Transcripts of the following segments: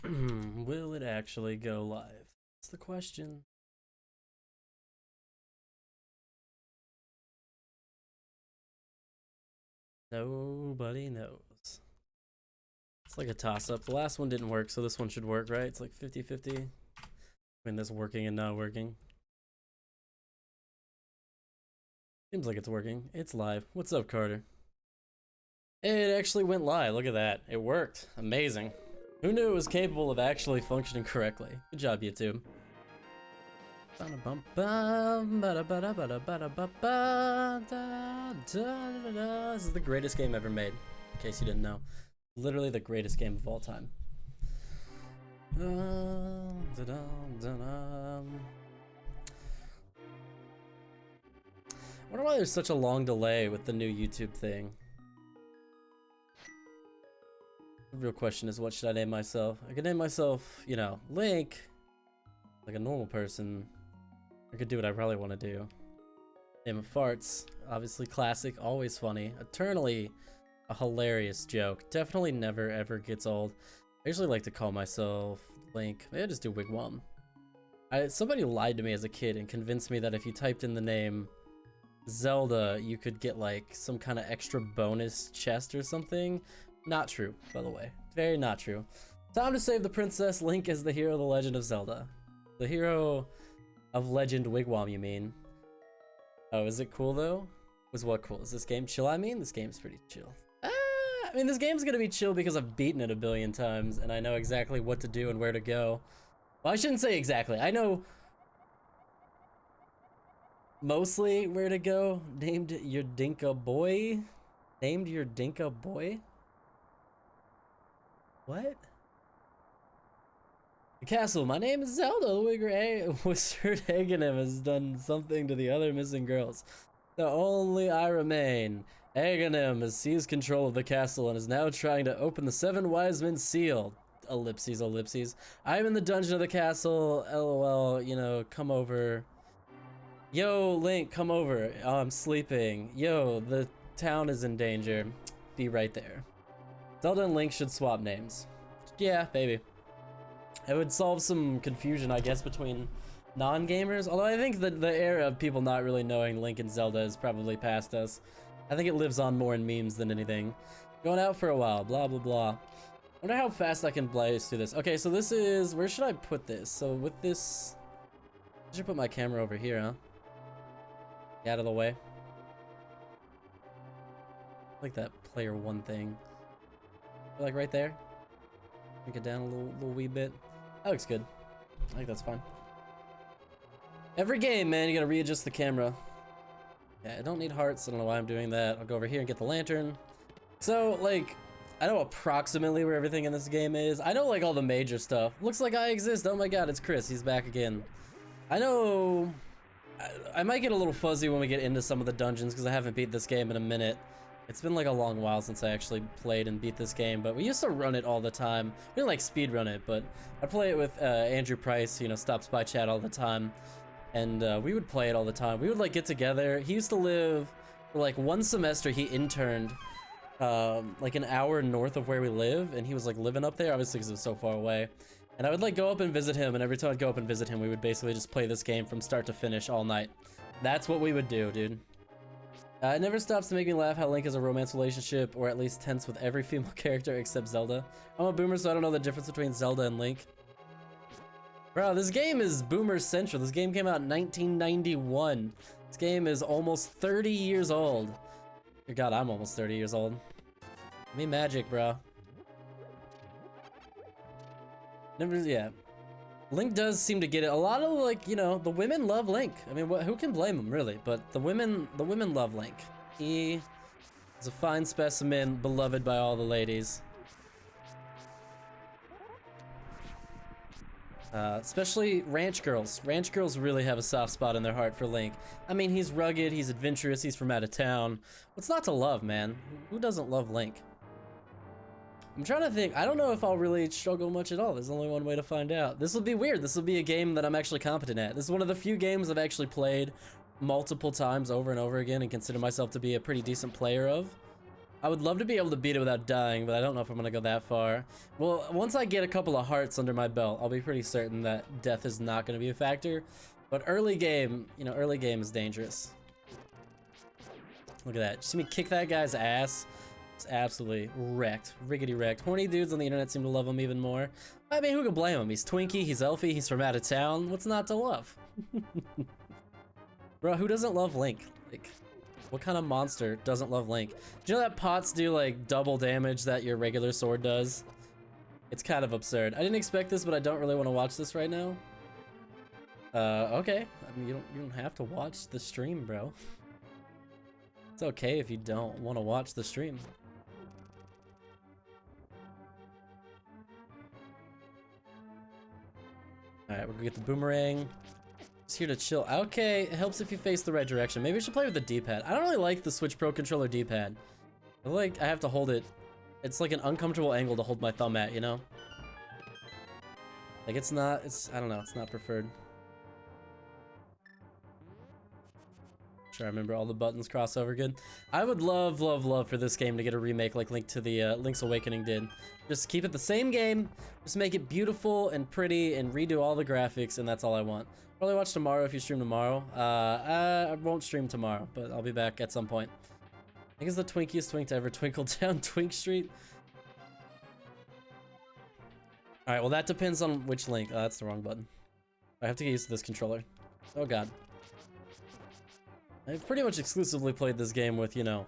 Will it actually go live? That's the question. Nobody knows. It's like a toss-up. The last one didn't work, so this one should work, right? It's like 50-50 between this working and not working. Seems like it's working. It's live. What's up, Carter? It actually went live. Look at that. It worked. Amazing. Who knew it was capable of actually functioning correctly? Good job, YouTube. This is the greatest game ever made, in case you didn't know. Literally the greatest game of all time. I wonder why there's such a long delay with the new YouTube thing. The real question is, what should I name myself? I could name myself, you know, Link, like a normal person. I could do what I probably want to do. Name of Farts, obviously classic, always funny, eternally a hilarious joke. Definitely never ever gets old. I usually like to call myself Link. Maybe I just do Wigwam. Somebody lied to me as a kid and convinced me that if you typed in the name Zelda, you could get like some kind of extra bonus chest or something. Not true, by the way. Very not true. Time to save the princess. Link is the hero of the Legend of Zelda. The hero of Legend Wigwam, you mean? Oh, is it cool though? Was what cool? Is this game chill? I mean, this game's pretty chill. I mean, this game's gonna be chill because I've beaten it a billion times and I know exactly what to do and where to go. Well, I shouldn't say exactly. I know mostly where to go. Named your Dinka boy? Named your Dinka boy? What? The castle. My name is Zelda. The wizard Aghanim has done something to the other missing girls. The only I remain. Aghanim has seized control of the castle and is now trying to open the 7 wise men seal. Ellipses, ellipses. I'm in the dungeon of the castle. LOL, you know, come over. Yo, Link, come over. Oh, I'm sleeping. Yo, the town is in danger. Be right there. Zelda and Link should swap names. Yeah, maybe. It would solve some confusion, I guess, between non-gamers. Although I think that the era of people not really knowing Link and Zelda is probably past us. I think it lives on more in memes than anything. Going out for a while, blah, blah, blah. Wonder how fast I can blaze through this. Okay, so this is... Where should I put this? So with this... I should put my camera over here, huh? Get out of the way. I like that player 1 thing. Like right there. Make it down a little wee bit. That looks good. I think that's fine. Every game, man, you gotta readjust the camera. Yeah, I don't need hearts. I don't know why I'm doing that. I'll go over here and get the lantern. So, like, I know approximately where everything in this game is. I know, like, all the major stuff. Looks like I exist. Oh my god, it's Chris. He's back again. I know... I might get a little fuzzy when we get into some of the dungeons because I haven't beat this game in a minute. It's been like a long while since I actually played and beat this game, but we used to run it all the time. We didn't like speed run it, but I play it with Andrew Price, you know, stops by chat all the time. And we would play it all the time. We would like get together. He used to live, for like 1 semester, he interned like an hour north of where we live, and he was like living up there, obviously because it was so far away. And I would like go up and visit him, and every time I'd go up and visit him, we would basically just play this game from start to finish all night. That's what we would do, dude. It never stops to make me laugh how Link has a romance relationship, or at least tense, with every female character except Zelda. I'm a boomer, so I don't know the difference between Zelda and Link. Bro, this game is boomer central. This game came out in 1991. This game is almost 30 years old. Dear God, I'm almost 30 years old. Me magic, bro. Never, yeah. Link does seem to get it. A lot of, like, you know, the women love Link. I mean, who can blame them, really? But the women love Link. He is a fine specimen, beloved by all the ladies. Especially ranch girls. Ranch girls really have a soft spot in their heart for Link. I mean, he's rugged, he's adventurous, he's from out of town. What's not to love, man? Who doesn't love Link? I'm trying to think. I don't know if I'll really struggle much at all. There's only one way to find out. This will be weird. This will be a game that I'm actually competent at. This is one of the few games I've actually played multiple times over and over again and consider myself to be a pretty decent player of. I would love to be able to beat it without dying, but I don't know if I'm gonna go that far. Well, once I get a couple of hearts under my belt, I'll be pretty certain that death is not gonna be a factor. But early game, you know, early game is dangerous. Look at that. See me kick that guy's ass? It's absolutely wrecked. Riggedy wrecked. Horny dudes on the internet seem to love him even more. I mean, who could blame him? He's twinky, he's elfy, he's from out of town. What's not to love? Bro, who doesn't love Link? Like, what kind of monster doesn't love Link? Do you know that pots do like double damage that your regular sword does? It's kind of absurd. I didn't expect this, but I don't really want to watch this right now. Okay. I mean, you don't have to watch the stream, bro. It's okay if you don't want to watch the stream. Alright, we're gonna get the boomerang. Just here to chill. Okay, it helps if you face the right direction. Maybe I should play with the D-pad. I don't really like the Switch Pro Controller D-pad. I feel like I have to hold it. It's like an uncomfortable angle to hold my thumb at, you know? Like I don't know, it's not preferred. Sure, I remember all the buttons crossover good. I would love, love, love for this game to get a remake like Link's Awakening did. Just keep it the same game, just make it beautiful and pretty and redo all the graphics, and that's all I want. Probably watch tomorrow if you stream tomorrow. I won't stream tomorrow, but I'll be back at some point. I think it's the twinkiest twink to ever twinkle down Twink Street. Alright, well that depends on which Link. Oh, that's the wrong button. I have to get used to this controller. Oh god. I've pretty much exclusively played this game with, you know,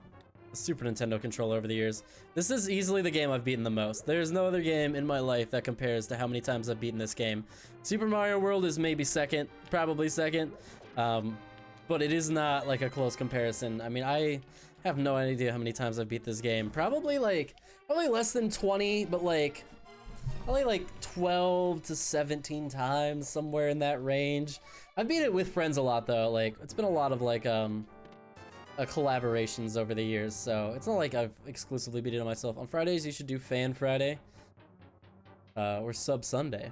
a Super Nintendo controller over the years. This is easily the game I've beaten the most. There's no other game in my life that compares to how many times I've beaten this game. Super Mario World is maybe second, probably second, but it is not like a close comparison. I mean, I have no idea how many times I've beat this game. Probably less than 20, but like, probably like 12 to 17 times, somewhere in that range. I've beat it with friends a lot though. Like, it's been a lot of like collaborations over the years, so it's not like I've exclusively beat it on myself. On Fridays you should do Fan Friday or Sub Sunday.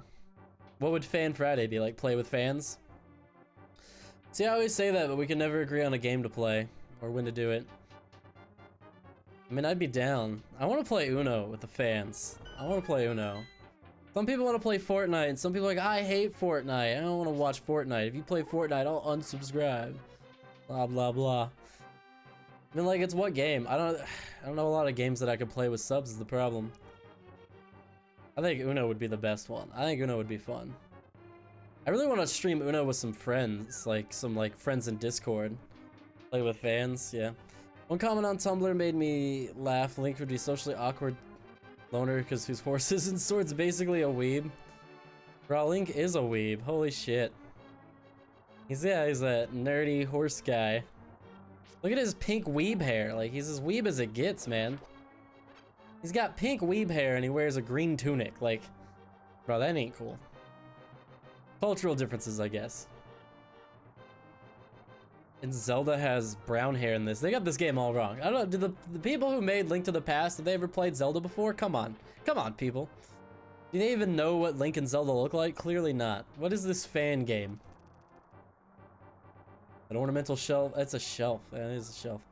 What would Fan Friday be? Like play with fans? See, I always say that, but we can never agree on a game to play or when to do it. I mean, I'd be down. I want to play Uno with the fans. I want to play Uno. Some people want to play Fortnite, and some people are like, I hate Fortnite. I don't want to watch Fortnite. If you play Fortnite, I'll unsubscribe. Blah, blah, blah. I mean, like, it's what game? I don't know a lot of games that I could play with subs is the problem. I think Uno would be the best one. I think Uno would be fun. I really want to stream Uno with some friends, like some friends in Discord. Play with fans, yeah. One comment on Tumblr made me laugh. Link would be socially awkward loner because whose horses and swords basically a weeb. Bro, Link is a weeb. Holy shit. He's a nerdy horse guy. Look at his pink weeb hair. Like, he's as weeb as it gets, man. He's got pink weeb hair and he wears a green tunic. Like, bro, that ain't cool. Cultural differences, I guess. And Zelda has brown hair in this. They got this game all wrong. I don't know, did the people who made Link to the Past, have they ever played Zelda before? Come on. Come on, people. Do they even know what Link and Zelda look like? Clearly not. What is this fan game? An ornamental shelf? It's a shelf. Yeah, it is a shelf.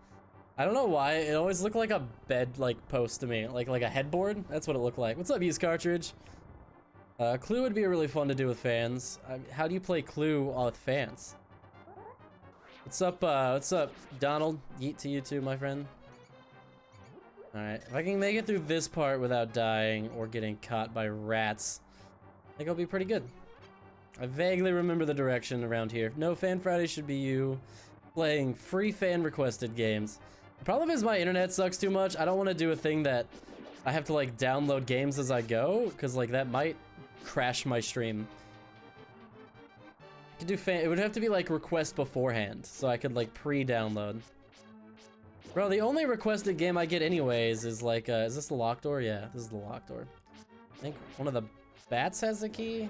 I don't know why. It always looked like a bed, post to me. Like a headboard? That's what it looked like. What's up, Use Cartridge? Clue would be really fun to do with fans. How do you play Clue with fans? What's up, Donald? Yeet to you too, my friend. Alright, if I can make it through this part without dying or getting caught by rats, I think I'll be pretty good. I vaguely remember the direction around here. No, Fan Friday should be you playing free fan-requested games. The problem is my internet sucks too much. I don't want to do a thing that I have to, download games as I go, because, that might crash my stream. I could do it would have to be request beforehand, so I could pre-download. Bro, the only requested game I get anyways is is this the lock door? Yeah, this is the lock door. I think one of the bats has the key.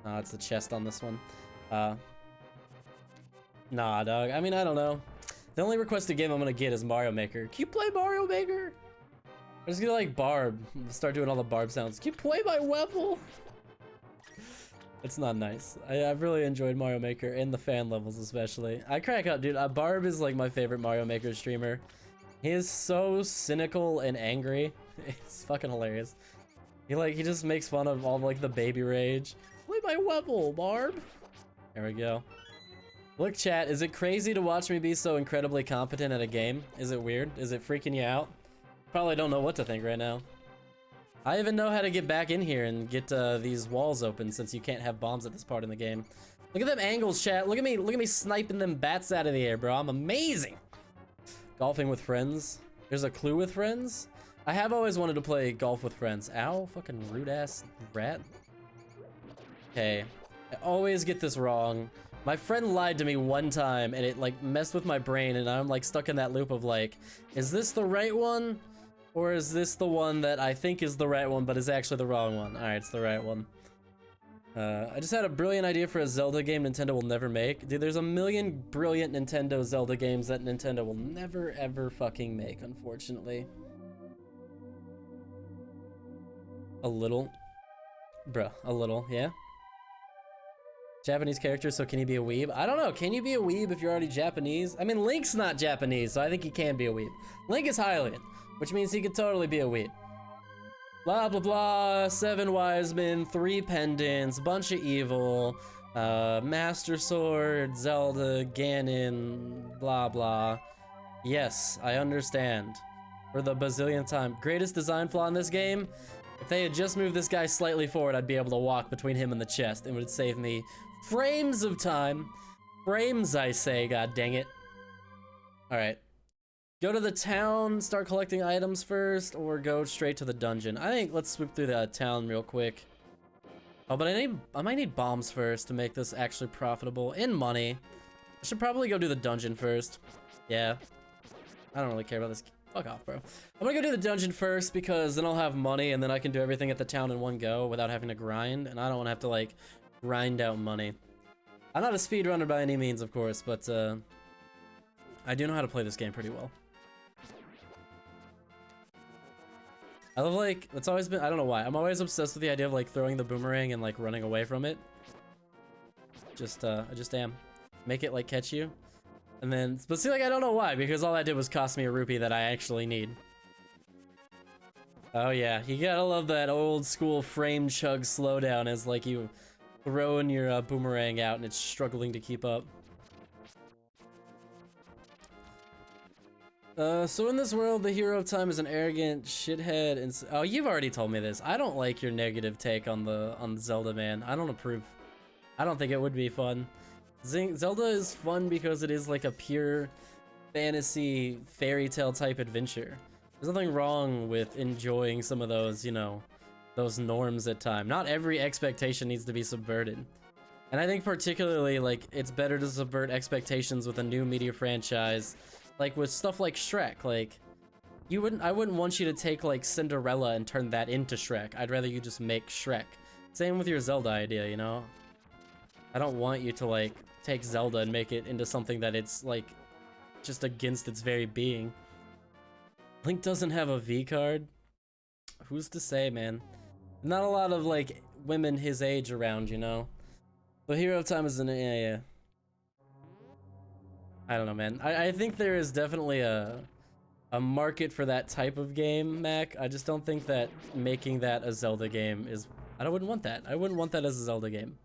Oh, it's the chest on this one. Nah, dog. I mean, I don't know. The only requested game I'm gonna get is Mario Maker. Can you play Mario Maker? I'm just gonna Barb. Start doing all the Barb sounds. Can you play my Wevel? It's not nice. I've really enjoyed Mario Maker and the fan levels especially. I crack up, dude. Barb is my favorite Mario Maker streamer. He is so cynical and angry. It's fucking hilarious. He just makes fun of all like the baby rage. Play my level, Barb. There we go. Look, chat, is it crazy to watch me be so incredibly competent at a game? Is it weird? Is it freaking you out? Probably don't know what to think right now. I even know how to get back in here and get these walls open since you can't have bombs at this part in the game. Look at them angles, chat. Look at me sniping them bats out of the air, bro. I'm amazing. Golfing with friends. There's a clue with friends. I have always wanted to play golf with friends. Ow, fucking rude ass rat. Okay, I always get this wrong. My friend lied to me one time and it like messed with my brain and I'm like stuck in that loop of like, is this the right one? Or is this the one that I think is the right one but is actually the wrong one? Alright, it's the right one. I just had a brilliant idea for a Zelda game Nintendo will never make. Dude, there's a million brilliant Nintendo Zelda games that Nintendo will never ever fucking make, unfortunately. A little. Bruh, a little, yeah? Japanese character, so can you be a weeb? I don't know, can you be a weeb if you're already Japanese? I mean, Link's not Japanese, so I think he can be a weeb. Link is Hylian, which means he could totally be a weeb. Blah, blah, blah, 7 wise men, 3 pendants, bunch of evil, Master Sword, Zelda, Ganon, blah, blah. Yes, I understand. For the bazillionth time. Greatest design flaw in this game? If they had just moved this guy slightly forward, I'd be able to walk between him and the chest. It would save me frames of time. Frames, I say, god dang it. Alright. Go to the town, start collecting items first, or go straight to the dungeon. I think let's swoop through the town real quick. Oh, but I might need bombs first to make this actually profitable. And money. I should probably go do the dungeon first. Yeah. I don't really care about this. Fuck off, bro. I'm gonna go do the dungeon first because then I'll have money and then I can do everything at the town in one go without having to grind. And I don't want to have to, like, grind out money. I'm not a speedrunner by any means, of course, but I do know how to play this game pretty well. I love, like, it's always been, I don't know why, I'm always obsessed with the idea of, like, throwing the boomerang and, like, running away from it. I just am. Make it, like, catch you. And then, but see, like, I don't know why, because all that did was cost me a rupee that I actually need. Oh yeah, you gotta love that old school frame chug slowdown as, like, you throwing your boomerang out and it's struggling to keep up. So in this world, the hero of time is an arrogant shithead and oh, you've already told me this. I don't like your negative take on Zelda, man. I don't approve. I don't think it would be fun. Zelda is fun because it is like a pure fantasy fairy tale type adventure. There's nothing wrong with enjoying some of those, you know, those norms at time. Not every expectation needs to be subverted. And I think particularly, like, it's better to subvert expectations with a new media franchise. Like with stuff like Shrek, like I wouldn't want you to take like Cinderella and turn that into Shrek. I'd rather you just make Shrek. Same with your Zelda idea, you know? I don't want you to like take Zelda and make it into something that it's like just against its very being. Link doesn't have a V card. Who's to say, man? Not a lot of like women his age around, you know? The hero of time is an yeah. I don't know, man. I think there is definitely a market for that type of game, Mac. I just don't think that making that a Zelda game is... I wouldn't want that. I wouldn't want that as a Zelda game.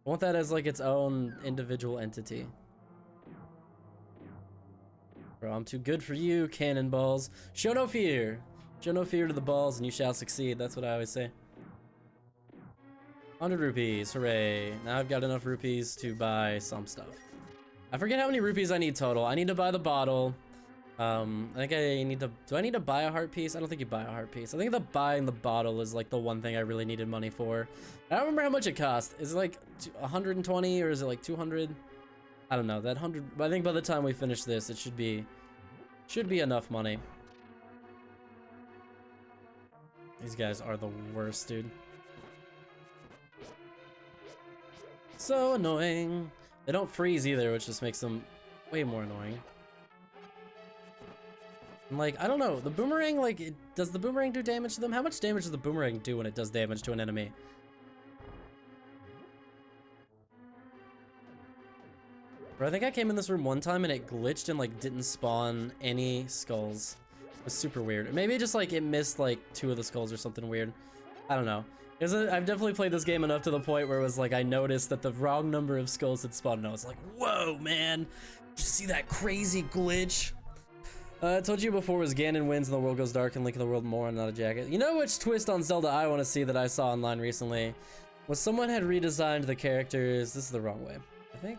I want that as like its own individual entity. Bro, I'm too good for you, cannonballs. Show no fear. Show no fear to the balls and you shall succeed. That's what I always say. 100 rupees, hooray. Now I've got enough rupees to buy some stuff. I forget how many rupees I need total. I need to buy the bottle. I think I need to... Do I need to buy a heart piece? I don't think you buy a heart piece. I think the buying the bottle is like the one thing I really needed money for. I don't remember how much it cost. Is it like 120 or is it like 200? I don't know. That 100... I think by the time we finish this, it should be enough money. These guys are the worst, dude. So annoying. They don't freeze either, which just makes them way more annoying. And like, I don't know, the boomerang, like, does the boomerang do damage to them? How much damage does the boomerang do when it does damage to an enemy? Bro, I think I came in this room one time and it glitched and like didn't spawn any skulls. It was super weird. Maybe just like it missed like 2 of the skulls or something weird. I don't know. I've definitely played this game enough to the point where it was like I noticed that the wrong number of skulls had spawned and I was like, whoa, man. Did you see that crazy glitch? I told you before was Ganon wins and the world goes dark and Link in the World more and not a jacket. You know which twist on Zelda I want to see that I saw online recently? Was someone had redesigned the characters. This is the wrong way, I think.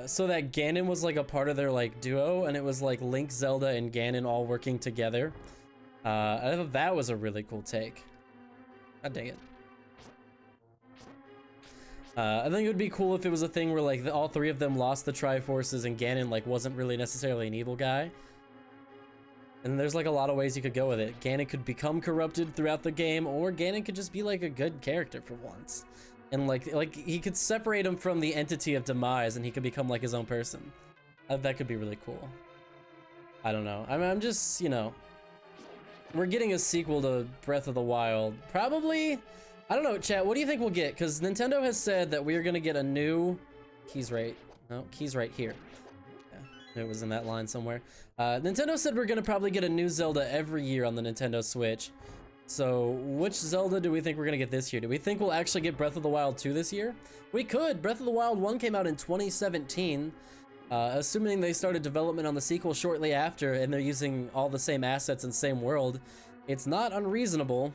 So that Ganon was like a part of their like duo and it was like Link, Zelda, and Ganon all working together. I thought that was a really cool take. God dang it. I think it would be cool if it was a thing where like all 3 of them lost the Triforces and Ganon like wasn't really necessarily an evil guy. And there's like a lot of ways you could go with it. Ganon could become corrupted throughout the game, or Ganon could just be like a good character for once. And like he could separate him from the entity of demise and he could become like his own person. That could be really cool. I don't know. I'm just, you know, we're getting a sequel to Breath of the Wild. Probably, I don't know, chat, what do you think we'll get? Because Nintendo has said that we are gonna get a new, keys right here. Yeah, it was in that line somewhere. Nintendo said we're gonna probably get a new Zelda every year on the Nintendo Switch. So which Zelda do we think we're gonna get this year? Do we think we'll actually get Breath of the Wild 2 this year? We could. Breath of the Wild 1 came out in 2017. Assuming they started development on the sequel shortly after and they're using all the same assets and same world, it's not unreasonable.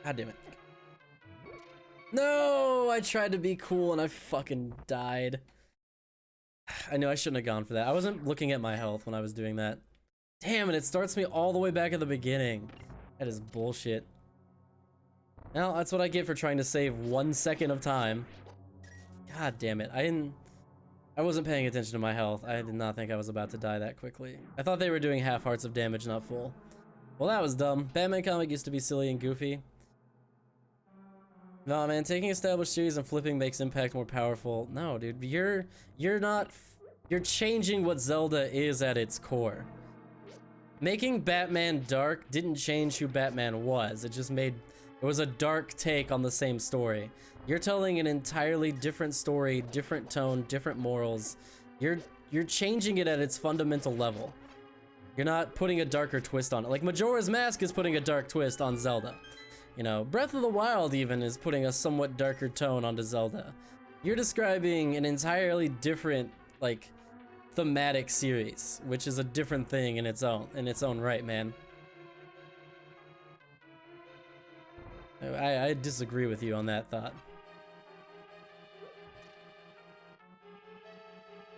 God damn it. No, I tried to be cool and I fucking died. I knew I shouldn't have gone for that. I wasn't looking at my health when I was doing that. Damn it, it starts me all the way back at the beginning. That is bullshit. Well, that's what I get for trying to save 1 second of time. God damn it, I wasn't paying attention to my health. I did not think I was about to die that quickly. I thought they were doing half hearts of damage, not full. Well, that was dumb. Batman comic used to be silly and goofy. No, man, taking established series and flipping makes impact more powerful. No, dude, you're changing what Zelda is at its core. Making Batman dark didn't change who Batman was. It was a dark take on the same story. You're telling an entirely different story, different tone, different morals. You're changing it at its fundamental level. You're not putting a darker twist on it. Like Majora's Mask is putting a dark twist on Zelda. You know, Breath of the Wild even is putting a somewhat darker tone onto Zelda. You're describing an entirely different, like, thematic series, which is a different thing in its own right, man. I disagree with you on that thought.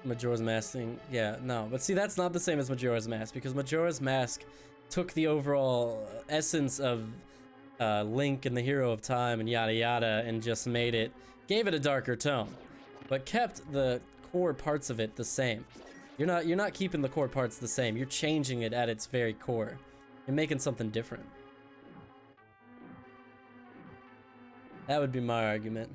Majora's Mask thing, yeah, no, but see, that's not the same as Majora's Mask, because Majora's Mask took the overall essence of Link and the Hero of Time and yada yada and just gave it a darker tone, but kept the core parts of it the same. You're not keeping the core parts the same. You're changing it at its very core. You're making something different. That would be my argument.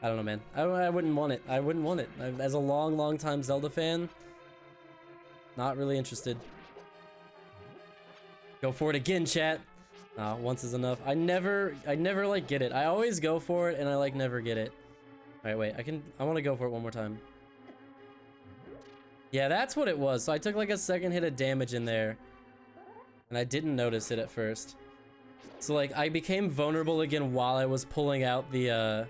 I don't know, man. I wouldn't want it. I wouldn't want it. As a long time Zelda fan, not really interested. Go for it again, chat. No, once is enough. I never like get it. I always go for it and I like never get it. All right, wait. I want to go for it one more time. Yeah, that's what it was. So I took like a second hit of damage in there and I didn't notice it at first. So like I became vulnerable again while I was pulling out the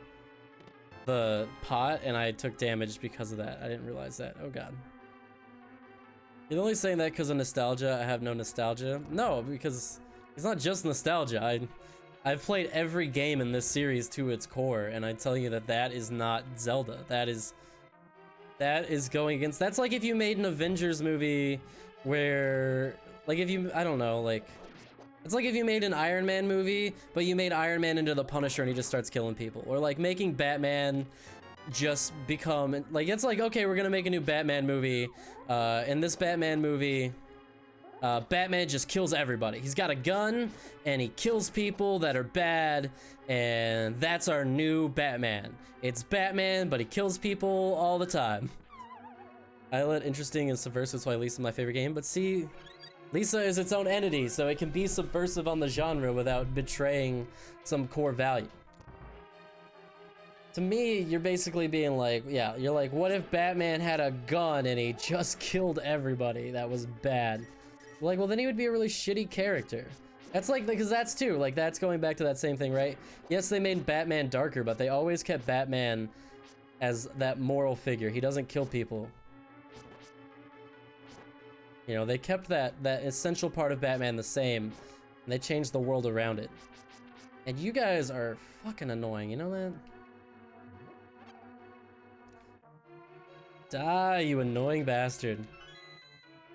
pot and I took damage because of that. I didn't realize that. Oh god. You're only saying that because of nostalgia. I have no nostalgia. No, because it's not just nostalgia. I've played every game in this series to its core, and I tell you that is not Zelda. That is going against. That's like if you made an Avengers movie where, like, I don't know, like, it's like if you made an Iron Man movie, but you made Iron Man into the Punisher and he just starts killing people, or like making Batman just become like, it's like, okay, we're gonna make a new Batman movie. In this Batman movie, Batman just kills everybody. He's got a gun and he kills people that are bad, and that's our new Batman. It's Batman, but he kills people all the time. I let interesting and subversive, so at least in my favorite game. But see, Lisa is its own entity, so it can be subversive on the genre without betraying some core value. To me, you're basically being like, yeah, you're like, what if Batman had a gun and he just killed everybody? That was bad. Like, well, then he would be a really shitty character. That's like, because that's too, like, that's going back to that same thing, right? Yes, they made Batman darker, but they always kept Batman as that moral figure. He doesn't kill people. You know, they kept that essential part of Batman the same, and they changed the world around it. And you guys are fucking annoying, you know that? Die, you annoying bastard.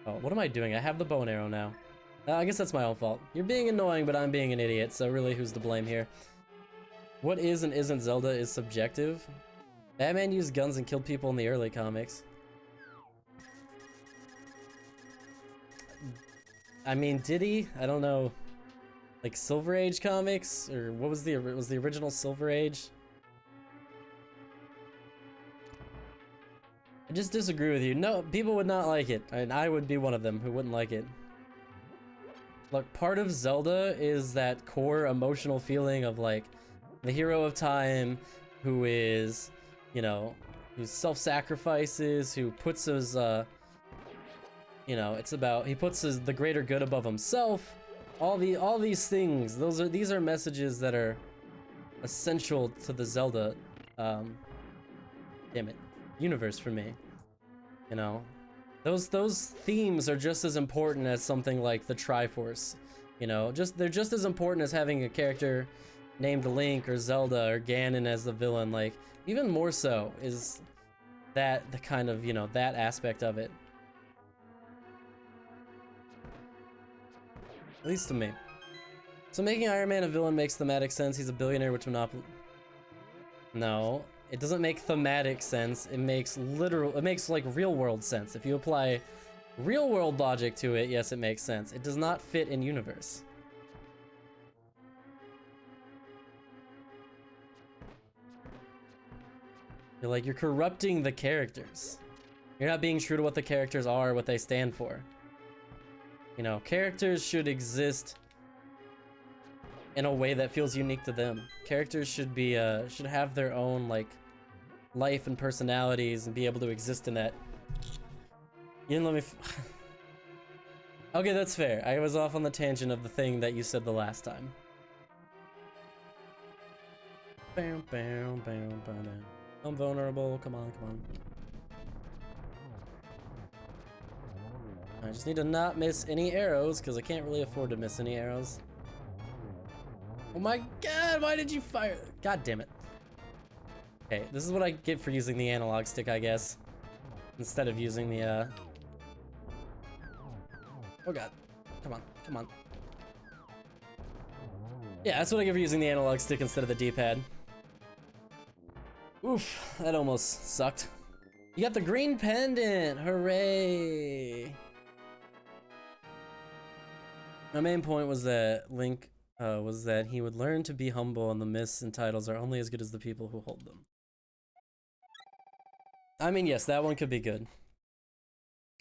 Oh, what am I doing? I have the bow and arrow now. I guess that's my own fault. You're being annoying, but I'm being an idiot, so really, who's to blame here? What is and isn't Zelda is subjective. Batman used guns and killed people in the early comics. I mean, did he? I don't know. Like Silver Age comics? Or what was the original Silver Age? I just disagree with you. No, people would not like it, and I would be one of them who wouldn't like it. Look, part of Zelda is that core emotional feeling of like the hero of time who is, you know, who self-sacrifices, who puts his, you know, it's about, he puts the greater good above himself. All these things, these are messages that are essential to the Zelda, damn it, universe for me. You know, those themes are just as important as something like the Triforce. You know, they're just as important as having a character named Link or Zelda or Ganon as the villain. Like, even more so is that the kind of, you know, that aspect of it. At least to me. So making Iron Man a villain makes thematic sense. He's a billionaire, which monopoly. No, it doesn't make thematic sense. It makes like real world sense. If you apply real world logic to it, yes, it makes sense. It does not fit in universe. You're corrupting the characters. You're not being true to what the characters are, what they stand for. You know, characters should exist in a way that feels unique to them. Characters should be should have their own like life and personalities and be able to exist in that. You didn't let me okay, that's fair. I was off on the tangent of the thing that you said the last time. Bam, bam, bam, bam. I'm vulnerable. Come on, come on. I just need to not miss any arrows because I can't really afford to miss any arrows. Oh my god, why did you fire? God damn it. Okay, this is what I get for using the analog stick, I guess. Instead of using the, oh god. Come on, come on. Yeah, that's what I get for using the analog stick instead of the D-pad. Oof, that almost sucked. You got the green pendant! Hooray! My main point was that Link was that he would learn to be humble, and the myths and titles are only as good as the people who hold them. I mean, yes, that one could be good.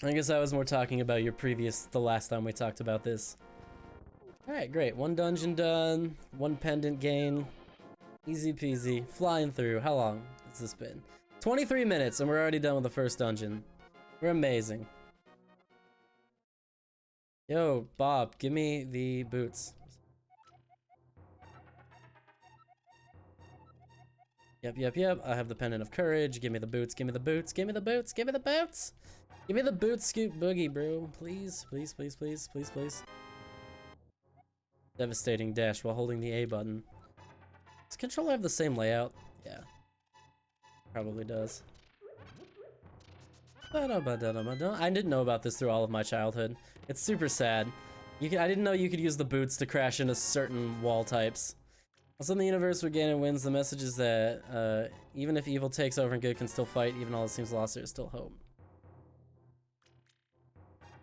I guess I was more talking about the last time we talked about this. Alright, great. One dungeon done, one pendant gain. Easy peasy, flying through. How long has this been? 23 minutes, and we're already done with the first dungeon. We're amazing. Yo, Bob, give me the boots. Yep. I have the pendant of courage. Give me the boots. Give me the boots. Give me the boots. Give me the boots. Give me the boots, Scoot Boogie, bro. Please, please, please, please, please, please. Devastating dash while holding the A button. Does controller have the same layout? Yeah. Probably does. I didn't know about this through all of my childhood. It's super sad. I didn't know you could use the boots to crash into certain wall types. Also in the universe where Ganon wins, the message is that even if evil takes over and good can still fight, even all it seems lost, there is still hope.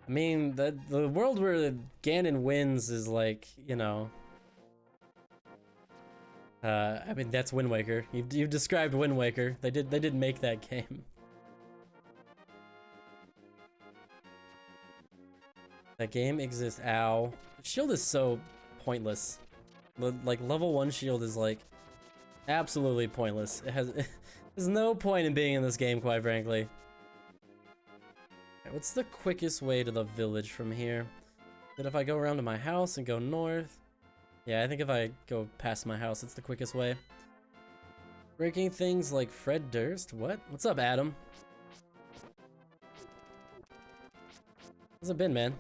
I mean, the world where Ganon wins is like, you know... I mean, that's Wind Waker. You've described Wind Waker. They did make that game. That game exists. Ow. Shield is so pointless. Like, level 1 shield is, like, absolutely pointless. It has... There's no point in being in this game, quite frankly. Right, what's the quickest way to the village from here? That if I go around to my house and go north? Yeah, I think if I go past my house, it's the quickest way. Breaking things like Fred Durst? What? What's up, Adam? How's it been, man?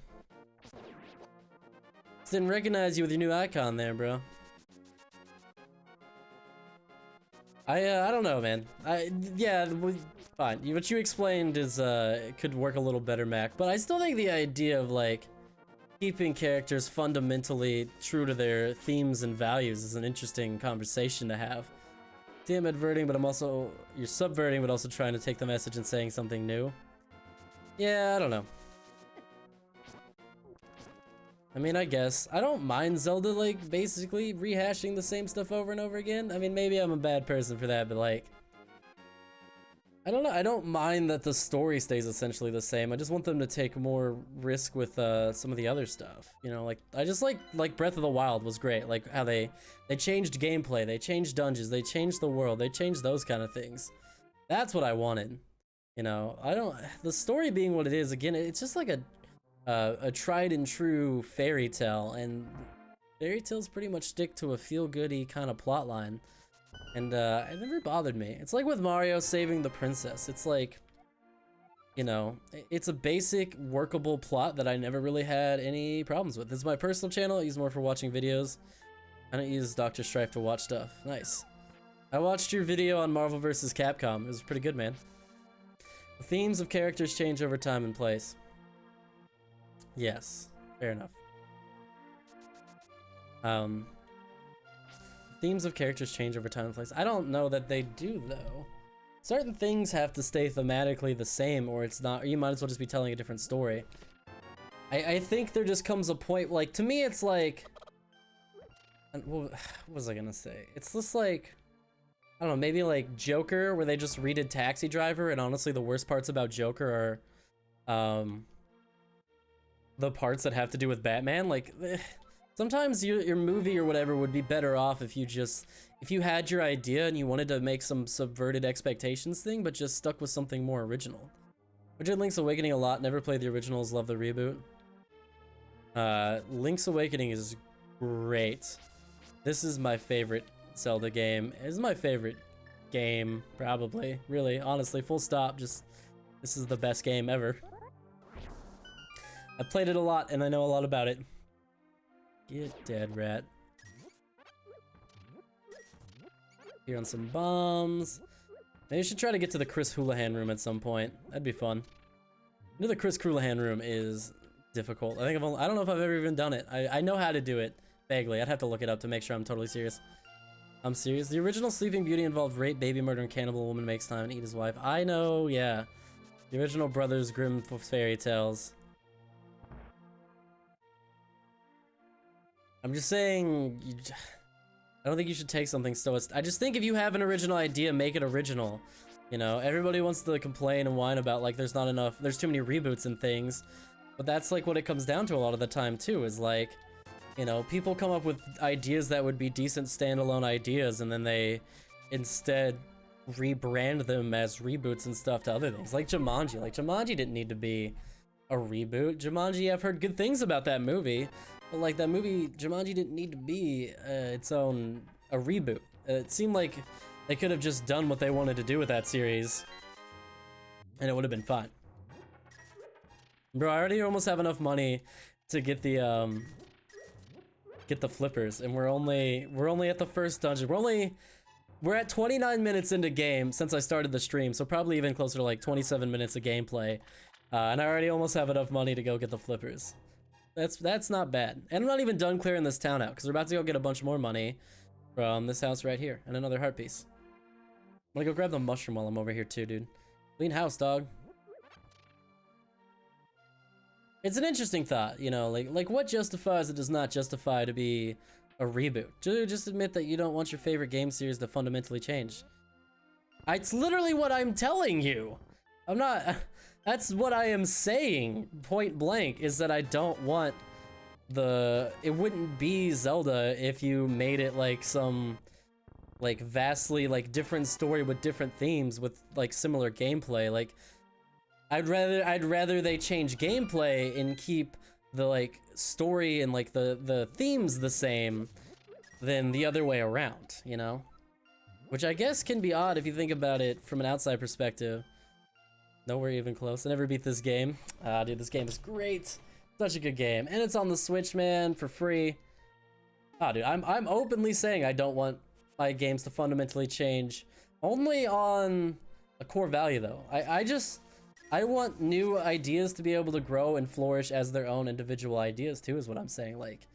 Just didn't recognize you with your new icon there, bro. I don't know, man. Yeah, fine. What you explained is, could work a little better, Mac. But I still think the idea of, like, keeping characters fundamentally true to their themes and values is an interesting conversation to have. See, I'm adverting, but you're subverting, but also trying to take the message and saying something new. Yeah, I don't know. I mean, I guess. I don't mind Zelda, like, basically rehashing the same stuff over and over again. I mean, maybe I'm a bad person for that, but, like... I don't know, I don't mind that the story stays essentially the same. I just want them to take more risk with, some of the other stuff. You know, like, I just like Breath of the Wild was great. Like, how they changed gameplay, they changed dungeons, they changed the world, they changed those kind of things. That's what I wanted. You know, the story being what it is, again, it's just like a tried and true fairy tale, and fairy tales pretty much stick to a feel-goody kind of plot line, and it never bothered me. It's like with Mario saving the princess. It's like, you know, it's a basic workable plot that I never really had any problems with. This is my personal channel. I use more for watching videos. I don't use Dr. Strife to watch stuff. Nice. I watched your video on Marvel vs. Capcom. It was pretty good, man. The themes of characters change over time and place. Yes, fair enough. Themes of characters change over time and place. I don't know that they do, though. Certain things have to stay thematically the same, or it's not, or you might as well just be telling a different story. I think there just comes a point, like, to me it's like... What was I gonna say? It's just like... I don't know, maybe like Joker, where they just redid Taxi Driver, and honestly the worst parts about Joker are... the parts that have to do with Batman. Like, sometimes your movie or whatever would be better off if you had your idea and you wanted to make some subverted expectations thing, but just stuck with something more original. I did Link's Awakening a lot, never played the originals, love the reboot. Link's Awakening is great. This is my favorite Zelda game. This is my favorite game, probably. Really, honestly, full stop, just, this is the best game ever. I played it a lot, and I know a lot about it. Get dead, rat. Here on some bombs. Maybe you should try to get to the Chris Houlihan room at some point. That'd be fun. I know the Chris Houlihan room is difficult. I don't know if I've ever even done it. I know how to do it, vaguely. I'd have to look it up to make sure I'm totally serious. I'm serious. The original Sleeping Beauty involved rape, baby murder, and cannibal. A woman makes time and eat his wife. I know, yeah. The original Brothers Grimm fairy tales. I'm just saying, I don't think you should take something so... I just think if you have an original idea, make it original. You know, everybody wants to complain and whine about, like, there's too many reboots and things. But that's, like, what it comes down to a lot of the time, too, is, like, you know, people come up with ideas that would be decent standalone ideas, and then they instead rebrand them as reboots and stuff to other things. Like Jumanji. Like, Jumanji didn't need to be a reboot. Jumanji, I've heard good things about that movie. But like that movie, Jumanji didn't need to be a reboot. It seemed like they could have just done what they wanted to do with that series, and it would have been fine. Bro, I already almost have enough money to get the flippers, and we're only at the first dungeon. We're at 29 minutes into game since I started the stream, so probably even closer to like 27 minutes of gameplay, and I already almost have enough money to go get the flippers. That's not bad. And I'm not even done clearing this town out, because we're about to go get a bunch more money from this house right here, and another heart piece. I'm gonna go grab the mushroom while I'm over here too, dude. Clean house, dog. It's an interesting thought, you know, like what justifies it does not justify to be a reboot. Just admit that you don't want your favorite game series to fundamentally change. It's literally what I'm telling you. I'm not... That's what I am saying, point blank, is that I don't want it wouldn't be Zelda if you made it like some like vastly like different story with different themes with like similar gameplay. Like I'd rather they change gameplay and keep the like story and like the themes the same than the other way around, you know? Which I guess can be odd if you think about it from an outside perspective. Nowhere even close. I never beat this game. Dude, this game is great. Such a good game. And it's on the Switch, man, for free. Dude, I'm openly saying I don't want my games to fundamentally change. Only on a core value, though. I want new ideas to be able to grow and flourish as their own individual ideas, too, is what I'm saying. Like,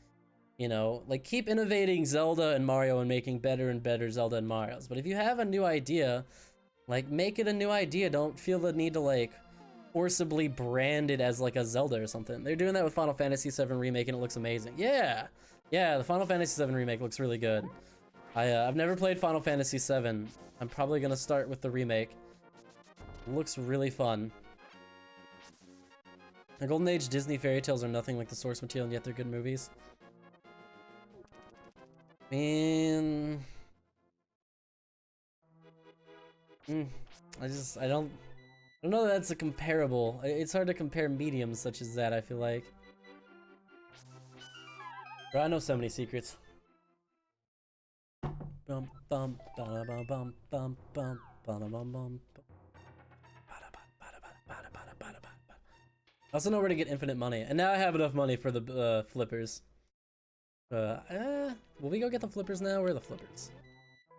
you know, like, keep innovating Zelda and Mario and making better and better Zelda and Marios. But if you have a new idea, like, make it a new idea. Don't feel the need to, like, forcibly brand it as, like, a Zelda or something. They're doing that with Final Fantasy VII Remake, and it looks amazing. Yeah! Yeah, the Final Fantasy VII Remake looks really good. I've never played Final Fantasy VII. I'm probably gonna start with the remake. It looks really fun. The Golden Age Disney fairy tales are nothing like the source material, and yet they're good movies. Man... I don't know that that's a comparable. It's hard to compare mediums such as that, I feel like. Bro, I know so many secrets. Bum bum bum bum bum bum bum bum bum bum. I also know where to get infinite money, and now I have enough money for the flippers. Will we go get the flippers now? Where are the flippers?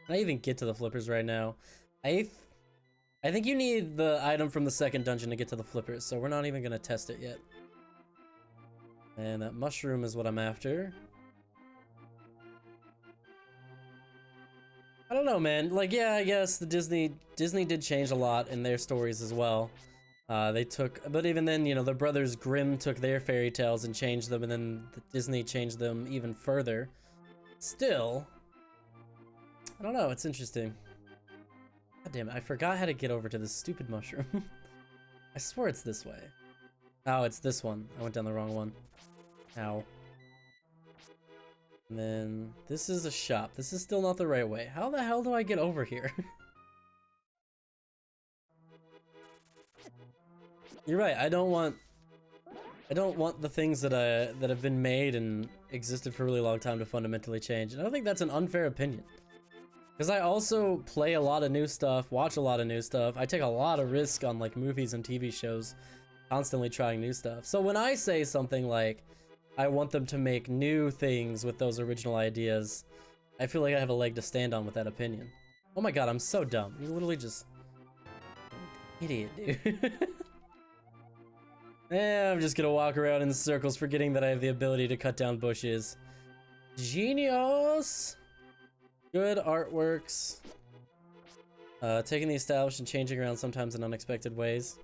Can I even get to the flippers right now? I think you need the item from the second dungeon to get to the flippers, so we're not even gonna test it yet. And that mushroom is what I'm after. I don't know, man. Like, yeah, I guess the Disney did change a lot in their stories as well. But even then, you know, the brothers Grimm took their fairy tales and changed them, and then Disney changed them even further. Still, I don't know, it's interesting. God damn it, I forgot how to get over to this stupid mushroom. I swear it's this way. Oh, it's this one. I went down the wrong one. Ow. And then, this is a shop. This is still not the right way. How the hell do I get over here? You're right, I don't want the things that have been made and existed for a really long time to fundamentally change. And I don't think that's an unfair opinion. Because I also play a lot of new stuff, watch a lot of new stuff. I take a lot of risk on like movies and TV shows, constantly trying new stuff. So when I say something like, I want them to make new things with those original ideas, I feel like I have a leg to stand on with that opinion. Oh my god, I'm so dumb. You're literally just... idiot, dude. I'm just gonna walk around in circles forgetting that I have the ability to cut down bushes. Genius! Good artworks. Taking the established and changing around sometimes in unexpected ways.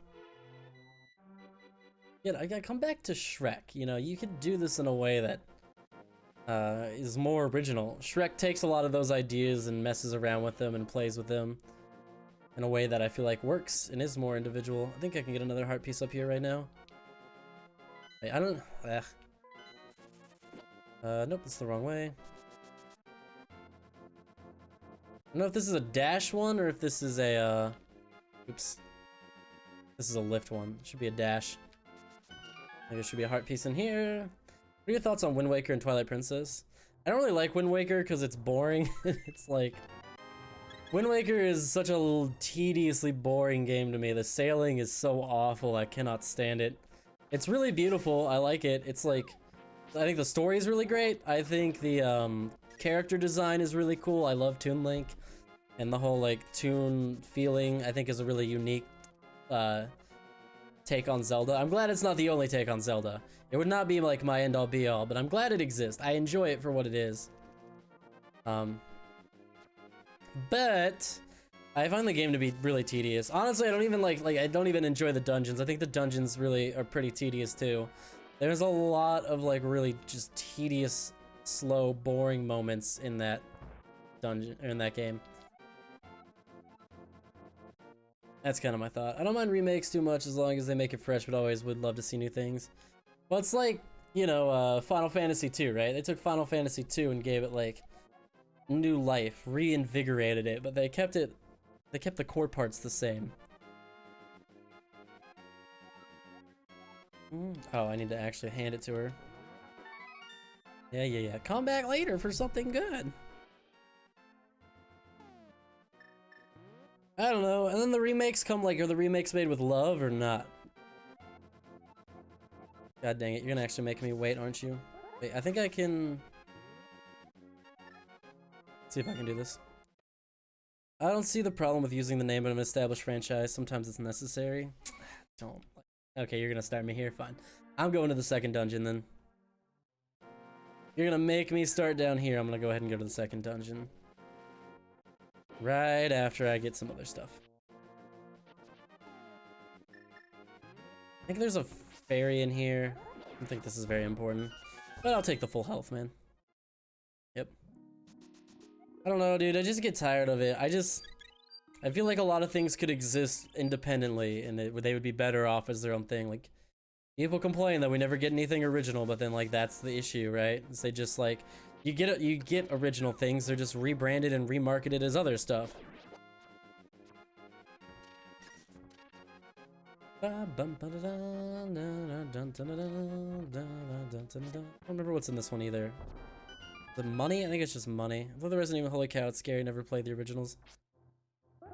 Yeah, I gotta come back to Shrek. You know, you could do this in a way that is more original. Shrek takes a lot of those ideas and messes around with them and plays with them in a way that I feel like works and is more individual. I think I can get another heart piece up here right now. Wait, I don't... nope, that's the wrong way. I don't know if this is a dash one or if this is a, oops. This is a lift one. It should be a dash. I think there should be a heart piece in here. What are your thoughts on Wind Waker and Twilight Princess? I don't really like Wind Waker because it's boring. It's like... Wind Waker is such a tediously boring game to me. The sailing is so awful, I cannot stand it. It's really beautiful, I like it. It's like... I think the story is really great. I think the character design is really cool. I love Toon Link. And the whole like Toon feeling I think is a really unique take on Zelda. I'm glad it's not the only take on Zelda. It would not be like my end all be all, but I'm glad it exists. I enjoy it for what it is. But I find the game to be really tedious. Honestly, I don't even I don't even enjoy the dungeons. I think the dungeons really are pretty tedious too. There's a lot of like really just tedious, slow, boring moments in that dungeon, in that game. That's kind of my thought. I don't mind remakes too much as long as they make it fresh, but always would love to see new things. Well, it's like, you know, Final Fantasy 2, right? They took Final Fantasy 2 and gave it like new life, reinvigorated it, but they kept the core parts the same. Oh, I need to actually hand it to her. Yeah. Come back later for something good. I don't know. And then the remakes come like, are the remakes made with love or not? God dang it, you're gonna actually make me wait, aren't you? Wait, I think I can... Let's see if I can do this. I don't see the problem with using the name of an established franchise. Sometimes it's necessary. Don't. Okay, you're gonna start me here, fine. I'm going to the second dungeon then. You're gonna make me start down here. I'm gonna go ahead and go to the second dungeon. Right after I get some other stuff. I think there's a fairy in here. I don't think this is very important. But I'll take the full health, man. Yep. I don't know, dude. I just get tired of it. I feel like a lot of things could exist independently and they would be better off as their own thing. Like, people complain that we never get anything original, but then like that's the issue, right? Is they just like you get original things, they're just rebranded and remarketed as other stuff. I don't remember what's in this one either. The money? I think it's just money. I thought the Resident Evil, holy cow, it's scary, never played the originals.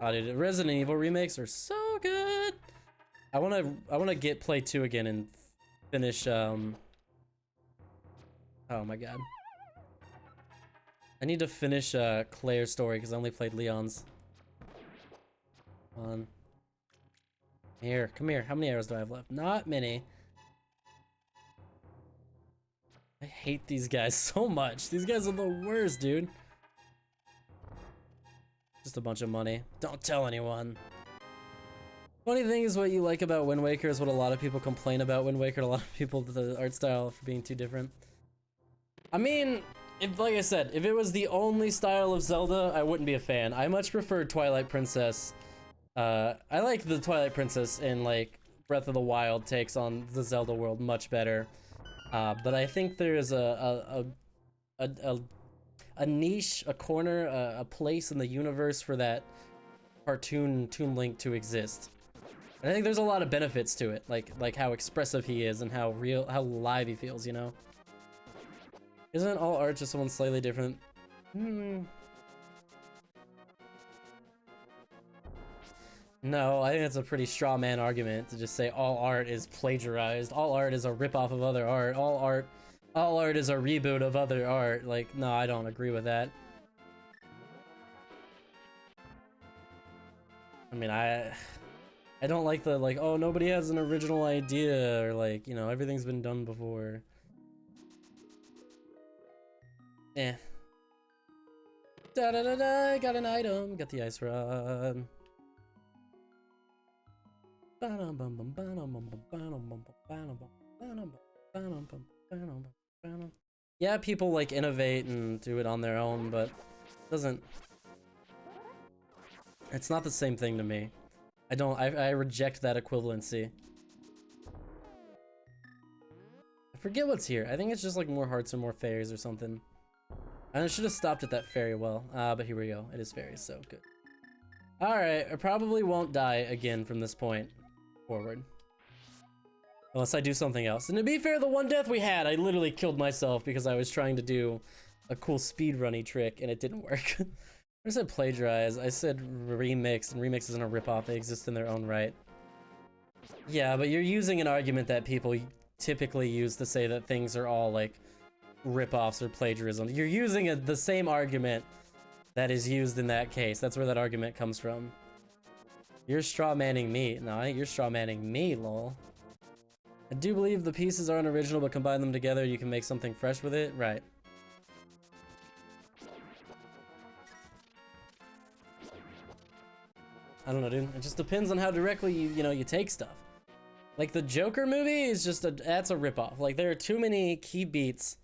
Oh, dude, Resident Evil remakes are so good. I wanna get play 2 again and finish oh my god. I need to finish Claire's story because I only played Leon's. Come on. Here, come here. How many arrows do I have left? Not many. I hate these guys so much. These guys are the worst, dude. Just a bunch of money. Don't tell anyone. Funny thing is, what you like about Wind Waker is what a lot of people complain about Wind Waker. A lot of people, the art style for being too different. I mean, like I said, if it was the only style of Zelda, I wouldn't be a fan. I much prefer Twilight Princess. I like the Twilight Princess in like Breath of the Wild takes on the Zelda world much better. But I think there is a niche, a corner, a place in the universe for that cartoon Toon Link to exist. And I think there's a lot of benefits to it, like how expressive he is and how live he feels, you know? Isn't all art just someone slightly different? No, I think that's a pretty straw man argument to just say all art is plagiarized. All art is a ripoff of other art. All art is a reboot of other art. Like, no, I don't agree with that. I mean, I don't like the like, oh, nobody has an original idea, or like, you know, everything's been done before. Eh. Da da da da, got an item, got the ice rod. Yeah, people like innovate and do it on their own, but it's not the same thing to me. I reject that equivalency. I forget what's here. I think it's just like more hearts and more fairies or something. And I should have stopped at that fairy well. But here we go. It is fairies, so good. Alright, I probably won't die again from this point forward. Unless I do something else. And to be fair, the one death we had, I literally killed myself because I was trying to do a cool speedrunny trick and it didn't work. I said plagiarize, I said remix, and remix isn't a ripoff, they exist in their own right. Yeah, but you're using an argument that people typically use to say that things are all like ripoffs or plagiarism. You're using the same argument that is used in that case. That's where that argument comes from. You're straw-manning me. No, I think you're straw-manning me, lol. I do believe the pieces aren't original, but combine them together, you can make something fresh with it. Right. I don't know, dude. It just depends on how directly you take stuff. Like the Joker movie is just that's a ripoff. Like there are too many key beats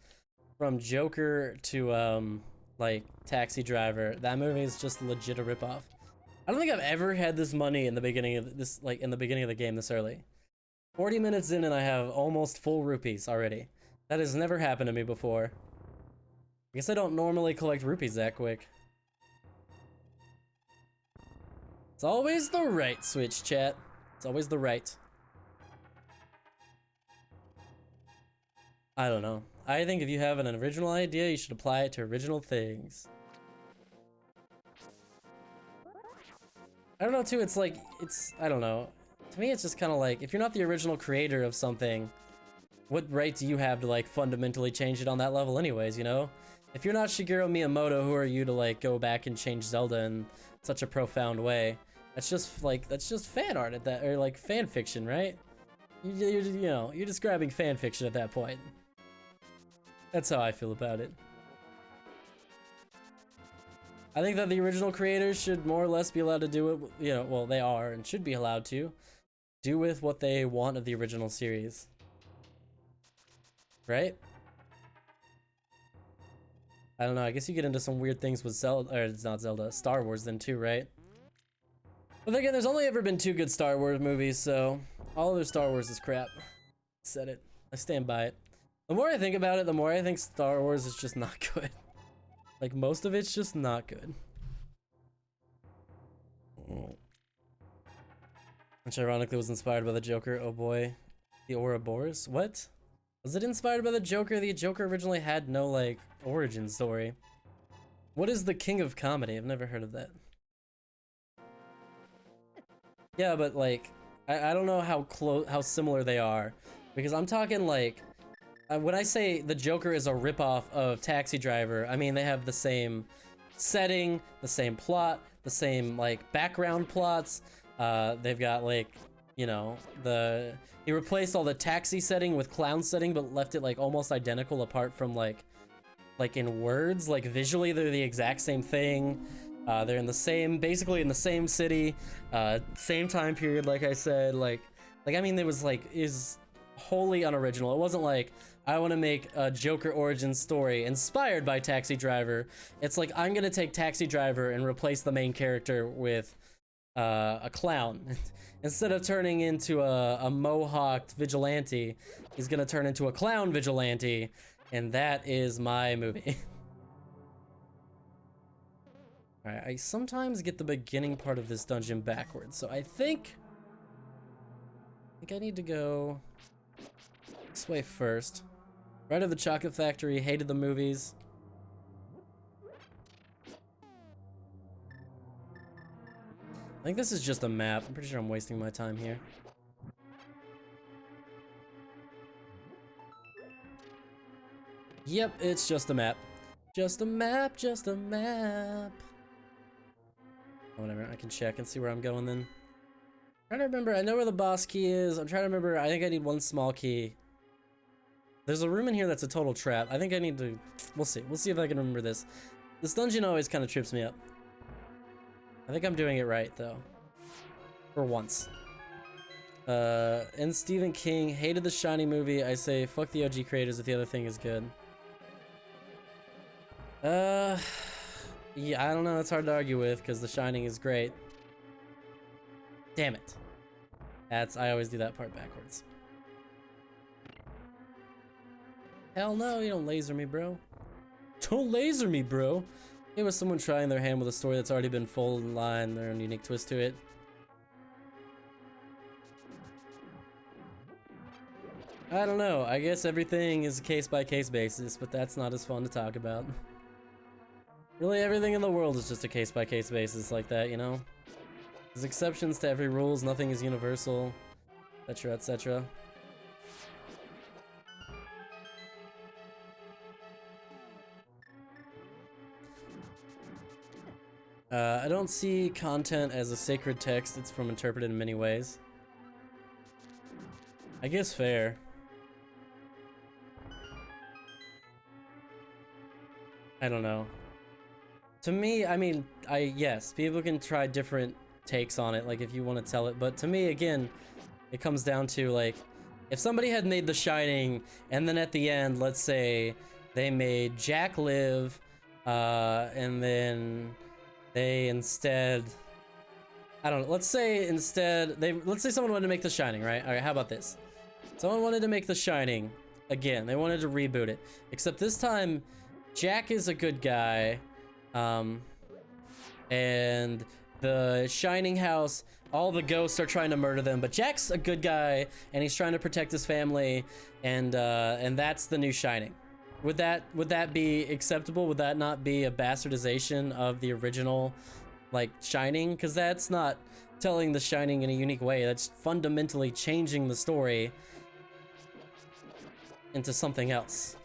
from Joker to like Taxi Driver. That movie is just legit a ripoff. I don't think I've ever had this money in the beginning of this, like in the beginning of the game this early. 40 minutes in and I have almost full rupees already. That has never happened to me before. I guess I don't normally collect rupees that quick. It's always the right switch, chat. It's always the right. I don't know. I think if you have an original idea, you should apply it to original things. I don't know too, it's like, I don't know. To me, it's just kind of like, if you're not the original creator of something, what right do you have to like fundamentally change it on that level anyways, you know? If you're not Shigeru Miyamoto, who are you to like go back and change Zelda in such a profound way? That's just fan art at that, or like fan fiction, right? You know, you're just grabbing fan fiction at that point. That's how I feel about it. I think that the original creators should more or less be allowed to do it, you know, well, they are and should be allowed to do with what they want of the original series. Right? I don't know, I guess you get into some weird things with Zelda, or it's not Zelda, Star Wars then too, right? But again, there's only ever been 2 good Star Wars movies, so all other Star Wars is crap. Said it. I stand by it. The more I think about it, the more I think Star Wars is just not good. Like, most of it's just not good. Which ironically was inspired by the Joker. Oh boy. The Ouroboros? What? Was it inspired by the Joker? The Joker originally had no, like, origin story. What is the King of Comedy? I've never heard of that. Yeah, but, like, I don't know how similar they are. Because I'm talking, like, when I say the Joker is a ripoff of Taxi Driver, I mean they have the same setting, the same plot, the same like background plots. They've got like, you know, he replaced all the taxi setting with clown setting, but left it like almost identical apart from like in words. Like visually, they're the exact same thing. They're in the same, basically in the same city, same time period. Like I said, like I mean, it was like is wholly unoriginal. It wasn't like, I want to make a Joker origin story inspired by Taxi Driver. It's like, I'm gonna take Taxi Driver and replace the main character with a clown. Instead of turning into a mohawked vigilante, he's gonna turn into a clown vigilante, and that is my movie. Alright, I sometimes get the beginning part of this dungeon backwards, so I think I need to go this way first. Right of the Chocolate Factory, hated the movies. I think this is just a map. I'm pretty sure I'm wasting my time here. Yep, it's just a map. Just a map, just a map. Whatever, I can check and see where I'm going then. I'm trying to remember, I know where the boss key is. I'm trying to remember, I think I need 1 small key. There's a room in here that's a total trap. I think I need to... We'll see. We'll see if I can remember this. This dungeon always kind of trips me up. I think I'm doing it right, though. For once. And Stephen King hated the Shining movie. I say, fuck the OG creators if the other thing is good. Yeah, I don't know. It's hard to argue with, because The Shining is great. Damn it. I always do that part backwards. Hell no, you don't laser me, bro. Don't laser me, bro. It was someone trying their hand with a story that's already been full in line, their own unique twist to it. I don't know. I guess everything is a case-by-case basis, but that's not as fun to talk about. Really, everything in the world is just a case-by-case basis like that, you know? There's exceptions to every rules, nothing is universal, etc., etc. I don't see content as a sacred text. It's from interpreted in many ways. I guess fair. I don't know. To me, I mean, yes, people can try different takes on it, like if you want to tell it, but to me, again, it comes down to like, if somebody had made The Shining, and then at the end, let's say, they made Jack live, and then they instead I don't know. Let's say instead let's say someone wanted to make The Shining, right? All right, how about this? Someone wanted to make The Shining again. They wanted to reboot it, except this time Jack is a good guy, and the Shining house, all the ghosts are trying to murder them, but Jack's a good guy and he's trying to protect his family, and that's the new Shining. Would that be acceptable? Would that not be a bastardization of the original, like, Shining? Because that's not telling The Shining in a unique way. That's fundamentally changing the story into something else.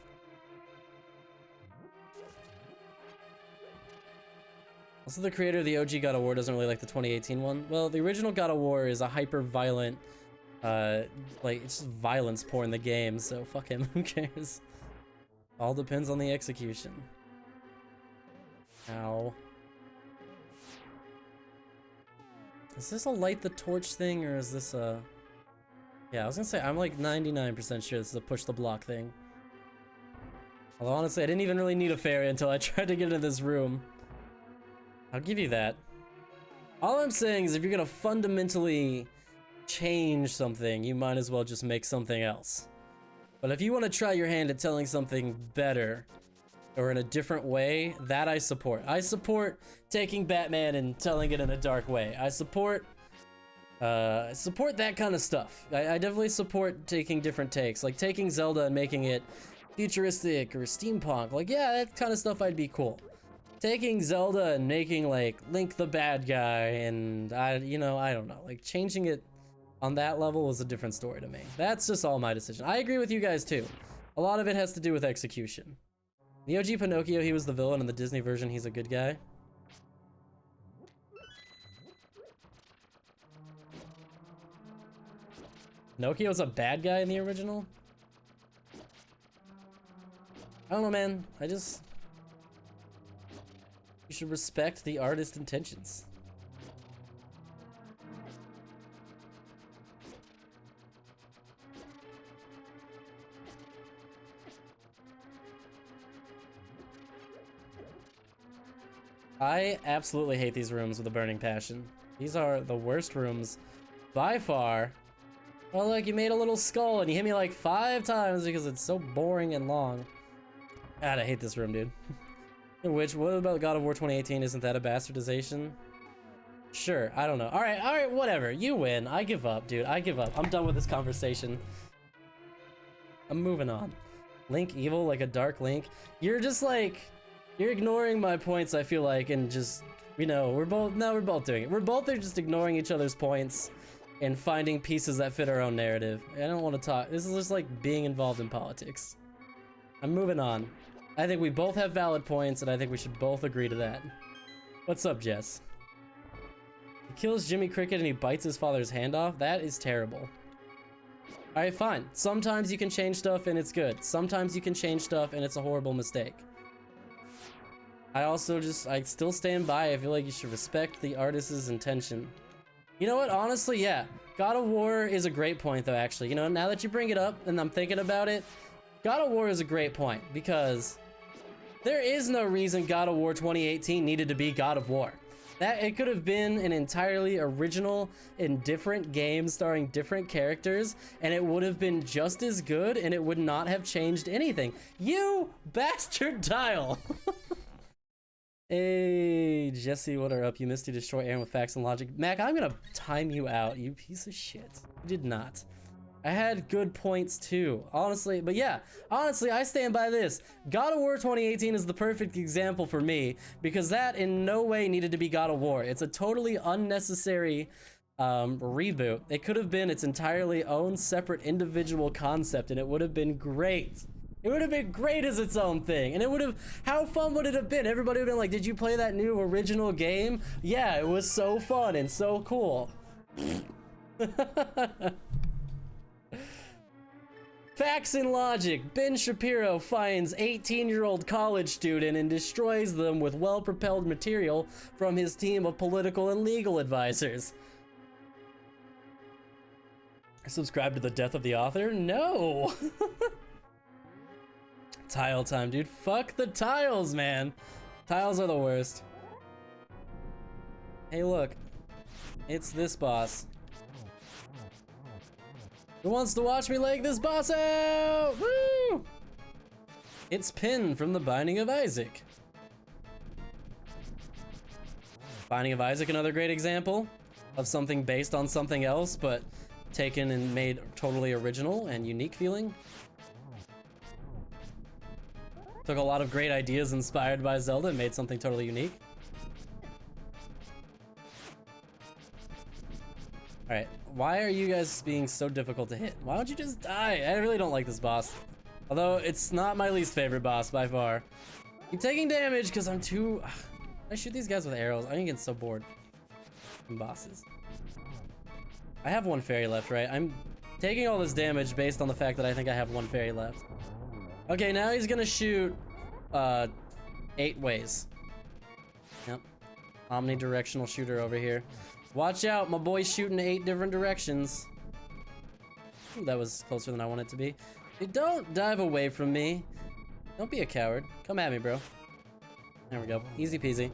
Also, the creator of the OG God of War doesn't really like the 2018 one. Well, the original God of War is a hyper-violent, like, it's just violence porn, the game, so fuck him, who cares? All depends on the execution. Ow. Is this a light the torch thing, or is this a... Yeah, I was gonna say, I'm like 99% sure this is a push the block thing. Although honestly, I didn't even really need a fairy until I tried to get into this room. I'll give you that. All I'm saying is if you're gonna fundamentally change something, you might as well just make something else. But if you want to try your hand at telling something better or in a different way, that I support. I support taking Batman and telling it in a dark way. I support that kind of stuff. I definitely support taking different takes, like taking Zelda and making it futuristic or steampunk. Like, yeah, that kind of stuff I'd be cool. Taking Zelda and making like Link the bad guy and I don't know, like changing it on that level was a different story to me. That's just all my decision. I agree with you guys too. A lot of it has to do with execution. The OG Pinocchio, he was the villain. In the Disney version, he's a good guy. Pinocchio's a bad guy in the original? I don't know, man. You should respect the artist's intentions. I absolutely hate these rooms with a burning passion. These are the worst rooms by far. Oh look, you made a little skull and you hit me like 5 times because it's so boring and long. God, I hate this room, dude. What about God of War 2018? Isn't that a bastardization? Sure, I don't know. Alright, whatever. You win. I give up, dude. I give up. I'm done with this conversation. I'm moving on. Link evil like a dark Link? You're just like... You're ignoring my points, I feel like, and just, we're both doing it. We're both just ignoring each other's points and finding pieces that fit our own narrative. I don't want to talk. This is just like being involved in politics. I'm moving on. I think we both have valid points, and I think we should both agree to that. What's up, Jess? He kills Jimmy Cricket and he bites his father's hand off? That is terrible. Alright, fine. Sometimes you can change stuff and it's good. Sometimes you can change stuff and it's a horrible mistake. I still stand by. I feel like you should respect the artist's intention. You know what? Honestly, yeah. God of War is a great point, though, actually. You know, now that you bring it up and I'm thinking about it, God of War is a great point because there is no reason God of War 2018 needed to be God of War. It could have been an entirely original and different game starring different characters, and it would have been just as good, and it would not have changed anything. You bastard dial! Hey, Jesse, what are up? You missed to destroy Aaron with facts and logic. Mac, I'm gonna time you out, you piece of shit. You did not. I had good points too, honestly, but yeah, honestly, I stand by this. God of War 2018 is the perfect example for me, because that in no way needed to be God of War. It's a totally unnecessary reboot. It could have been its entirely own separate individual concept, and it would have been great. It would have been great as its own thing, and it would have, how fun would it have been? Everybody would have been like, did you play that new original game? Yeah, it was so fun and so cool. Facts and logic. Ben Shapiro finds 18-year-old college student and destroys them with well-propelled material from his team of political and legal advisors. Subscribe to the death of the author? No. Tile time, dude. Fuck the tiles, man. Tiles are the worst. Hey, look. It's this boss. Who wants to watch me leg this boss out? Woo! It's Pin from the Binding of Isaac. Binding of Isaac, another great example of something based on something else, but taken and made totally original and unique feeling. Took a lot of great ideas inspired by Zelda and made something totally unique. Alright, why are you guys being so difficult to hit? Why don't you just die? I really don't like this boss. Although, it's not my least favorite boss by far. Keep taking damage because I'm too... I shoot these guys with arrows. I'm getting so bored from bosses. I have one fairy left, right? I'm taking all this damage based on the fact that I think I have one fairy left. Okay, now he's gonna shoot 8 ways. Yep. Omnidirectional shooter over here. Watch out, my boy's shooting 8 different directions. Ooh, that was closer than I wanted it to be. Hey, don't dive away from me. Don't be a coward. Come at me, bro. There we go. Easy peasy.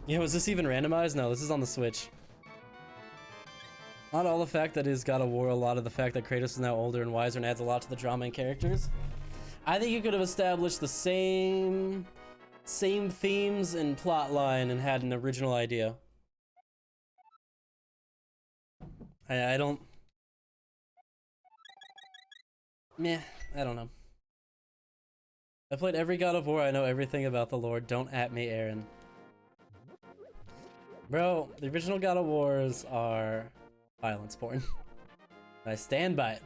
Yeah, was this even randomized? No, this is on the Switch. Not all the fact that he's God of War, a lot of the fact that Kratos is now older and wiser and adds a lot to the drama and characters. I think you could have established the same themes and plot line and had an original idea. I don't... Meh, I don't know. I played every God of War, I know everything about the lore. Don't at me, Aaron. Bro, the original God of Wars are violence porn. I stand by it.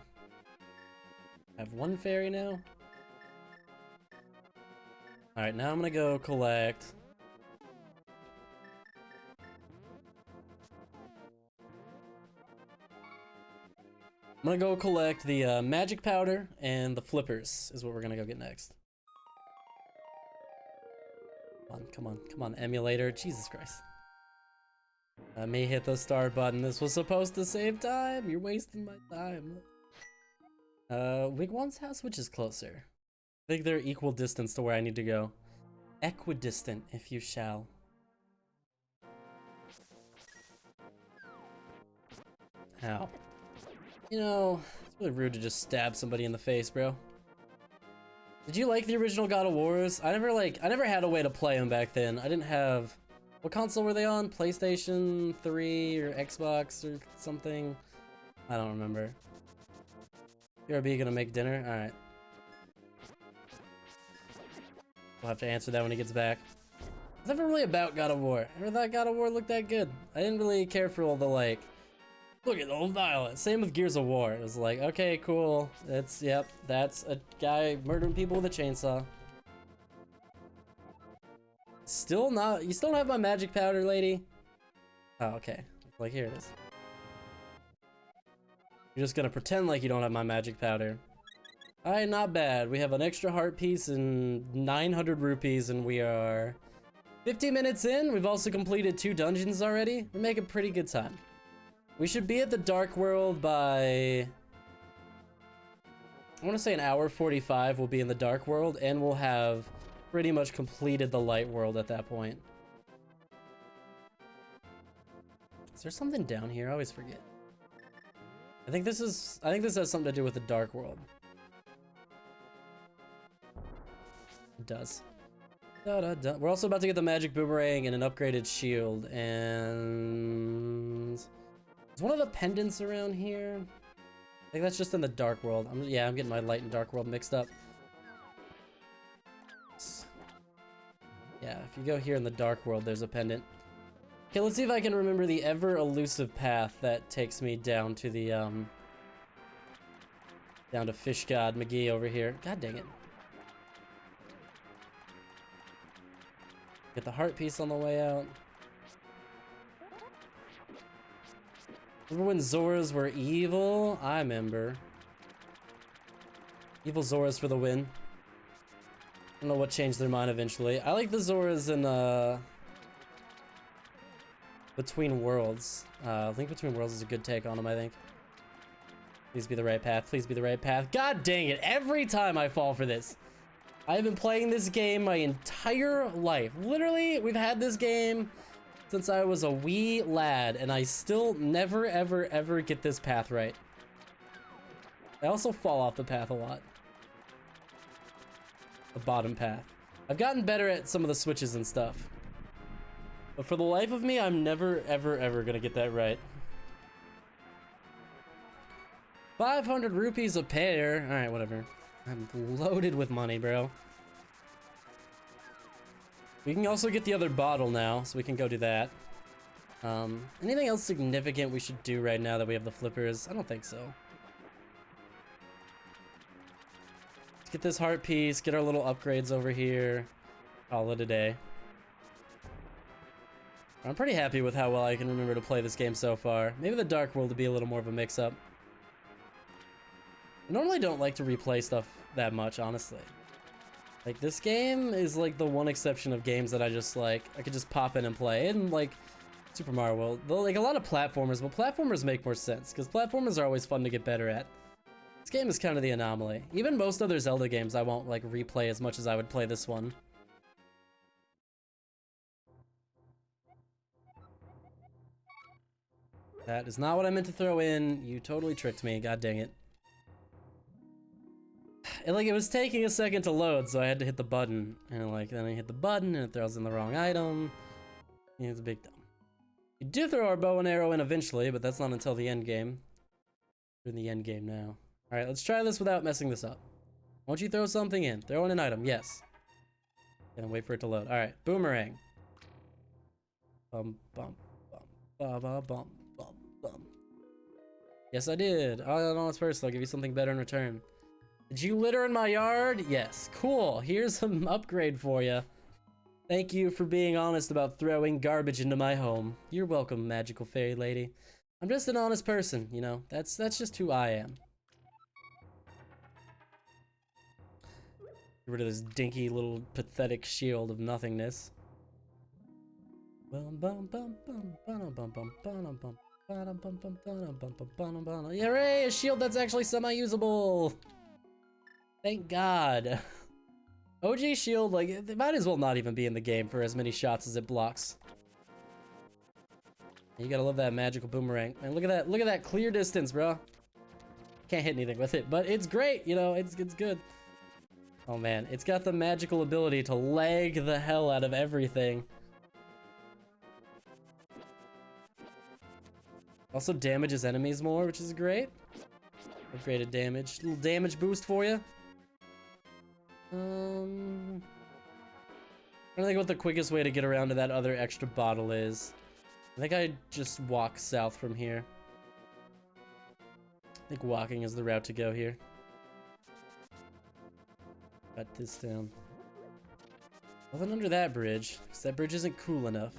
I have one fairy now. Alright, now I'm gonna go collect... I'm gonna go collect the magic powder and the flippers is what we're gonna go get next. Come on, emulator. Jesus Christ. Let me hit the start button. This was supposed to save time. You're wasting my time. Wigwam's house, which is closer? I think they're equal distance to where I need to go. Equidistant, if you shall. Ow. You know, it's really rude to just stab somebody in the face, bro. Did you like the original God of Wars? I never had a way to play them back then. I didn't have... What console were they on? PlayStation 3 or Xbox or something? I don't remember. BRB gonna make dinner? Alright. We'll have to answer that when he gets back. It's never really about God of War. I never thought God of War looked that good. I didn't really care for all the, like... Look at the old violence. Same with Gears of War. It was like, okay, cool. That's, yep, that's a guy murdering people with a chainsaw. Still not, you still don't have my magic powder, lady? Oh, okay. Like, here it is. You're just gonna pretend like you don't have my magic powder. Alright, not bad. We have an extra heart piece and 900 rupees, and we are 15 minutes in. We've also completed 2 dungeons already. We're making pretty good time. We should be at the Dark World by... I want to say an hour 45 we'll be in the Dark World, and we'll have pretty much completed the Light World at that point. Is there something down here? I always forget. I think this has something to do with the Dark World. It does. Da, da, da. We're also about to get the magic boomerang and an upgraded shield, and... Is one of the pendants around here? I think that's just in the Dark World. I'm getting my Light and Dark World mixed up. Yeah, if you go here in the Dark World, there's a pendant. Okay, let's see if I can remember the ever-elusive path that takes me down to the, down to Fish God McGee over here. God dang it. Get the heart piece on the way out. Remember when Zoras were evil? I remember. Evil Zoras for the win. I don't know what changed their mind eventually. I like the Zoras in Between Worlds. Link Between Worlds is a good take on them, I think. Please be the right path. Please be the right path. God dang it. Every time I fall for this. I've been playing this game my entire life. Literally, we've had this game since I was a wee lad, and I still never, ever, ever get this path right. I also fall off the path a lot. The bottom path. I've gotten better at some of the switches and stuff. But for the life of me, I'm never, ever, ever gonna get that right. 500 rupees a pair. Alright, whatever. I'm loaded with money, bro. We can also get the other bottle now, so we can go do that. Anything else significant we should do right now that we have the flippers? I don't think so. Let's get this heart piece, get our little upgrades over here. Call it a day. I'm pretty happy with how well I can remember to play this game so far. Maybe the Dark World would be a little more of a mix-up. I normally don't like to replay stuff that much, honestly. Like, this game is like the one exception of games that I just like, I could just pop in and play. And like, Super Mario World, though, like a lot of platformers, but platformers make more sense, because platformers are always fun to get better at. This game is kind of the anomaly. Even most other Zelda games I won't like replay as much as I would play this one. That is not what I meant to throw in. You totally tricked me, god dang it. And like, it was taking a second to load, so I had to hit the button. And like, then I hit the button and it throws in the wrong item. Yeah, it's a big dumb. You do throw our bow and arrow in eventually, but that's not until the end game. We're in the end game now. Alright, let's try this without messing this up. Won't you throw something in? Throw in an item, yes. And wait for it to load. Alright, boomerang. Bum, bum, bum, ba, ba, bum, bum, bum. Yes, I did. Oh, no, it's first. I'll give you something better in return. Did you litter in my yard? Yes. Cool. Here's an upgrade for you. Thank you for being honest about throwing garbage into my home. You're welcome, magical fairy lady. I'm just an honest person, you know. That's just who I am. Get rid of this dinky little pathetic shield of nothingness. Hooray! A shield that's actually semi-usable! Thank God. OG shield, like, it might as well not even be in the game for as many shots as it blocks. You gotta love that magical boomerang. And look at that clear distance, bro. Can't hit anything with it, but it's great, you know, it's good. Oh man, it's got the magical ability to lag the hell out of everything. Also damages enemies more, which is great. Upgraded damage. Little damage boost for you. I don't think what the quickest way to get around to that other extra bottle is. I think I just walk south from here. I think walking is the route to go here. Cut this down. Nothing under that bridge, because that bridge isn't cool enough.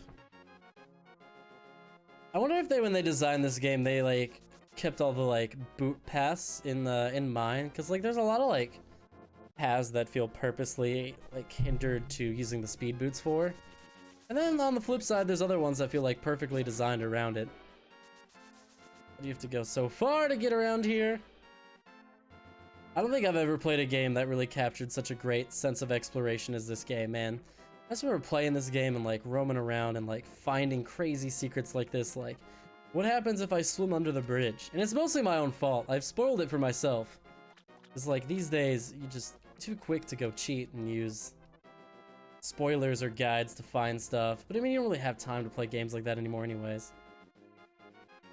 I wonder if when they designed this game, they like kept all the like boot paths in mind, because like there's a lot of like paths that feel purposely like hindered to using the speed boots for. And then on the flip side, there's other ones that feel like perfectly designed around it. You have to go so far to get around here. I don't think I've ever played a game that really captured such a great sense of exploration as this game, man. I just remember playing this game and like roaming around and like finding crazy secrets like this, like what happens if I swim under the bridge? And it's mostly my own fault. I've spoiled it for myself. It's like these days, you're just too quick to go cheat and use spoilers or guides to find stuff. But I mean, you don't really have time to play games like that anymore anyways.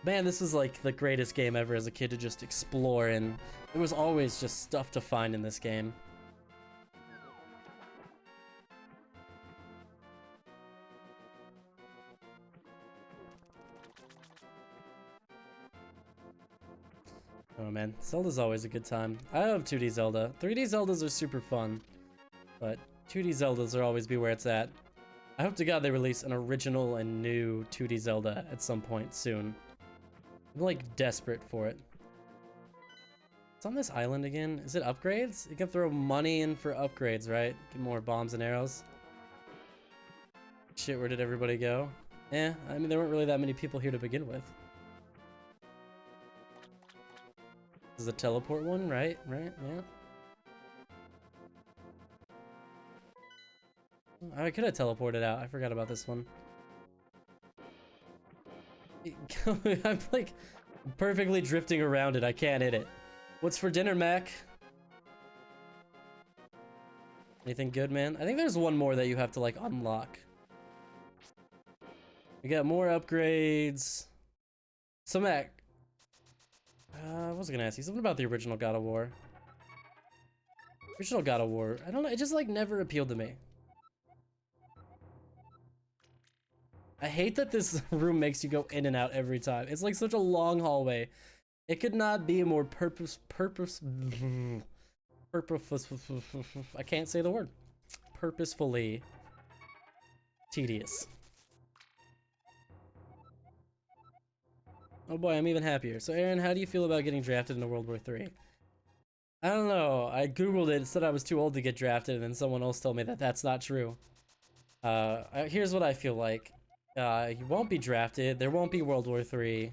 Man, this was like the greatest game ever as a kid to just explore, and there was always just stuff to find in this game. Oh man, Zelda's always a good time. I love 2D Zelda. 3D Zeldas are super fun, but 2D Zeldas will always be where it's at. I hope to God they release an original and new 2D Zelda at some point soon. I'm like desperate for it. It's on this island again. Is it upgrades? You can throw money in for upgrades, right? Get more bombs and arrows. Shit, where did everybody go? I mean, there weren't really that many people here to begin with. This is the teleport one, right? Right, yeah. I could have teleported out. I forgot about this one. I'm like perfectly drifting around it. I can't hit it. What's for dinner, Mac? Anything good, man? I think there's one more that you have to like unlock. We got more upgrades. So Mac, I was gonna ask you something about the original God of War. Original God of War. I don't know. It just like never appealed to me. I hate that this room makes you go in and out every time. It's like such a long hallway. It could not be a more purpose. I can't say the word. Purposefully tedious. Oh boy, I'm even happier. So Aaron, how do you feel about getting drafted into World War III? I don't know. I googled it, said I was too old to get drafted, and then someone else told me that that's not true. Here's what I feel like. You won't be drafted. There won't be World War III.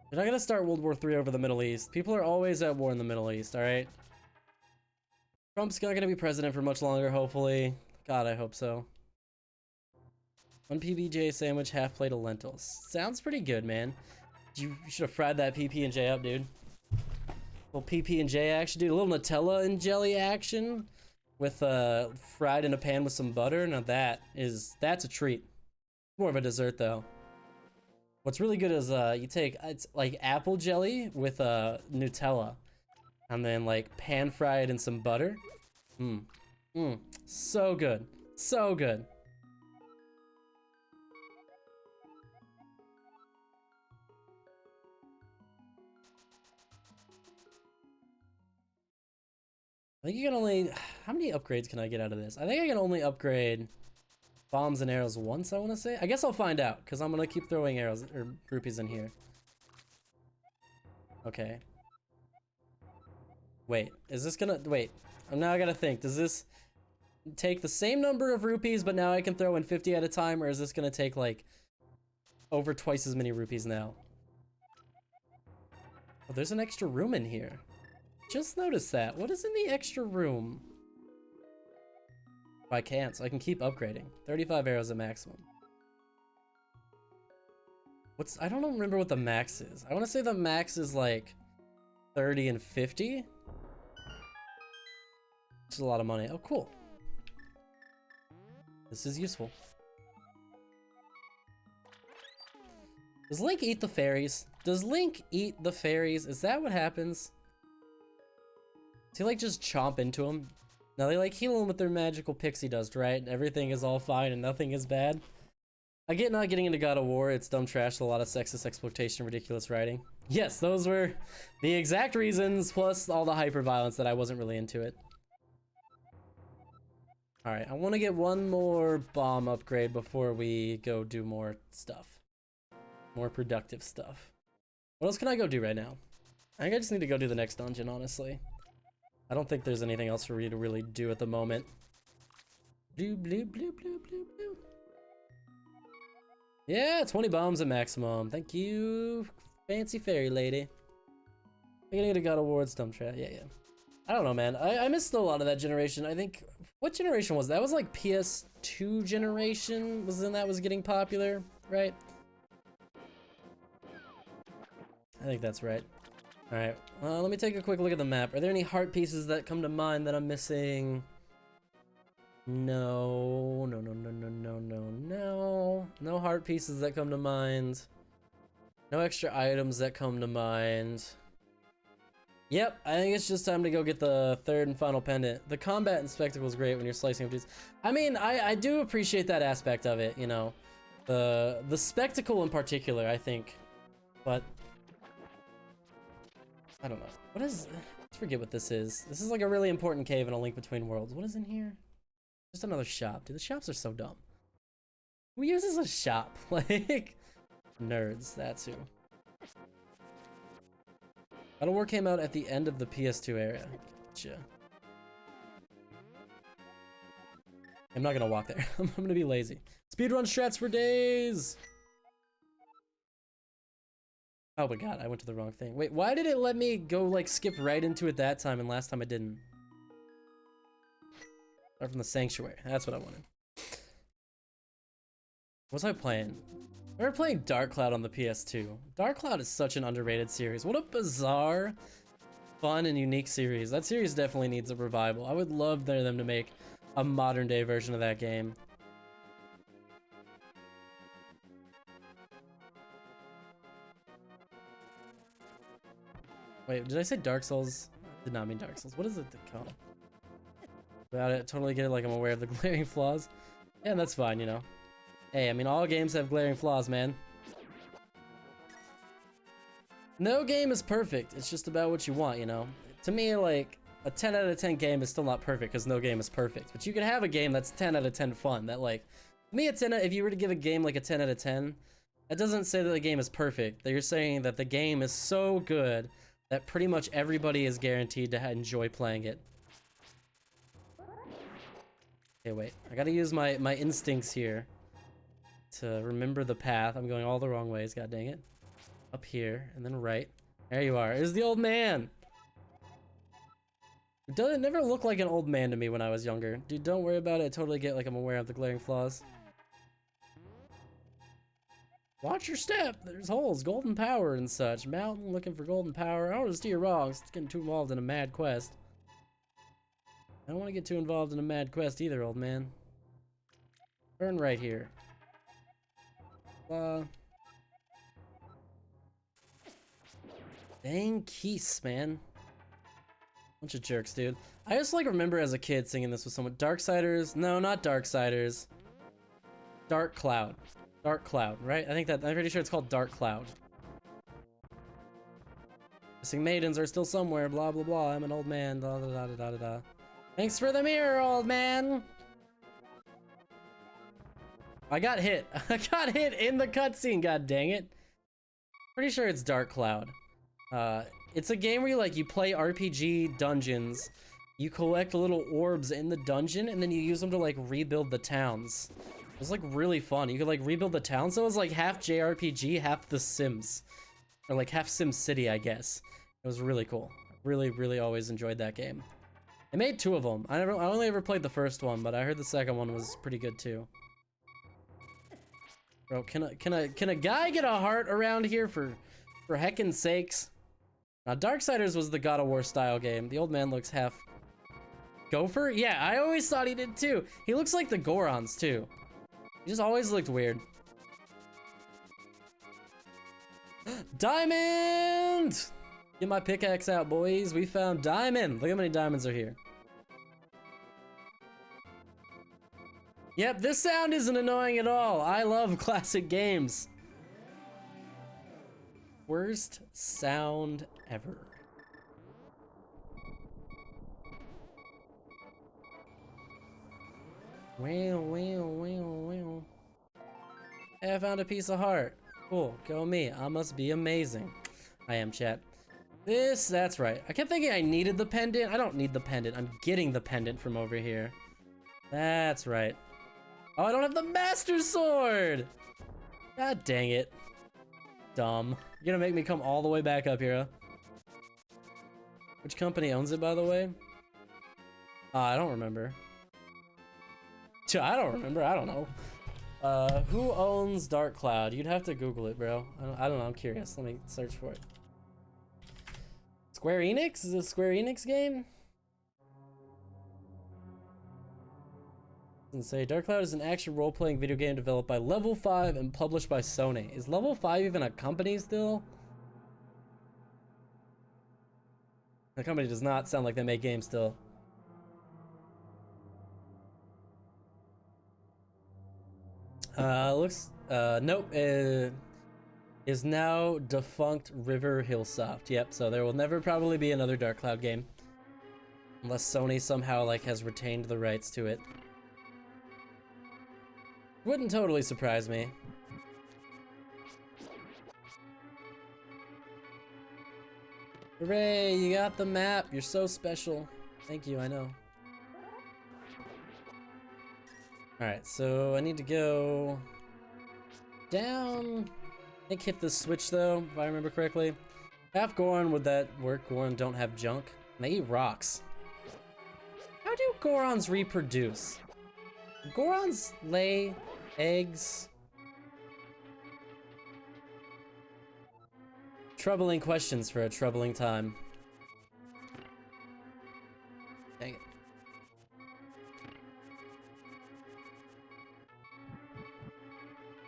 They're not gonna start World War III over the Middle East. People are always at war in the Middle East, alright? Trump's not gonna be president for much longer, hopefully. God, I hope so. 1 PB&J sandwich, half plate of lentils. Sounds pretty good, man. You should have fried that PB&J up, dude. Little PB&J action, dude. A little Nutella and jelly action with fried in a pan with some butter. Now that's a treat. More of a dessert though. What's really good is you take it's like apple jelly with Nutella, and then like pan fry it in some butter. So good, so good. I think you can only, how many upgrades can I get out of this? I think I can only upgrade bombs and arrows once, I want to say. I guess I'll find out, because I'm going to keep throwing arrows or rupees in here. Okay. Wait, is this gonna, wait, now I gotta think. Does this take the same number of rupees, but now I can throw in 50 at a time, or is this gonna take like over twice as many rupees now? Oh, there's an extra room in here. Just noticed that. What is in the extra room? I can't, so I can keep upgrading. 35 arrows at maximum. I don't remember what the max is. I want to say the max is like 30 and 50. Which is a lot of money. Oh, cool. This is useful. Does Link eat the fairies? Does Link eat the fairies? Is that what happens? Does he like just chomp into them? Now they like heal them with their magical pixie dust, right? And everything is all fine and nothing is bad. I get not getting into God of War. It's dumb trash, a lot of sexist exploitation, ridiculous writing. Yes, those were the exact reasons, plus all the hyper violence that I wasn't really into it. Alright, I want to get one more bomb upgrade before we go do more stuff. More productive stuff. What else can I go do right now? I think I just need to go do the next dungeon, honestly. I don't think there's anything else for me to really do at the moment. Blue, blue, blue, blue, blue, blue. Yeah, 20 bombs at maximum. Thank you, fancy fairy lady. I need to God of War, it's dumb trap. Yeah. I don't know, man. I missed a lot of that generation. I think, what generation was that? That was like PS2 generation, was then that was getting popular, right? I think that's right. Alright, let me take a quick look at the map. Are there any heart pieces that come to mind that I'm missing? No. No heart pieces that come to mind. No extra items that come to mind. Yep, I think it's just time to go get the third and final pendant. The combat and spectacle is great when you're slicing up dudes. I mean, I do appreciate that aspect of it, you know. The spectacle in particular, I think. But I don't know. What is... Let's forget what this is. This is like a really important cave in A Link Between Worlds. What is in here? Just another shop. Dude, the shops are so dumb. Who uses a shop? Like... Nerds, that's who. God of War came out at the end of the PS2 era. Gotcha. I'm not gonna walk there. I'm gonna be lazy. Speedrun strats for days! Oh my god, I went to the wrong thing. Wait, why did it let me go, like, skip right into it that time and last time I didn't? Start from the Sanctuary. That's what I wanted. What was I playing? We're playing Dark Cloud on the PS2. Dark Cloud is such an underrated series. What a bizarre, fun, and unique series. That series definitely needs a revival. I would love for them to make a modern day version of that game. Wait, did I say Dark Souls? Did not mean Dark Souls. What is it called? About it, totally get it, like I'm aware of the glaring flaws. Yeah, that's fine, you know. Hey, I mean, all games have glaring flaws, man. No game is perfect. It's just about what you want, you know. To me, like, a 10 out of 10 game is still not perfect because no game is perfect. But you can have a game that's 10 out of 10 fun. That, like, to me, if you were to give a game like a 10 out of 10, that doesn't say that the game is perfect. That you're saying that the game is so good that pretty much everybody is guaranteed to enjoy playing it. Okay, wait. I gotta use my instincts here to remember the path. I'm going all the wrong ways, god dang it. Up here, and then right. There you are. There's the old man! It doesn't never look like an old man to me when I was younger. Dude, don't worry about it. I totally get, like, I'm aware of the glaring flaws. Watch your step! There's holes, golden power and such. Mountain looking for golden power. I don't want to steer wrong. It's getting too involved in a mad quest. I don't want to get too involved in a mad quest either, old man. Turn right here. Dang keys, man. Bunch of jerks, dude. I just like remember as a kid singing this with someone. Darksiders? No, not Darksiders. Dark Cloud. Dark Cloud, right? I'm pretty sure it's called Dark Cloud. Missing maidens are still somewhere, blah blah blah. I'm an old man, da da da da da da. Thanks for the mirror, old man! I got hit. I got hit in the cutscene, god dang it. Pretty sure it's Dark Cloud. It's a game where you play RPG dungeons, you collect little orbs in the dungeon, and then you use them to like rebuild the towns. It was like really fun. You could like rebuild the town, so it was like half JRPG, half The Sims. Or like half Sim City, I guess. It was really cool. Really, really always enjoyed that game. They made 2 of them. I only ever played the first one, but I heard the second one was pretty good too. Bro, can a guy get a heart around here for heckin' sakes? Now, Darksiders was the God of War style game. The old man looks half gopher? Yeah, I always thought he did too. He looks like the Gorons too. He just always looked weird. Diamond! Get my pickaxe out, boys. We found diamond. Look how many diamonds are here. Yep, this sound isn't annoying at all. I love classic games. Worst sound ever. Wow. Hey, I found a piece of heart. Cool, go me. I must be amazing. I am, chat. That's right. I kept thinking I needed the pendant. I don't need the pendant. I'm getting the pendant from over here. That's right. Oh, I don't have the Master Sword! God dang it. Dumb. You're gonna make me come all the way back up here, huh? Which company owns it, by the way? I don't remember. I don't remember. I don't know. Who owns Dark Cloud? You'd have to Google it, bro. I don't know. I'm curious. Let me search for it. Square Enix? Is it a Square Enix game? And say Dark Cloud is an action role-playing video game developed by Level 5 and published by Sony. Is Level 5 even a company still? The company does not sound like they make games still. Nope. Is now defunct River Hillsoft. Yep, so there will never probably be another Dark Cloud game. Unless Sony somehow, like, has retained the rights to it. Wouldn't totally surprise me. Hooray, you got the map. You're so special. Thank you, I know. Alright, so I need to go down. I think hit the switch though, if I remember correctly. Half Goron, would that work? Goron don't have junk. And they eat rocks. How do Gorons reproduce? Gorons lay eggs. Troubling questions for a troubling time. Dang it.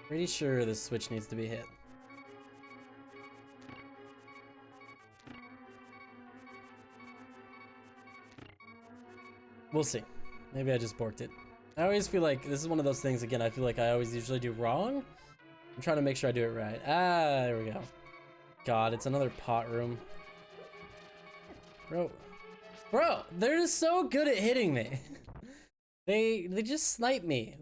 Pretty sure this switch needs to be hit. We'll see. Maybe I just borked it. I always feel like this is one of those things, again, I feel like I always usually do wrong. I'm trying to make sure I do it right. Ah, there we go. God, it's another pot room. Bro, they're just so good at hitting me. They just snipe me.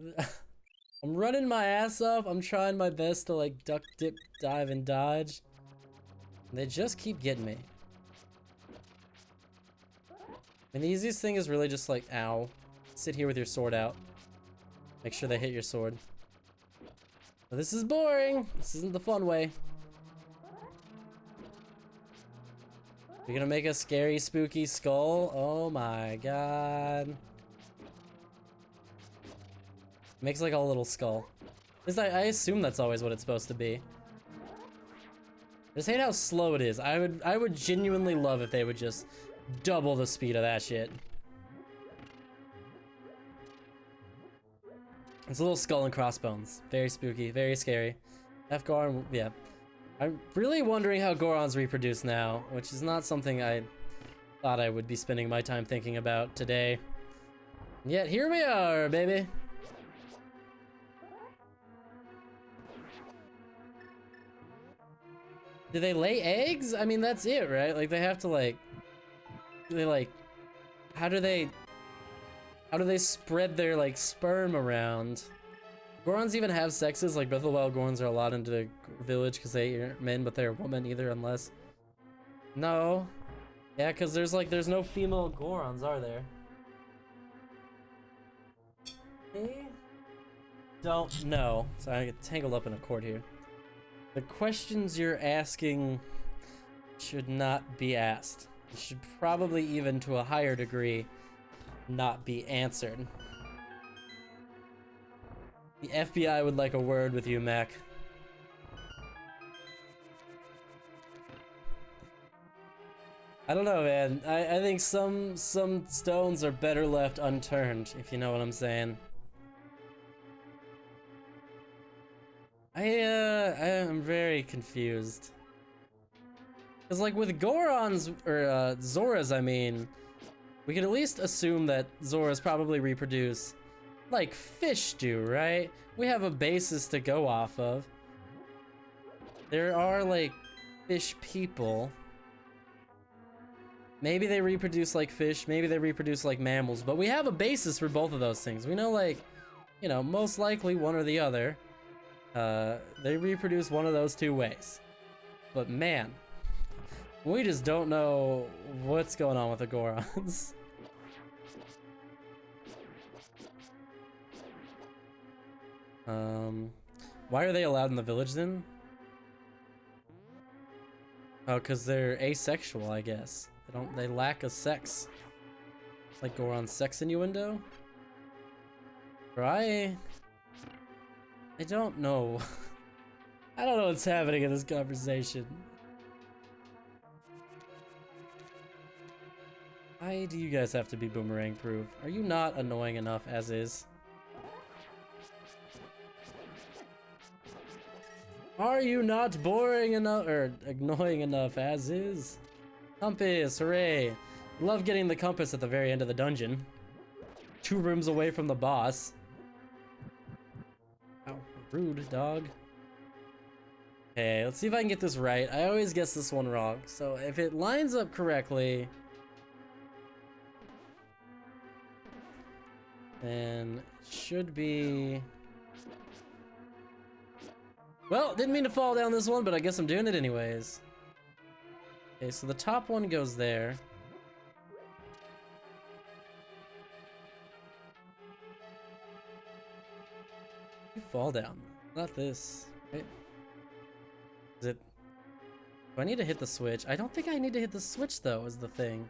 I'm running my ass off. I'm trying my best to like duck, dip, dive, and dodge. They just keep getting me. And the easiest thing is really just like, ow. Sit here with your sword out. Make sure they hit your sword. But this is boring. This isn't the fun way. You're gonna make a scary, spooky skull? Oh my god. Makes like a little skull. I assume that's always what it's supposed to be. I just hate how slow it is. I would genuinely love if they would just double the speed of that shit. It's a little skull and crossbones. Very spooky, very scary. Goron, yeah. I'm really wondering how Gorons reproduce now, which is not something I thought I would be spending my time thinking about today. And yet here we are, baby. Do they lay eggs? I mean, that's it, right? Like, they have to, like... How do they spread their, like, sperm around? Gorons even have sexes? Like, Breath of the Wild Gorons are allowed into the village because they aren't men, but they're women either, unless... No. Yeah, because there's no female Gorons, are there? They don't know. Sorry, I get tangled up in a cord here. The questions you're asking should not be asked. It should probably, even to a higher degree, not be answered. The FBI would like a word with you, Mac. I don't know, man. I think some stones are better left unturned, if you know what I'm saying. I am very confused. Cause like with Gorons, or Zoras, I mean, we could at least assume that Zoras probably reproduce like fish do, right? We have a basis to go off of. There are like fish people. Maybe they reproduce like fish, maybe they reproduce like mammals, but we have a basis for both of those things. We know, like, you know, most likely one or the other. They reproduce one of those two ways. But man, we just don't know what's going on with the Gorons. Why are they allowed in the village then? Oh, because they're asexual, I guess. They lack a sex. Like Goron's sex innuendo? Right? I don't know. I don't know what's happening in this conversation. Why do you guys have to be boomerang proof? Are you not annoying enough as is? Are you not boring enough or annoying enough as is? Compass, hooray. Love getting the compass at the very end of the dungeon. 2 rooms away from the boss. Ow, rude, dog. Okay, let's see if I can get this right. I always guess this one wrong. So if it lines up correctly, then it should be... Well, didn't mean to fall down this one, but I guess I'm doing it anyways. Okay, so the top one goes there. You fall down. Not this. Right? Is it... Do I need to hit the switch? I don't think I need to hit the switch, though, is the thing.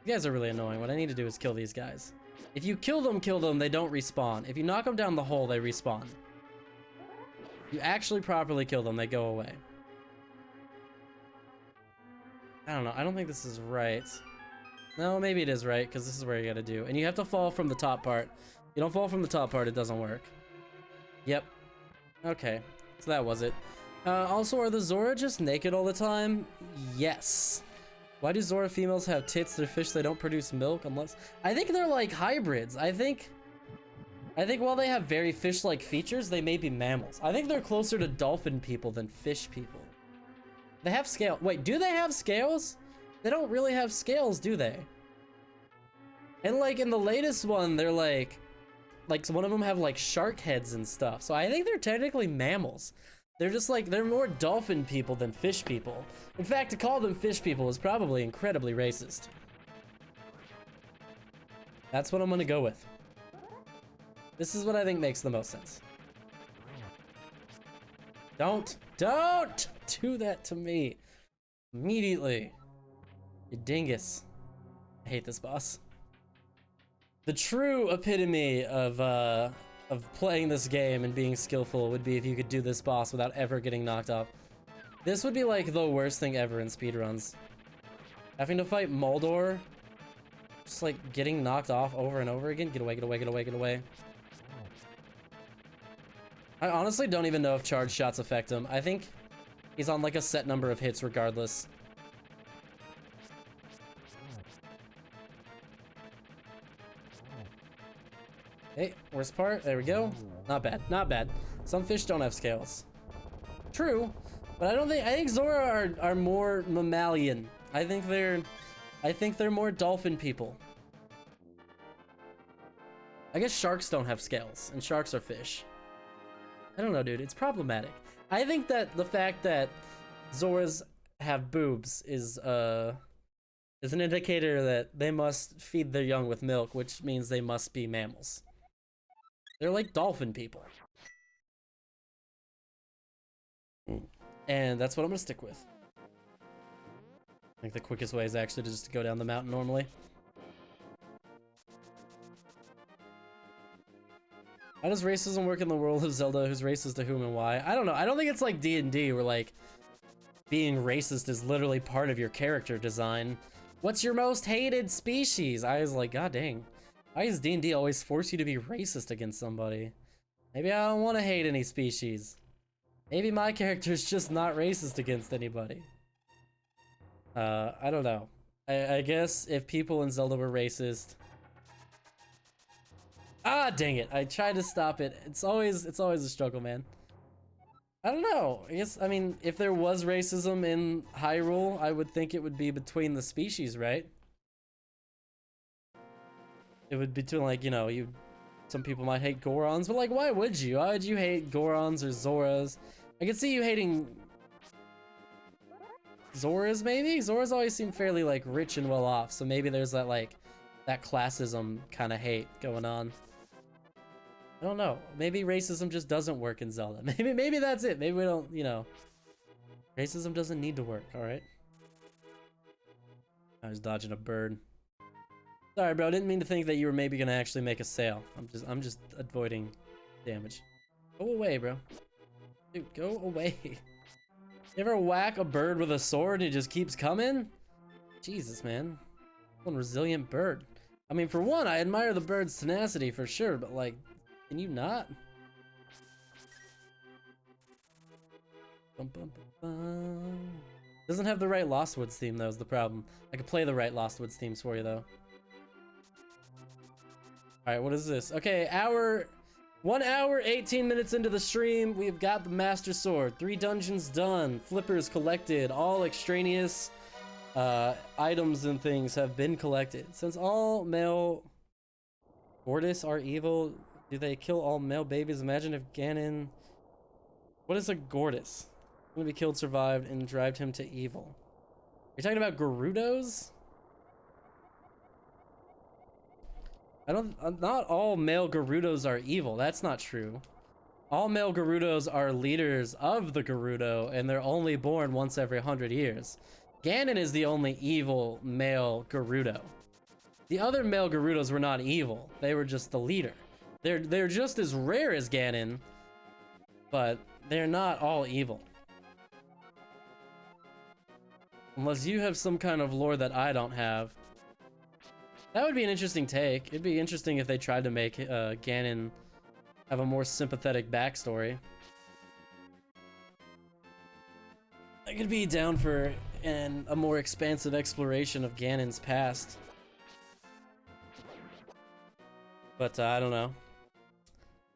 You guys are really annoying. What I need to do is kill these guys. If you kill them, they don't respawn. If you knock them down the hole, they respawn. You actually properly kill them, they go away. I don't know. I don't think this is right. No, maybe it is right, because this is where you gotta do. And you have to fall from the top part. You don't fall from the top part, it doesn't work. Yep. Okay. So that was it. Also, are the Zora just naked all the time? Yes. Why do Zora females have tits? They're fish, they don't produce milk unless... I think they're like hybrids. I think while they have very fish-like features, they may be mammals. I think they're closer to dolphin people than fish people. They have scales. Wait, do they have scales? They don't really have scales, do they? And like in the latest one, they're like one of them have like shark heads and stuff. So I think they're technically mammals. They're just like, they're more dolphin people than fish people. In fact, to call them fish people is probably incredibly racist. That's what I'm gonna go with. This is what I think makes the most sense. Don't do that to me. Immediately. You dingus. I hate this boss. The true epitome of playing this game and being skillful would be if you could do this boss without ever getting knocked off. This would be like the worst thing ever in speedruns. Having to fight Moldor, just like getting knocked off over and over again. Get away, get away, get away, get away. I honestly don't even know if charge shots affect him. I think he's on like a set number of hits regardless. Hey, worst part, there we go. Not bad, not bad. Some fish don't have scales. True, but I think Zora are more mammalian. I think they're more dolphin people. I guess sharks don't have scales, and sharks are fish. I don't know, dude, it's problematic. I think that the fact that Zoras have boobs is an indicator that they must feed their young with milk, which means they must be mammals. They're like dolphin people. And that's what I'm gonna stick with. I think the quickest way is actually just to go down the mountain normally. How does racism work in the world of Zelda? Who's racist to whom and why? I don't know. I don't think it's like D&D where like being racist is literally part of your character design. What's your most hated species? I was like, god dang. Why does D&D always force you to be racist against somebody? Maybe I don't want to hate any species. Maybe my character's just not racist against anybody. I don't know. I guess if people in Zelda were racist... Ah, dang it. I tried to stop it. It's always a struggle, man. I don't know. I mean, if there was racism in Hyrule, I would think it would be between the species, right? It would be between, like, you know, some people might hate Gorons, but like, why would you? Why would you hate Gorons or Zoras? I could see you hating Zoras, maybe? Zoras always seem fairly, like, rich and well off, so maybe there's that, like, that classism kind of hate going on. I don't know. Maybe racism just doesn't work in Zelda. Maybe that's it. Maybe we don't, you know. Racism doesn't need to work, alright? I was dodging a bird. Sorry, bro. I didn't mean to think that you were maybe gonna actually make a sale. I'm just avoiding damage. Go away, bro. Dude, go away. You ever whack a bird with a sword and it just keeps coming? Jesus, man. One resilient bird. I mean, for one, I admire the bird's tenacity for sure, but like, can you not? Bum, bum, bum, bum. Doesn't have the right Lost Woods theme, though, is the problem. I could play the right Lost Woods themes for you, though. Alright, what is this? Okay, 1 hour, 18 minutes into the stream, we've got the Master Sword. 3 dungeons done. Flippers collected. All extraneous items and things have been collected. Since all male Gortys are evil, do they kill all male babies? Imagine if Ganon... What is a Gortys? Gonna be killed, survived, and drive him to evil. You're talking about Gerudos? Not all male Gerudos are evil. That's not true. All male Gerudos are leaders of the Gerudo, and they're only born once every 100 years. Ganon is the only evil male Gerudo. The other male Gerudos were not evil. They were just the leader. They're just as rare as Ganon, but they're not all evil. Unless you have some kind of lore that I don't have. That would be an interesting take. It'd be interesting if they tried to make Ganon have a more sympathetic backstory. I could be down for a more expansive exploration of Ganon's past. But I don't know.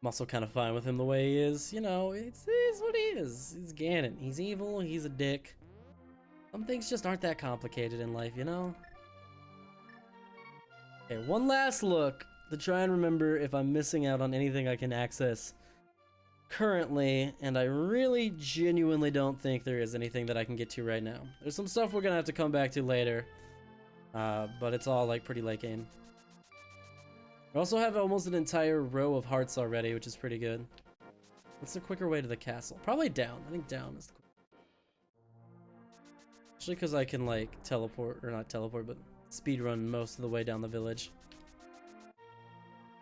I'm also kind of fine with him the way he is. You know, it's what he is. He's Ganon. He's evil. He's a dick. Some things just aren't that complicated in life, you know? Okay, one last look to try and remember if I'm missing out on anything I can access currently, and I really genuinely don't think there is anything that I can get to right now. There's some stuff we're gonna have to come back to later, but it's all like pretty late game. We also have almost an entire row of hearts already, which is pretty good. What's the quicker way to the castle? Probably down. I think down is the quick. Especially because I can like teleport, or not teleport, but speedrun most of the way down the village.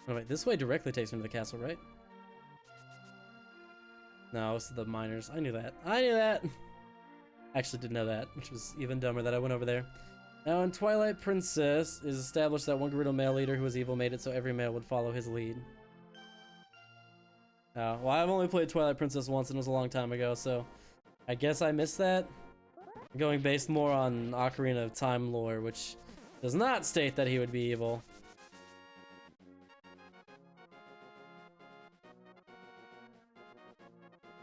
Oh wait, this way directly takes me to the castle, right? No, it's the miners. I knew that. I knew that! I actually didn't know that, which was even dumber that I went over there. Now in Twilight Princess, is established that one Gerudo male leader who was evil made it so every male would follow his lead. Oh, well, I've only played Twilight Princess once and it was a long time ago, so I guess I missed that. I'm going based more on Ocarina of Time lore, which does not state that he would be evil.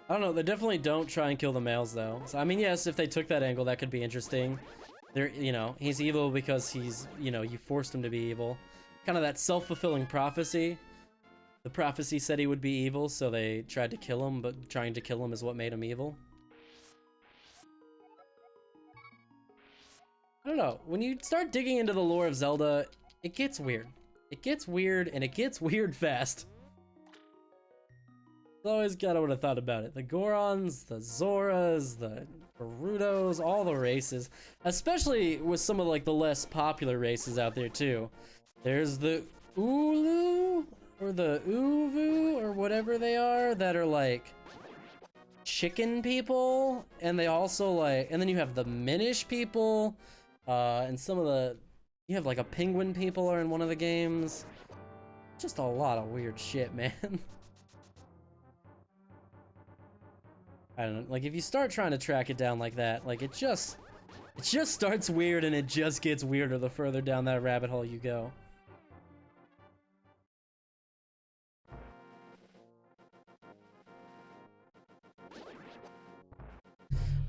I don't know, they definitely don't try and kill the males though. So, I mean, yes, if they took that angle, that could be interesting. They're, you know, he's evil because he's, you know, you forced him to be evil. Kind of that self-fulfilling prophecy. The prophecy said he would be evil, so they tried to kill him, but trying to kill him is what made him evil. I don't know, when you start digging into the lore of Zelda, it gets weird. It gets weird, and it gets weird fast. That's always kind of what I thought about it. The Gorons, the Zoras, the Gerudos, all the races. Especially with some of like the less popular races out there too. There's the Ulu, or the Uvu, or whatever they are, that are like chicken people. And they also like, and then you have the Minish people, and some of the, you have like a penguin people are in one of the games. Just a lot of weird shit, man. I don't know, like if you start trying to track it down like that, like it just starts weird and it just gets weirder the further down that rabbit hole you go.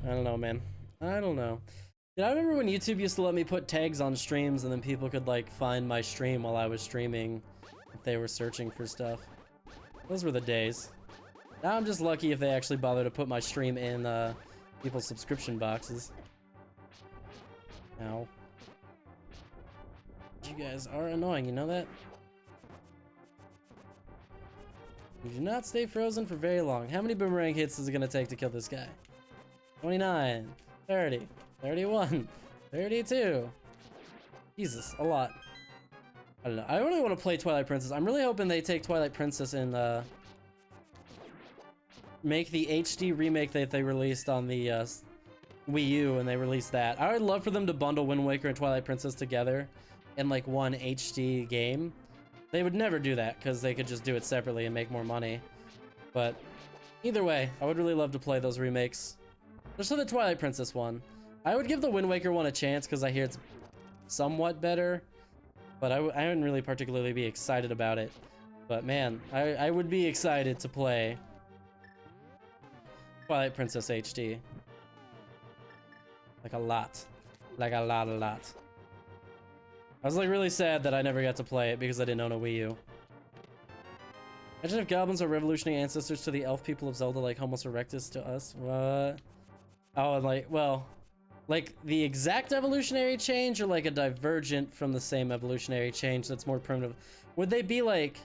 I don't know, man. I don't know. Yeah, I remember when YouTube used to let me put tags on streams and then people could like find my stream while I was streaming if they were searching for stuff. Those were the days. Now I'm just lucky if they actually bother to put my stream in people's subscription boxes. Ow. You guys are annoying, you know that? You do not stay frozen for very long. How many boomerang hits is it gonna take to kill this guy? 29, 30, 31, 32. Jesus, a lot. I don't know. I really want to play Twilight Princess. I'm really hoping they take Twilight Princess and make the HD remake that they released on the Wii U, and they released that. I would love for them to bundle Wind Waker and Twilight Princess together in like one HD game. They would never do that because they could just do it separately and make more money. But either way, I would really love to play those remakes. Just for the Twilight Princess one. I would give the Wind Waker one a chance because I hear it's somewhat better, but I wouldn't really particularly be excited about it. But man, I would be excited to play Twilight Princess HD. Like a lot. Like a lot. I was like really sad that I never got to play it because I didn't own a Wii U. Imagine if goblins are revolutionary ancestors to the elf people of Zelda like Homo erectus to us. What? Oh, and like, well, like the exact evolutionary change or like a divergent from the same evolutionary change that's more primitive? Would they be like,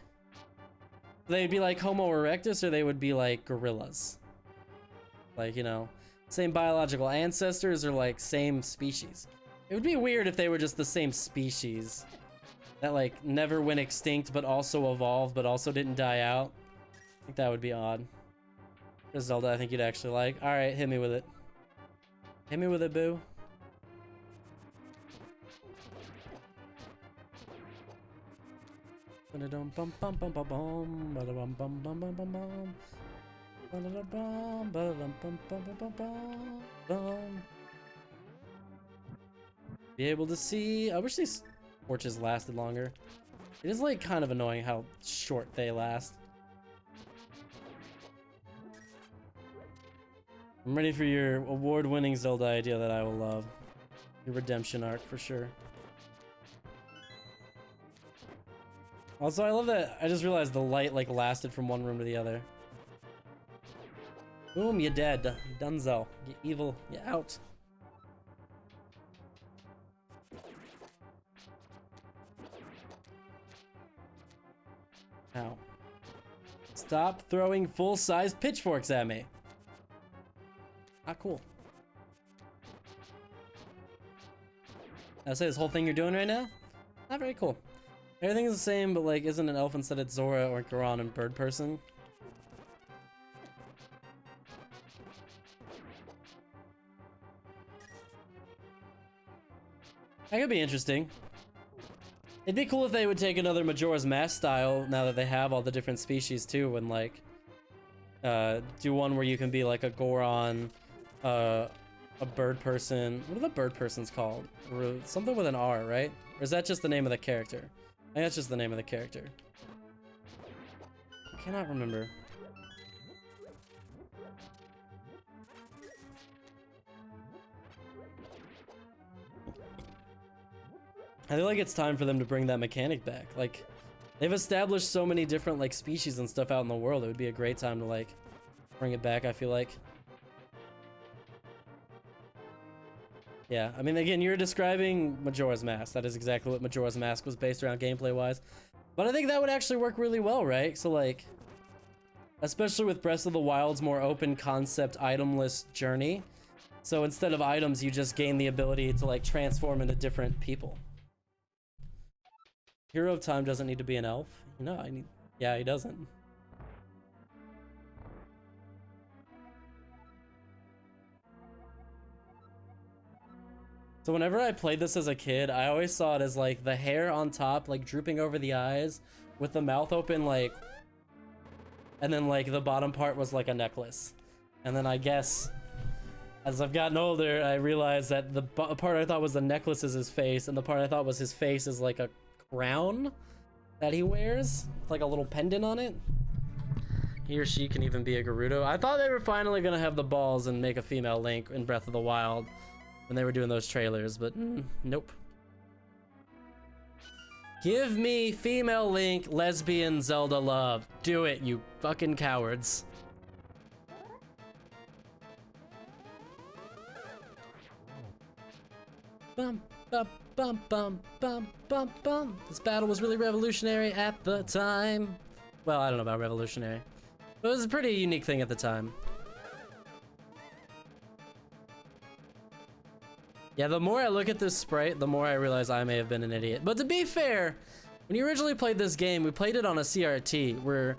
they'd be like Homo erectus, or they would be like gorillas? Like, you know, same biological ancestors or like same species. It would be weird if they were just the same species that like never went extinct but also evolved but also didn't die out. I think that would be odd. For Zelda, I think you'd actually like. Alright, hit me with it. Hit me with it, boo. Be able to see. I wish these torches lasted longer. It is like kind of annoying how short they last. I'm ready for your award-winning Zelda idea that I will love. Your redemption arc for sure. Also, I love that. I just realized the light like lasted from one room to the other. Boom, you dead. Dunzo. You evil. You out. Ow. Stop throwing full-size pitchforks at me. Not cool. I say this whole thing you're doing right now? Not very cool. Everything's the same, but like, isn't an elf instead it's Zora or Goron and Bird Person? That could be interesting. It'd be cool if they would take another Majora's Mask style now that they have all the different species too, and like, do one where you can be like a Goron, a Bird Person. What are the Bird Persons called? Something with an R, right? Or is that just the name of the character? I think that's just the name of the character. I cannot remember. I feel like it's time for them to bring that mechanic back. Like, they've established so many different like species and stuff out in the world. It would be a great time to like bring it back, I feel like. Yeah, I mean, again, you're describing Majora's Mask. That is exactly what Majora's Mask was based around gameplay-wise. But I think that would actually work really well, right? So, like, especially with Breath of the Wild's more open concept itemless journey. So instead of items, you just gain the ability to, like, transform into different people. Hero of Time doesn't need to be an elf. No, yeah, he doesn't. So whenever I played this as a kid, I always saw it as like the hair on top, like drooping over the eyes with the mouth open, like, and then like the bottom part was like a necklace. And then I guess as I've gotten older, I realized that the part I thought was the necklace is his face, and the part I thought was his face is like a crown that he wears, like a little pendant on it. He or she can even be a Gerudo. I thought they were finally gonna have the balls and make a female Link in Breath of the Wild when they were doing those trailers, but nope. Give me female Link, lesbian Zelda love. Do it, you fucking cowards. Bum, bum, bum, bum, bum, bum, bum. This battle was really revolutionary at the time. Well, I don't know about revolutionary, but it was a pretty unique thing at the time. Yeah, the more I look at this sprite, the more I realize I may have been an idiot. But to be fair, when you originally played this game, we played it on a CRT where,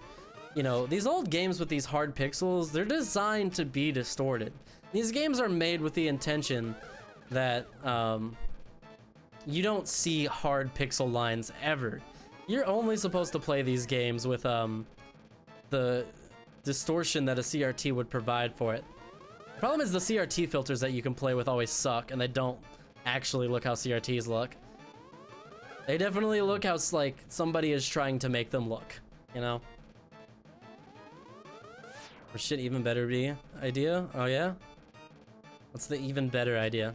you know, these old games with these hard pixels, they're designed to be distorted. These games are made with the intention that you don't see hard pixel lines ever. You're only supposed to play these games with the distortion that a CRT would provide for it. The problem is the CRT filters that you can play with always suck, and they don't actually look how CRTs look. They definitely look how like somebody is trying to make them look, you know? Or shit, even better idea? Oh yeah? What's the even better idea?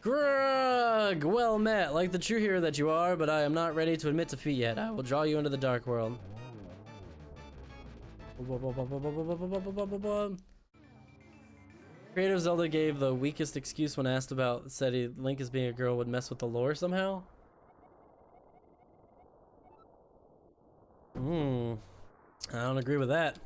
Grug! Well met, like the true hero that you are, but I am not ready to admit defeat yet. I will draw you into the dark world. Creator of Zelda gave the weakest excuse when asked about said Link as being a girl would mess with the lore somehow. I don't agree with that.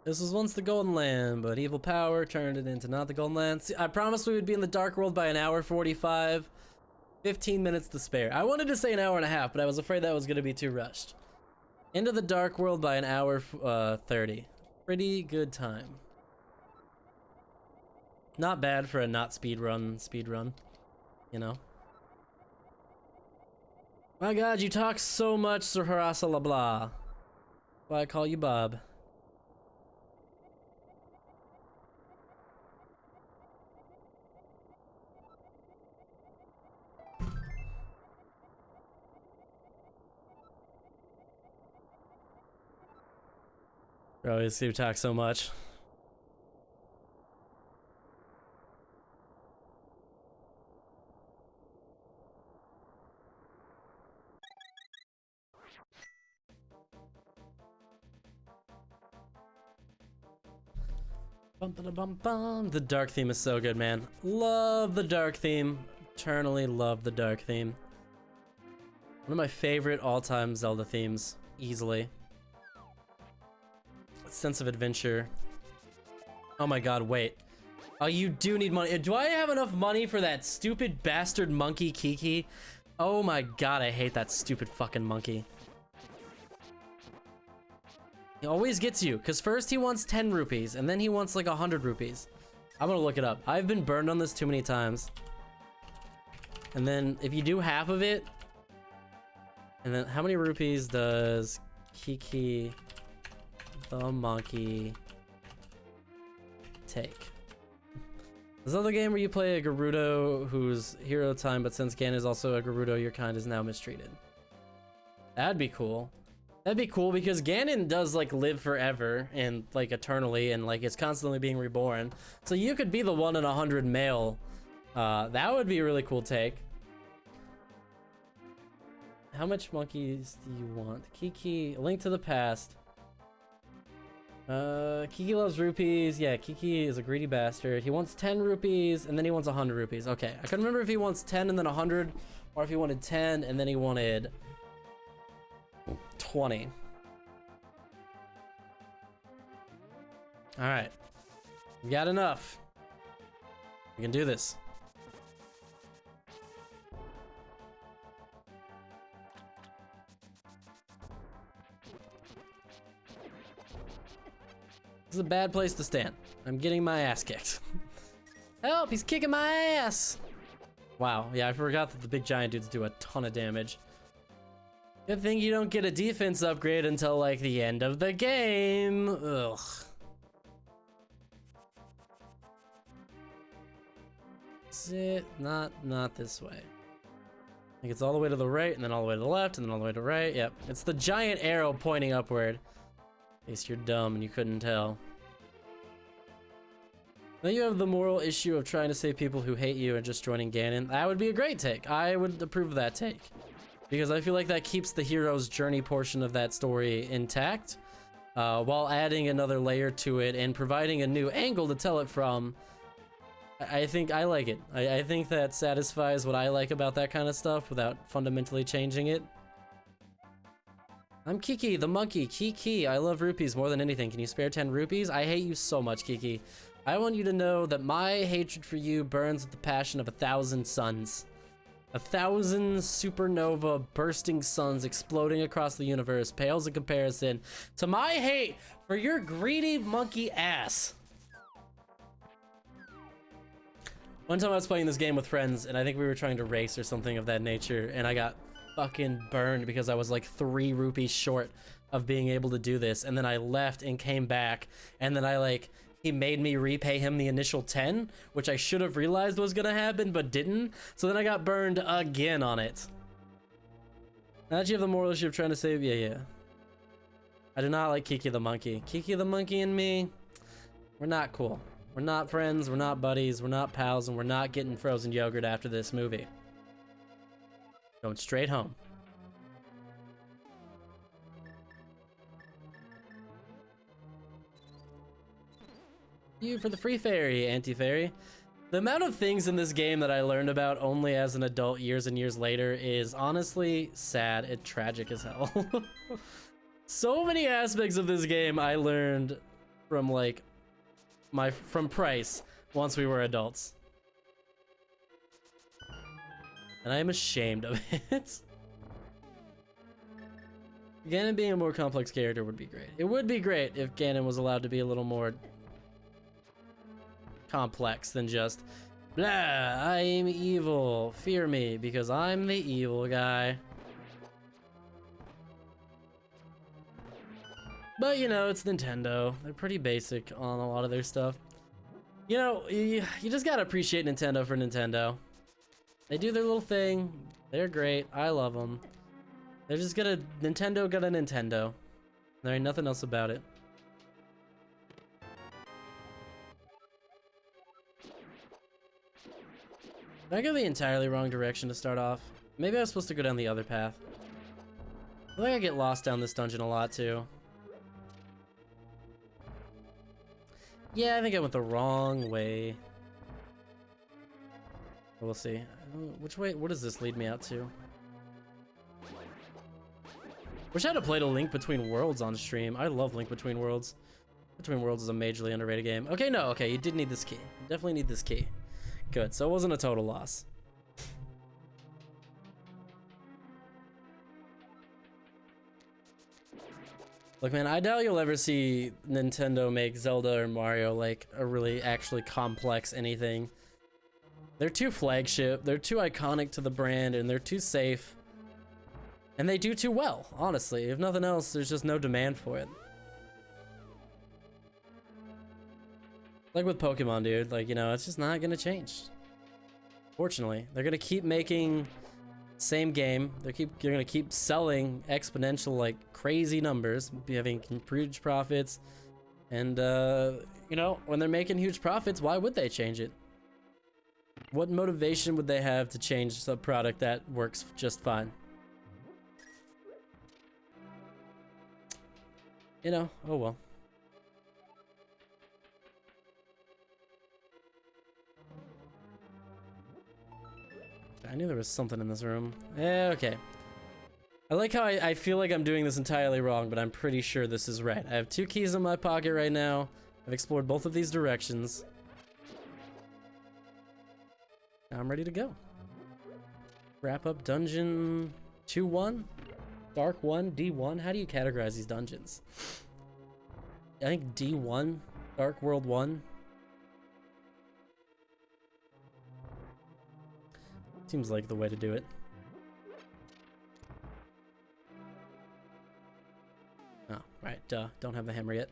This was once the Golden Land, but evil power turned it into not the Golden Land. See, I promised we would be in the Dark World by an hour 45. 15 minutes to spare. I wanted to say an hour and a half, but I was afraid that was going to be too rushed. Into the Dark World by an hour 30. Pretty good time. Not bad for a not speedrun, you know? My god, you talk so much, Sir Harasa la blah. Why I call you Bob. Bro, you talk so much. Bum. The dark theme is so good, man. Love the dark theme. Eternally love the dark theme. One of my favorite all-time Zelda themes, easily. Sense of adventure. Oh my god, wait. Oh, you do need money. Do I have enough money for that stupid bastard monkey Kiki? Oh my god, I hate that stupid fucking monkey. He always gets you, because first he wants 10 rupees, and then he wants like 100 rupees. I'm gonna look it up. I've been burned on this too many times. And then if you do half of it, and then how many rupees does Kiki the monkey take? This other game where you play a Gerudo who's hero time, but since Ganon is also a Gerudo, your kind is now mistreated. That'd be cool. That'd be cool because Ganon does like live forever and like eternally and like it's constantly being reborn. So you could be the 1 in 100 male. That would be a really cool take. How much monkeys do you want? Kiki, Link to the Past. Kiki loves rupees. Yeah, Kiki is a greedy bastard. He wants 10 rupees and then he wants 100 rupees. Okay, I couldn't remember if he wants 10 and then 100 or if he wanted 10 and then he wanted 20. All right, we got enough. We can do this. This is a bad place to stand. I'm getting my ass kicked. Help, he's kicking my ass. Wow, yeah, I forgot that the big giant dudes do a ton of damage. Good thing you don't get a defense upgrade until like the end of the game. Ugh. Is it? Not this way. I think it's all the way to the right and then all the way to the left and then all the way to the right. Yep, it's the giant arrow pointing upward. In case you're dumb and you couldn't tell. Now you have the moral issue of trying to save people who hate you and just joining Ganon. That would be a great take. I would approve of that take. Because I feel like that keeps the hero's journey portion of that story intact, while adding another layer to it and providing a new angle to tell it from. I think I like it. I think that satisfies what I like about that kind of stuff without fundamentally changing it. I'm Kiki, the monkey. Kiki, I love rupees more than anything. Can you spare 10 rupees? I hate you so much, Kiki. I want you to know that my hatred for you burns with the passion of 1,000 suns. 1,000 supernova bursting suns exploding across the universe pales in comparison to my hate for your greedy monkey ass. One time I was playing this game with friends and I think we were trying to race or something of that nature and I got fucking burned because I was like 3 rupees short of being able to do this, and then I left and came back and then he made me repay him the initial 10, which I should have realized was gonna happen, but didn't. So then I got burned again on it. Now that you have the moral issue of trying to save, yeah. I do not like Kiki the monkey. Kiki the monkey and me, we're not cool. We're not friends, we're not buddies, we're not pals, and we're not getting frozen yogurt after this movie. Going straight home. You for the free fairy, anti-fairy. The amount of things in this game that I learned about only as an adult years and years later is honestly sad and tragic as hell. So many aspects of this game I learned from like from Price once we were adults. And I am ashamed of it. Ganon being a more complex character would be great. It would be great if Ganon was allowed to be a little more complex than just, blah, I am evil, fear me, because I'm the evil guy. But you know, it's Nintendo. They're pretty basic on a lot of their stuff. You know, you just gotta appreciate Nintendo for Nintendo. They do their little thing. They're great. I love them. They're just gonna... Nintendo got a Nintendo. There ain't nothing else about it. Did I go the entirely wrong direction to start off? Maybe I was supposed to go down the other path. I think I get lost down this dungeon a lot too. Yeah, I think I went the wrong way. We'll see. Which way? What does this lead me out to? Wish I had played a Link Between Worlds on stream. I love Link Between Worlds. Between Worlds is a majorly underrated game. Okay, no, okay, you did need this key. You definitely need this key. Good, so it wasn't a total loss. Look, man, I doubt you'll ever see Nintendo make Zelda or Mario like a really actually complex anything. They're too flagship, they're too iconic to the brand, and they're too safe. And they do too well, honestly. If nothing else, there's just no demand for it. Like with Pokemon, dude, like, you know, it's just not gonna change. Fortunately, they're gonna keep making same game. They're gonna keep selling exponential, like, crazy numbers, having huge profits. And, you know, when they're making huge profits, why would they change it? What motivation would they have to change a product that works just fine? You know, oh well. I knew there was something in this room. Okay. I like how I feel like I'm doing this entirely wrong, but I'm pretty sure this is right. I have 2 keys in my pocket right now. I've explored both of these directions. Now I'm ready to go. Wrap up dungeon 2-1? Dark 1, D1? How do you categorize these dungeons? I think D1, Dark World 1. Seems like the way to do it. Oh, right, duh. Don't have the hammer yet.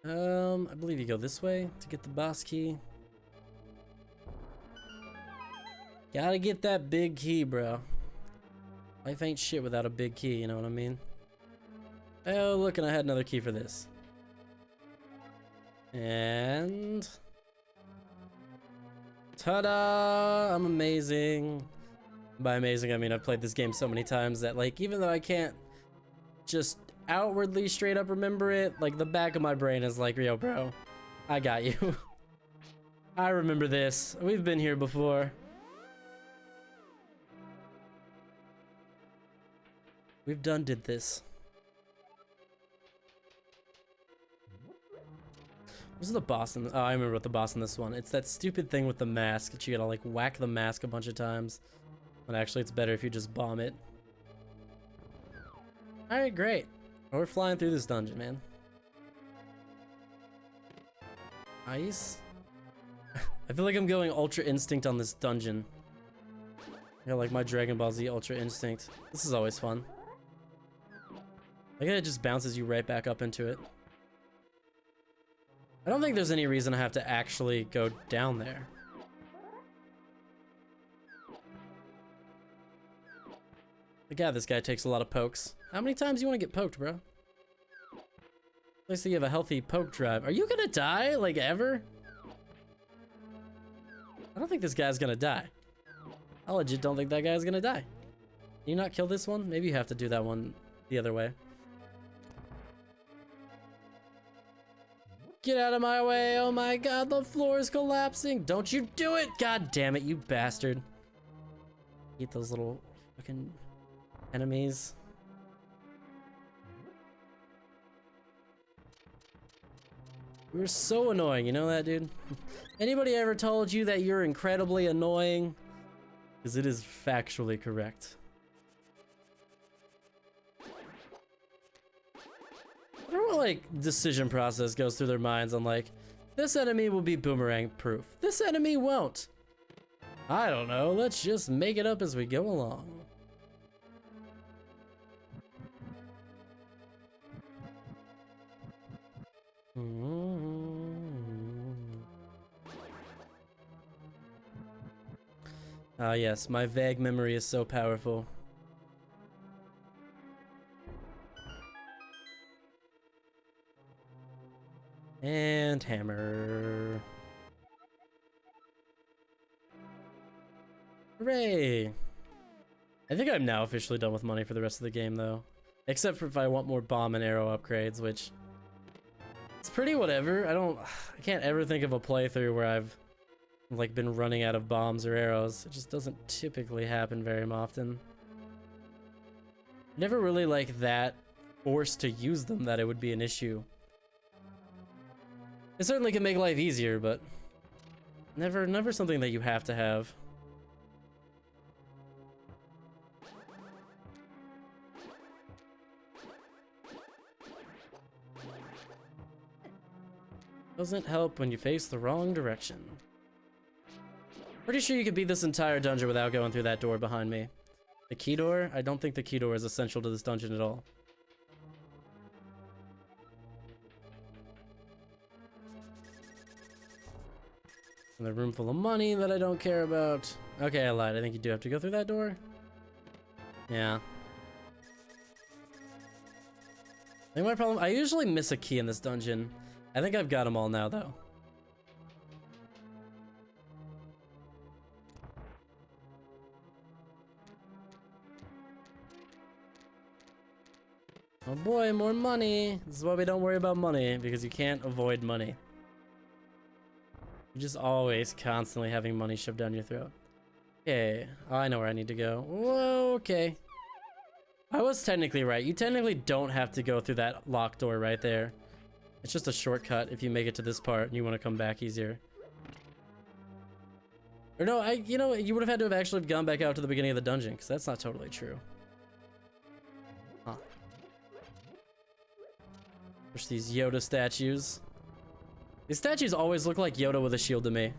I believe you go this way to get the boss key. Gotta get that big key, bro. Life ain't shit without a big key, you know what I mean? Oh, look, and I had another key for this. And... ta-da! I'm amazing. By amazing, I mean I've played this game so many times that, like, even though I can't just outwardly straight up remember it, like, the back of my brain is like, yo, bro, I got you. I remember this. We've been here before. We've did this. What's the boss in oh, I remember what the boss in this one. It's that stupid thing with the mask that you gotta like whack the mask a bunch of times. But actually it's better if you just bomb it. Alright, great. We're flying through this dungeon, man. Ice? I feel like I'm going Ultra Instinct on this dungeon. Yeah, like my Dragon Ball Z Ultra Instinct. This is always fun. I guess it just bounces you right back up into it. I don't think there's any reason I have to actually go down there. But yeah, this guy takes a lot of pokes. How many times do you want to get poked, bro? At least you have a healthy poke drive. Are you gonna die, like, ever? I don't think this guy's gonna die. I legit don't think that guy's gonna die. Can you not kill this one? Maybe you have to do that one the other way. Get out of my way. Oh my god, the floor is collapsing. Don't you do it. God damn it, you bastard. Eat those little fucking enemies. You're so annoying, you know that, dude? Anybody ever told you that you're incredibly annoying? Because it is factually correct. I wonder what, like, decision process goes through their minds on, like, this enemy will be boomerang proof. This enemy won't. I don't know. Let's just make it up as we go along. Ah, yes, my vague memory is so powerful. And hammer. Hooray! I think I'm now officially done with money for the rest of the game, though. Except for if I want more bomb and arrow upgrades, which... it's pretty whatever. I can't ever think of a playthrough where I've, like, been running out of bombs or arrows. It just doesn't typically happen very often. Never really, like, that forced to use them that it would be an issue. It certainly can make life easier, but... never something that you have to have. Doesn't help when you face the wrong direction. Pretty sure you could beat this entire dungeon without going through that door behind me. The key door? I don't think the key door is essential to this dungeon at all. And a room full of money that I don't care about. Okay, I lied. I think you do have to go through that door. Yeah. I think my problem... I usually miss a key in this dungeon. I think I've got them all now, though. Oh boy, more money. This is why we don't worry about money, because you can't avoid money. You're just always constantly having money shoved down your throat. Okay, oh, I know where I need to go. Whoa, okay. I was technically right. You technically don't have to go through that locked door right there. It's just a shortcut if you make it to this part and you want to come back easier. Or no, you know, you would have had to have actually gone back out to the beginning of the dungeon, because that's not totally true. Huh. There's these Yoda statues. These statues always look like Yoda with a shield to me.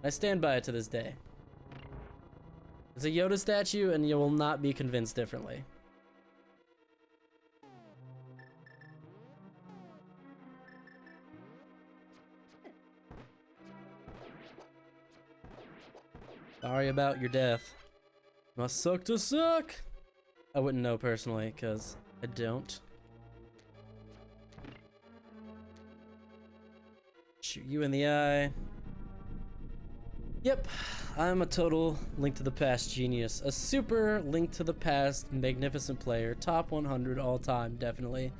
I stand by it to this day. It's a Yoda statue, and you will not be convinced differently. Sorry about your death. Must suck to suck! I wouldn't know personally, because I don't. Shoot you in the eye. Yep, I'm a total Link to the Past genius. A super Link to the Past magnificent player. Top 100 all time, definitely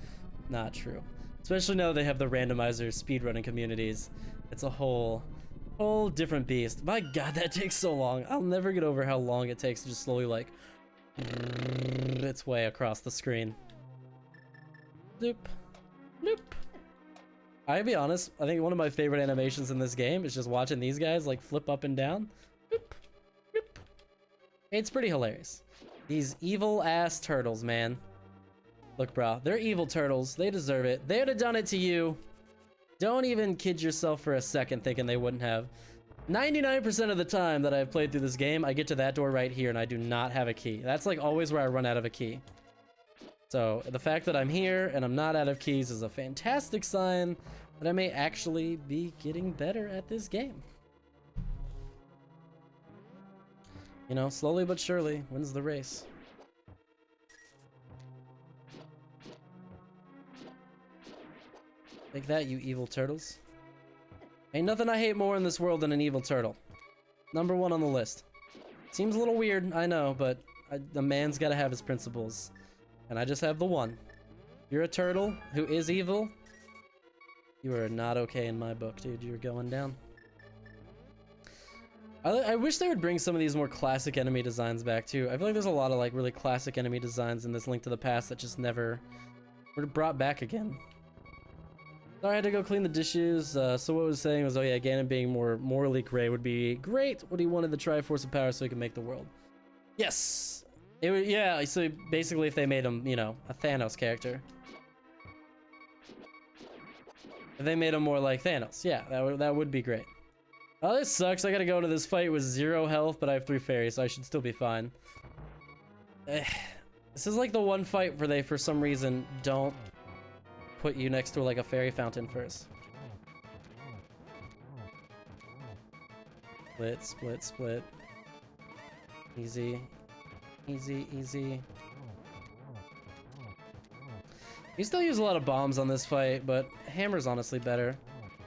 not true. Especially now they have the randomizer speedrunning communities. It's a whole different beast. My god, that takes so long. I'll never get over how long it takes to just slowly, like, its way across the screen. Nope. Nope. I'll be honest, I think one of my favorite animations in this game is just watching these guys, like, flip up and down. Nope. Nope. It's pretty hilarious. These evil-ass turtles, man. Look, bro, they're evil turtles. They deserve it. They'd have done it to you. Don't even kid yourself for a second thinking they wouldn't have. 99% of the time that I've played through this game, I get to that door right here and I do not have a key. That's like always where I run out of a key. So the fact that I'm here and I'm not out of keys is a fantastic sign that I may actually be getting better at this game. You know, slowly but surely wins the race. Take that, you evil turtles. Ain't nothing I hate more in this world than an evil turtle. Number one on the list. Seems a little weird, I know, but a man's gotta have his principles. And I just have the one. You're a turtle who is evil. You are not okay in my book, dude. You're going down. I wish they would bring some of these more classic enemy designs back, too. I feel like there's a lot of, like, really classic enemy designs in this Link to the Past that just never were brought back again. Sorry, I had to go clean the dishes. So what I was saying was, oh yeah, Ganon being more morally gray would be great. What he wanted the Triforce of Power so he could make the world. Yes! It would, yeah, so basically if they made him, you know, a Thanos character. If they made him more like Thanos, yeah, that would be great. Oh, this sucks. I gotta go into this fight with 0 health, but I have 3 fairies, so I should still be fine. This is like the one fight where they, for some reason, don't put you next to like a fairy fountain first. Split, split, split. Easy. Easy, easy. You still use a lot of bombs on this fight, but hammer's honestly better.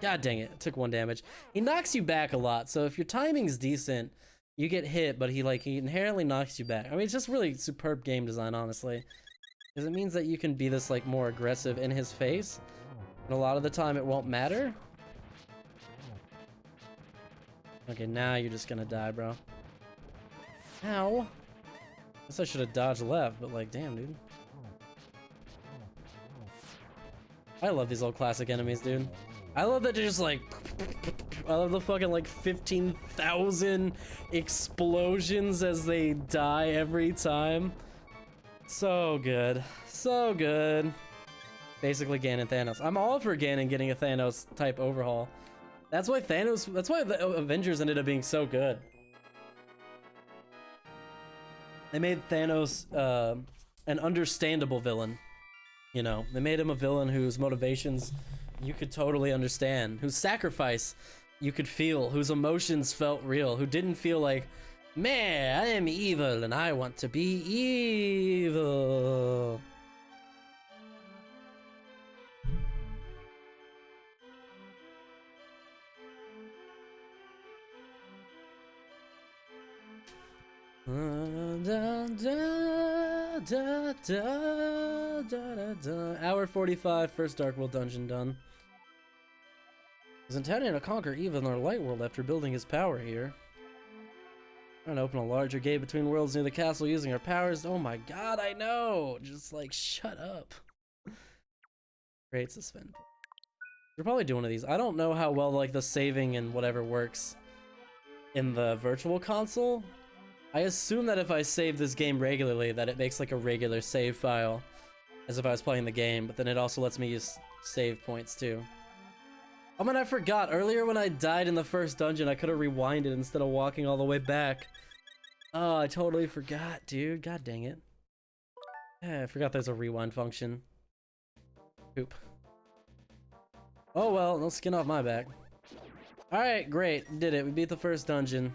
God dang it, took 1 damage. He knocks you back a lot, so if your timing's decent, you get hit, but he inherently knocks you back. I mean, it's just really superb game design, honestly. Because it means that you can be this, like, more aggressive in his face. And a lot of the time it won't matter. Okay, now you're just gonna die, bro. Ow. Guess I should have dodged left, but like, damn, dude. I love these old classic enemies, dude. I love that they're just like... I love the fucking like 15,000 explosions as they die every time. So good. So good. Basically Ganon Thanos. I'm all for Ganon getting a Thanos type overhaul. That's why the Avengers ended up being so good. They made Thanos an understandable villain. You know, they made him a villain whose motivations you could totally understand, whose sacrifice you could feel, whose emotions felt real, who didn't feel like, man, I am evil and I want to be evil. Hour 45, first Dark World dungeon done. He's intending to conquer even our light world after building his power here. Trying to open a larger gate between worlds near the castle using our powers. Oh my god, I know! Just like, shut up. Great suspense. You're probably doing one of these. I don't know how well like the saving and whatever works in the virtual console. I assume that if I save this game regularly, that it makes like a regular save file, as if I was playing the game, but then it also lets me use save points too. Oh man, I forgot, earlier when I died in the first dungeon, I could have rewinded instead of walking all the way back. Oh, I totally forgot, dude. God dang it. Yeah, I forgot there's a rewind function. Poop. Oh well, no skin off my back. Alright, great. Did it. We beat the first dungeon.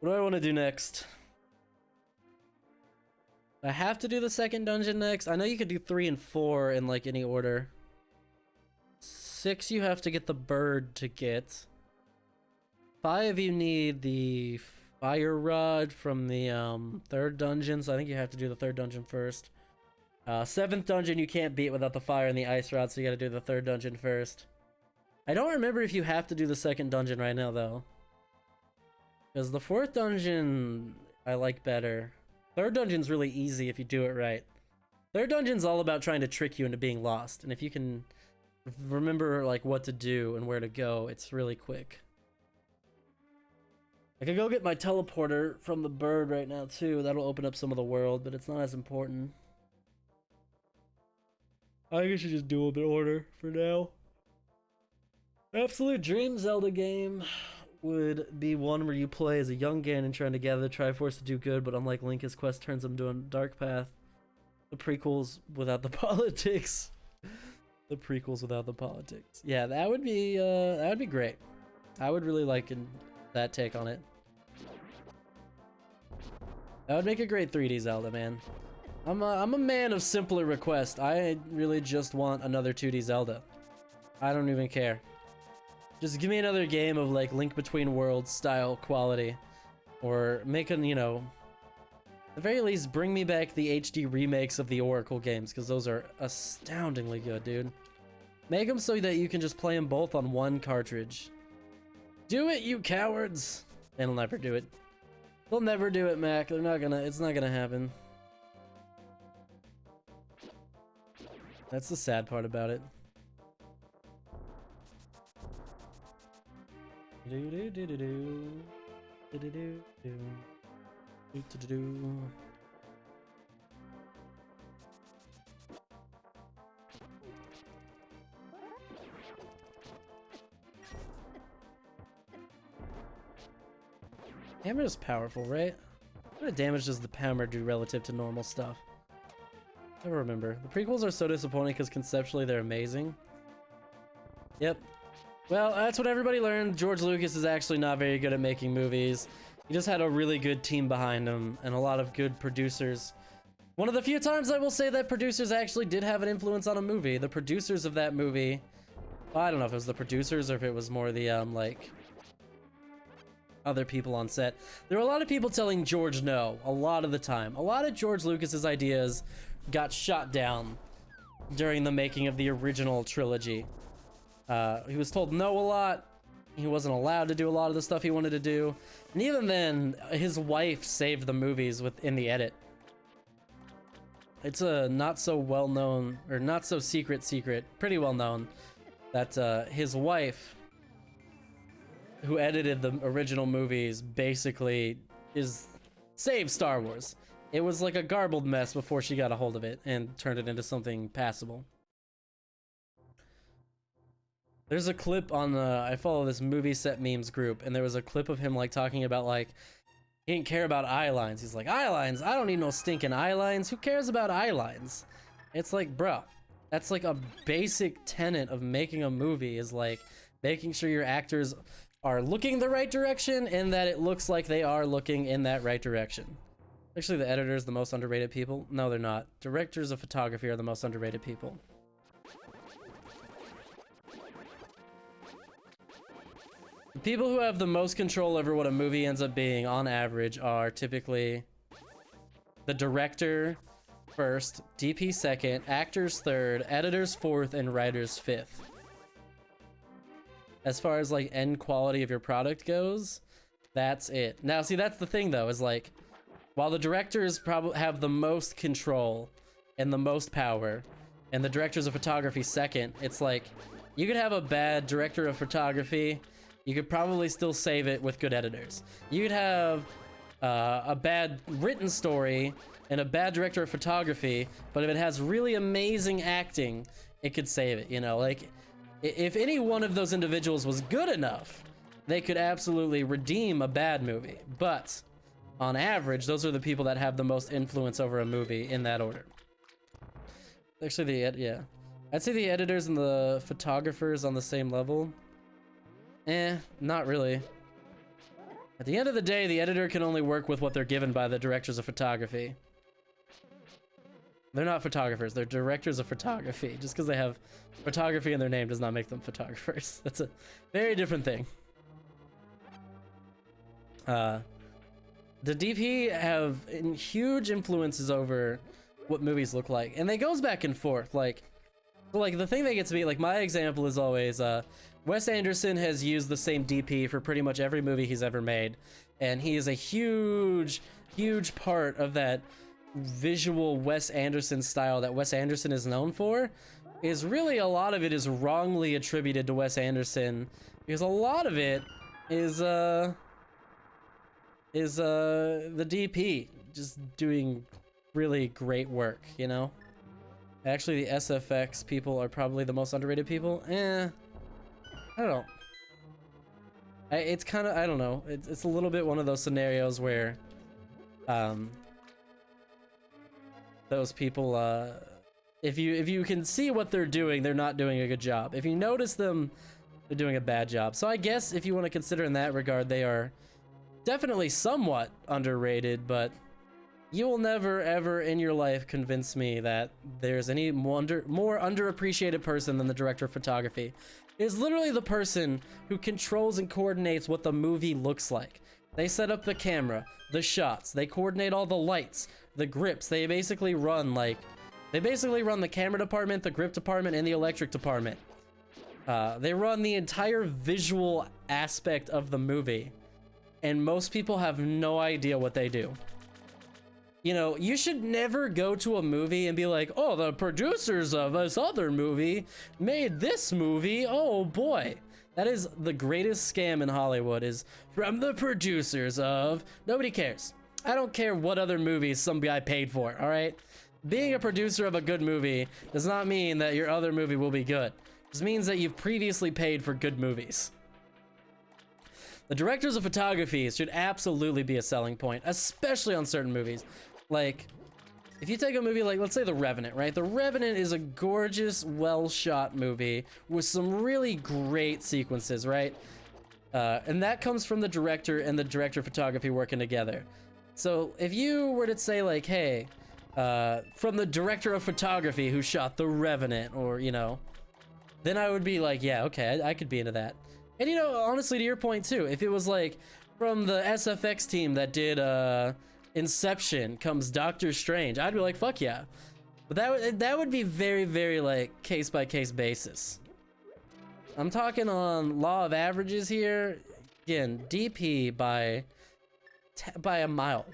What do I want to do next? I have to do the second dungeon next. I know you could do 3 and 4 in like any order. 6 you have to get the bird to get. 5 you need the fire rod from the 3rd dungeon, so I think you have to do the 3rd dungeon first. 7th dungeon you can't beat without the fire and the ice rod, so you gotta do the 3rd dungeon first. I don't remember if you have to do the 2nd dungeon right now though. Because the 4th dungeon I like better. 3rd dungeon's really easy if you do it right. 3rd dungeon's all about trying to trick you into being lost, and if you can remember like what to do and where to go, it's really quick. I could go get my teleporter from the bird right now too. That'll open up some of the world, but it's not as important. I think I should just do a bit order for now. Absolute dream Zelda game would be one where you play as a young Ganon trying to gather the Triforce to do good, but unlike Link, his quest turns him to a dark path. The prequels without the politics. The prequels without the politics. Yeah, that would be great. I would really like that take on it. That would make a great 3D Zelda, man. I'm a man of simpler requests. I really just want another 2D Zelda. I don't even care. Just give me another game of like Link Between Worlds style quality. Or make an, you know, at the very least bring me back the HD remakes of the Oracle games, because those are astoundingly good, dude. Make them so that you can just play them both on one cartridge. Do it, you cowards! They'll never do it. They'll never do it, Mac. They're not gonna, it's not gonna happen. That's the sad part about it. Hammer is powerful, right? What kind of damage does the hammer do relative to normal stuff? Never remember. The prequels are so disappointing because conceptually they're amazing. Yep. Well, that's what everybody learned. George Lucas is actually not very good at making movies. He just had a really good team behind him and a lot of good producers. One of the few times I will say that producers actually did have an influence on a movie. The producers of that movie, well, I don't know if it was the producers or if it was more the, like, other people on set. There were a lot of people telling George no, a lot of the time. A lot of George Lucas's ideas got shot down during the making of the original trilogy. He was told no a lot. He wasn't allowed to do a lot of the stuff he wanted to do. And even then, his wife saved the movies in the edit. It's a not so well known, or not so secret, pretty well known, that his wife, who edited the original movies, basically saved Star Wars. It was like a garbled mess before she got a hold of it and turned it into something passable. There's a clip on I follow this movie set memes group, and there was a clip of him like talking about like he didn't care about eye lines. He's like, eye lines? I don't need no stinking eye lines. Who cares about eye lines? It's like, bro, that's like a basic tenet of making a movie, is like making sure your actors are looking the right direction and that it looks like they are looking in that right direction. Actually, the editors, the most underrated people. No, they're not. Directors of photography are the most underrated people. The people who have the most control over what a movie ends up being, on average, are typically the director first, DP second, actors third, editors fourth, and writers fifth. As far as like end quality of your product goes, that's it. Now, see, that's the thing though, is like, while the directors probably have the most control and the most power, and the directors of photography second, it's like, you could have a bad director of photography, you could probably still save it with good editors. You could have a bad written story and a bad director of photography, but if it has really amazing acting, it could save it, you know? Like, if any one of those individuals was good enough, they could absolutely redeem a bad movie. But on average, those are the people that have the most influence over a movie in that order. Actually, yeah. I'd say the editors and the photographers on the same level. Not really. At the end of the day, the editor can only work with what they're given by the directors of photography. They're not photographers, they're directors of photography. Just because they have photography in their name does not make them photographers. That's a very different thing. The DP have huge influences over what movies look like, and it goes back and forth. Like the thing that gets me, like my example is always, Wes Anderson has used the same DP for pretty much every movie he's ever made, and he is a huge part of that visual Wes Anderson style that Wes Anderson is known for. Is really a lot of it is wrongly attributed to Wes Anderson, because a lot of it is the DP just doing really great work, you know? Actually, the SFX people are probably the most underrated people. I don't know. It's kind of, I don't know. It's a little bit one of those scenarios where, those people, if you can see what they're doing, they're not doing a good job. If you notice them, they're doing a bad job. So I guess if you want to consider in that regard, they are definitely somewhat underrated, but you will never ever in your life convince me that there's any more underappreciated person than the director of photography. It is literally the person who controls and coordinates what the movie looks like. They set up the camera, the shots, they coordinate all the lights, the grips. They basically run the camera department, the grip department, and the electric department. They run the entire visual aspect of the movie, and most people have no idea what they do. You know, you should never go to a movie and be like, oh, the producers of this other movie made this movie. Oh boy. That is the greatest scam in Hollywood, is from the producers of... Nobody cares. I don't care what other movies some guy paid for, all right? Being a producer of a good movie does not mean that your other movie will be good. It just means that you've previously paid for good movies. The directors of photography should absolutely be a selling point, especially on certain movies. Like, if you take a movie like, let's say The Revenant, right? The Revenant is a gorgeous, well-shot movie with some really great sequences, right? And that comes from the director and the director of photography working together. So if you were to say like, hey, from the director of photography who shot The Revenant, or, you know, then I would be like, yeah, okay, I could be into that. And, you know, honestly, to your point too, if it was like from the SFX team that did Inception comes Doctor Strange, I'd be like, fuck yeah. But that would be very, very like case by case basis. I'm talking on law of averages here. Again, DP by a mile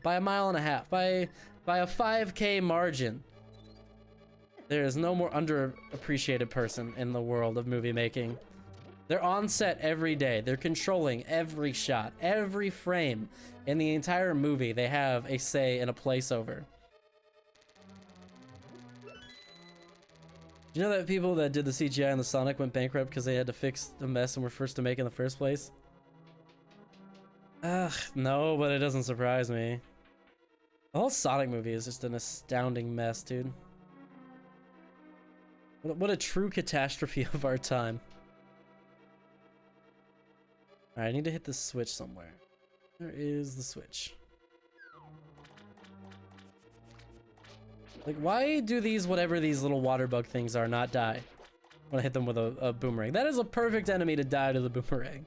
and a half, by a 5K margin. There is no more underappreciated person in the world of movie making. They're on set every day. They're controlling every shot, every frame in the entire movie. They have a say and a place over. Do you know that people that did the CGI on the Sonic went bankrupt because they had to fix the mess and were first to make in the first place? Ugh, no, but it doesn't surprise me. The whole Sonic movie is just an astounding mess, dude. What a true catastrophe of our time. Alright, I need to hit the switch somewhere. There is the switch. Like, why do these, whatever these little water bug things are, not die when I hit them with a boomerang? That is a perfect enemy to die to the boomerang.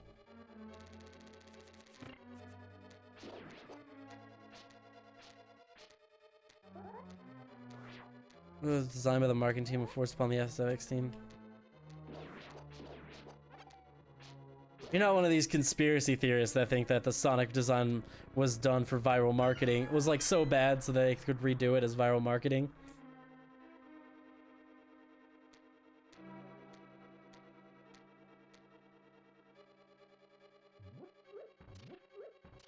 It was designed by the marketing team and forced upon the SFX team. You're not one of these conspiracy theorists that think that the Sonic design was done for viral marketing. It was like so bad so they could redo it as viral marketing.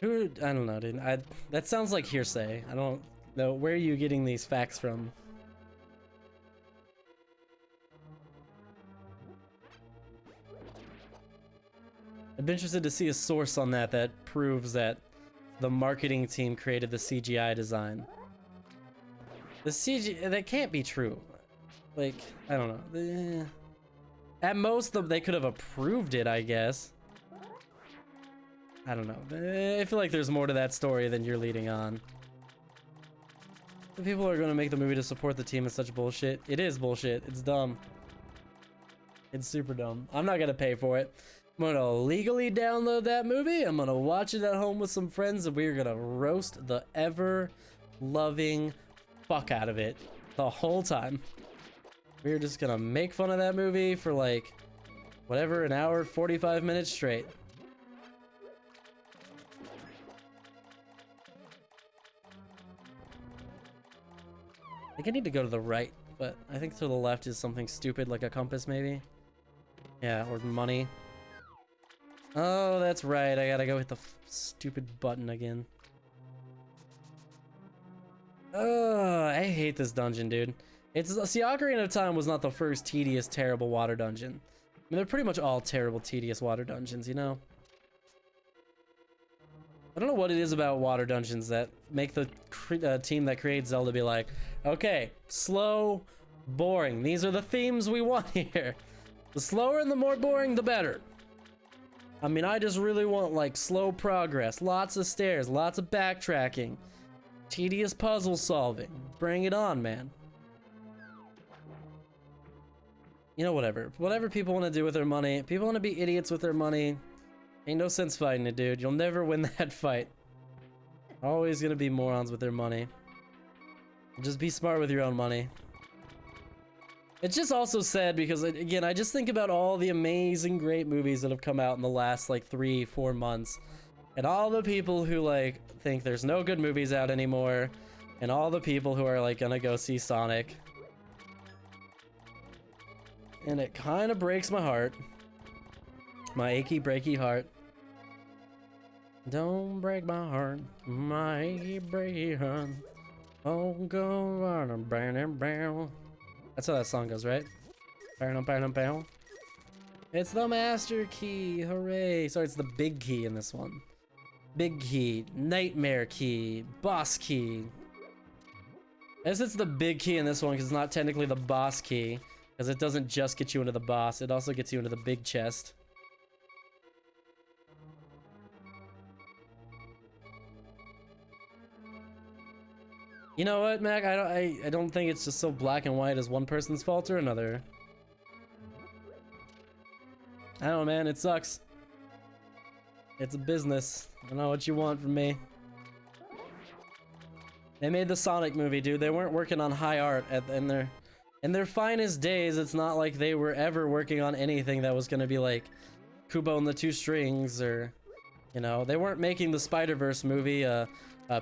Who? I don't know, dude. That sounds like hearsay. I don't know. Where are you getting these facts from? I'd be interested to see a source on that proves that the marketing team created the CGI design. The CGI, that can't be true. Like, I don't know. At most, they could have approved it, I guess. I don't know. I feel like there's more to that story than you're leading on. The people are going to make the movie to support the team is such bullshit. It is bullshit. It's dumb. It's super dumb. I'm not going to pay for it. I'm gonna legally download that movie. I'm gonna watch it at home with some friends, and we're gonna roast the ever-loving fuck out of it the whole time. We're just gonna make fun of that movie for like, whatever, an hour, 45 minutes straight. I think I need to go to the right, but I think to the left is something stupid like a compass maybe. Yeah, or money. Oh, that's right. I gotta go hit the stupid button again. Oh, I hate this dungeon, dude. See, Ocarina of Time was not the first tedious, terrible water dungeon. I mean, they're pretty much all terrible, tedious water dungeons, you know? I don't know what it is about water dungeons that make the team that creates Zelda be like, okay, slow, boring. These are the themes we want here. The slower and the more boring, the better. I mean, I just really want, like, slow progress, lots of stairs, lots of backtracking, tedious puzzle solving. Bring it on, man. You know, whatever. Whatever people want to do with their money. People want to be idiots with their money. Ain't no sense fighting it, dude. You'll never win that fight. Always gonna be morons with their money. Just be smart with your own money. It's just also sad because, again, I just think about all the amazing, great movies that have come out in the last, like, 3-4 months. And all the people who, like, think there's no good movies out anymore. And all the people who are, like, gonna go see Sonic. And it kind of breaks my heart. My achy, breaky heart. Don't break my heart. My achy, breaky heart. Oh, go on a bam. That's how that song goes, right? It's the master key, hooray! Sorry, it's the big key in this one. Big key, nightmare key, boss key. I guess it's the big key in this one because it's not technically the boss key. Because it doesn't just get you into the boss, it also gets you into the big chest. You know what, Mac? I don't think it's just so black and white as one person's fault or another. I don't know, man. It sucks. It's a business. I don't know what you want from me. They made the Sonic movie, dude. They weren't working on high art in their finest days. It's not like they were ever working on anything that was gonna be like Kubo and the Two Strings, or, you know, they weren't making the Spider-Verse movie, a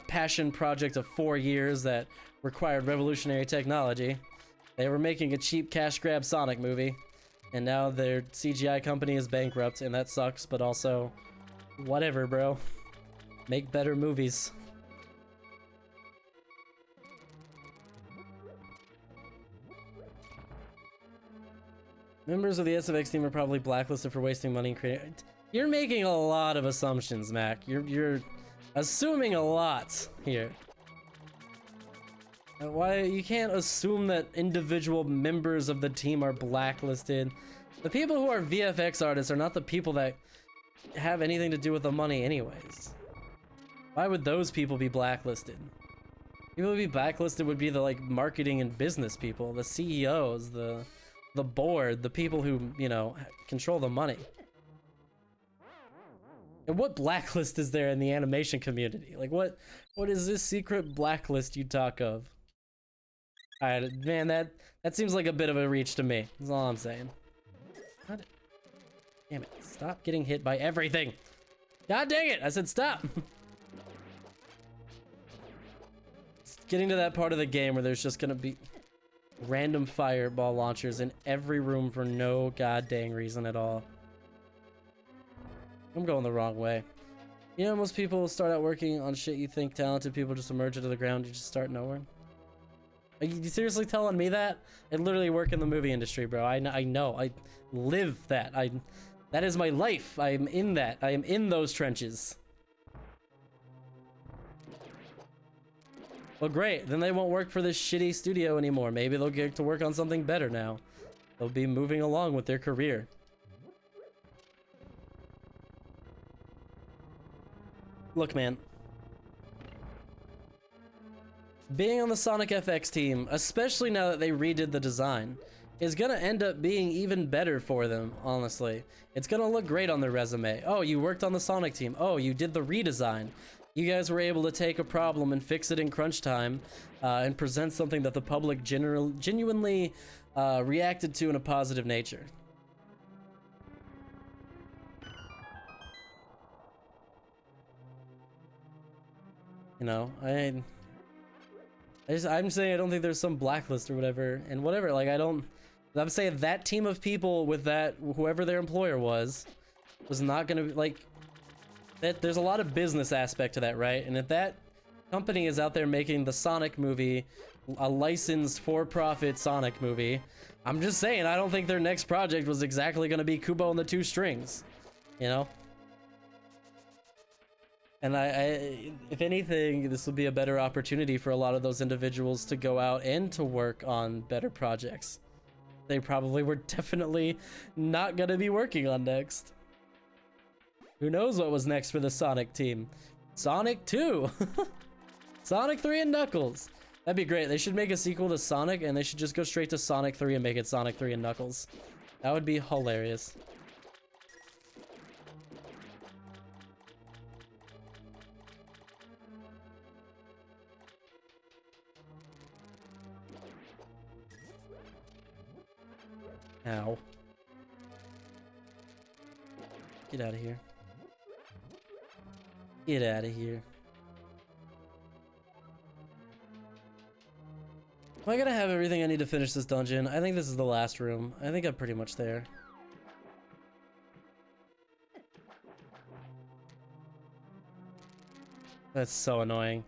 passion project of 4 years that required revolutionary technology. They were making a cheap cash grab Sonic movie, and now their CGI company is bankrupt, and that sucks, but also, whatever, bro. Make better movies. Members of the SFX team are probably blacklisted for wasting money and creating... You're making a lot of assumptions, Mac. You're assuming a lot here. Why you can't assume that individual members of the team are blacklisted? The people who are VFX artists are not the people that have anything to do with the money anyways. Why would those people be blacklisted? People who would be blacklisted would be the like marketing and business people, the CEOs, the board, the people who, you know, control the money. And what blacklist is there in the animation community? Like, what is this secret blacklist you talk of? Alright, man, that seems like a bit of a reach to me. That's all I'm saying. God, damn it, stop getting hit by everything! God dang it, I said stop! It's getting to that part of the game where there's just gonna be random fireball launchers in every room for no god dang reason at all. I'm going the wrong way. You know, most people start out working on shit you think talented people just emerge into the ground, you just start nowhere. Are you seriously telling me that? I literally work in the movie industry, bro. I know. I live that. That is my life. I am in that. I am in those trenches. Well, great. Then they won't work for this shitty studio anymore. Maybe they'll get to work on something better now. They'll be moving along with their career. Look, man. Being on the Sonic FX team, especially now that they redid the design, is gonna end up being even better for them, honestly. It's gonna look great on their resume. Oh, you worked on the Sonic team. Oh, you did the redesign. You guys were able to take a problem and fix it in crunch time, and present something that the public genuinely reacted to in a positive nature. You know, I'm saying I don't think there's some blacklist or whatever, and whatever, like I'm saying that team of people with that, whoever their employer was not gonna be, like, that there's a lot of business aspect to that, right? And if that company is out there making the Sonic movie, a licensed for-profit Sonic movie, I'm just saying, I don't think their next project was exactly gonna be Kubo and the Two Strings, you know? And if anything, this will be a better opportunity for a lot of those individuals to go out and to work on better projects they probably were definitely not gonna be working on next. Who knows what was next for the Sonic team? Sonic 2! Sonic 3 and Knuckles! That'd be great. They should make a sequel to Sonic, and they should just go straight to Sonic 3 and make it Sonic 3 and Knuckles. That would be hilarious. Ow. Get out of here. Get out of here. Am I gonna have everything I need to finish this dungeon? I think this is the last room. I think I'm pretty much there. That's so annoying.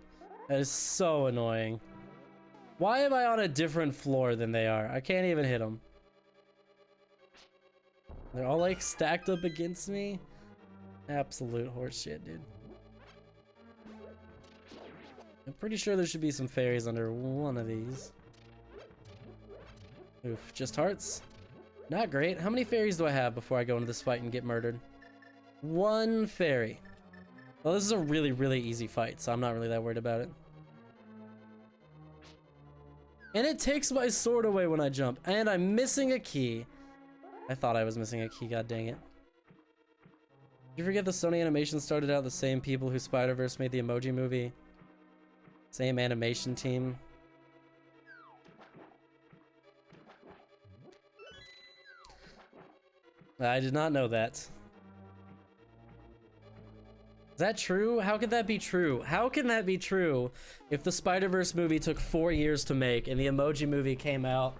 That is so annoying. Why am I on a different floor than they are? I can't even hit them. They're all like stacked up against me. Absolute horseshit, dude. I'm pretty sure there should be some fairies under one of these. Oof, just hearts? Not great. How many fairies do I have before I go into this fight and get murdered? One fairy. Well, this is a really, really easy fight, so I'm not really that worried about it. And it takes my sword away when I jump. And I'm missing a key. I thought I was missing a key, god dang it. Did you forget the Sony Animation started out the same people who Spider-Verse made the Emoji Movie? Same animation team. I did not know that. Is that true? How could that be true? How can that be true if the Spider-Verse movie took 4 years to make and the Emoji Movie came out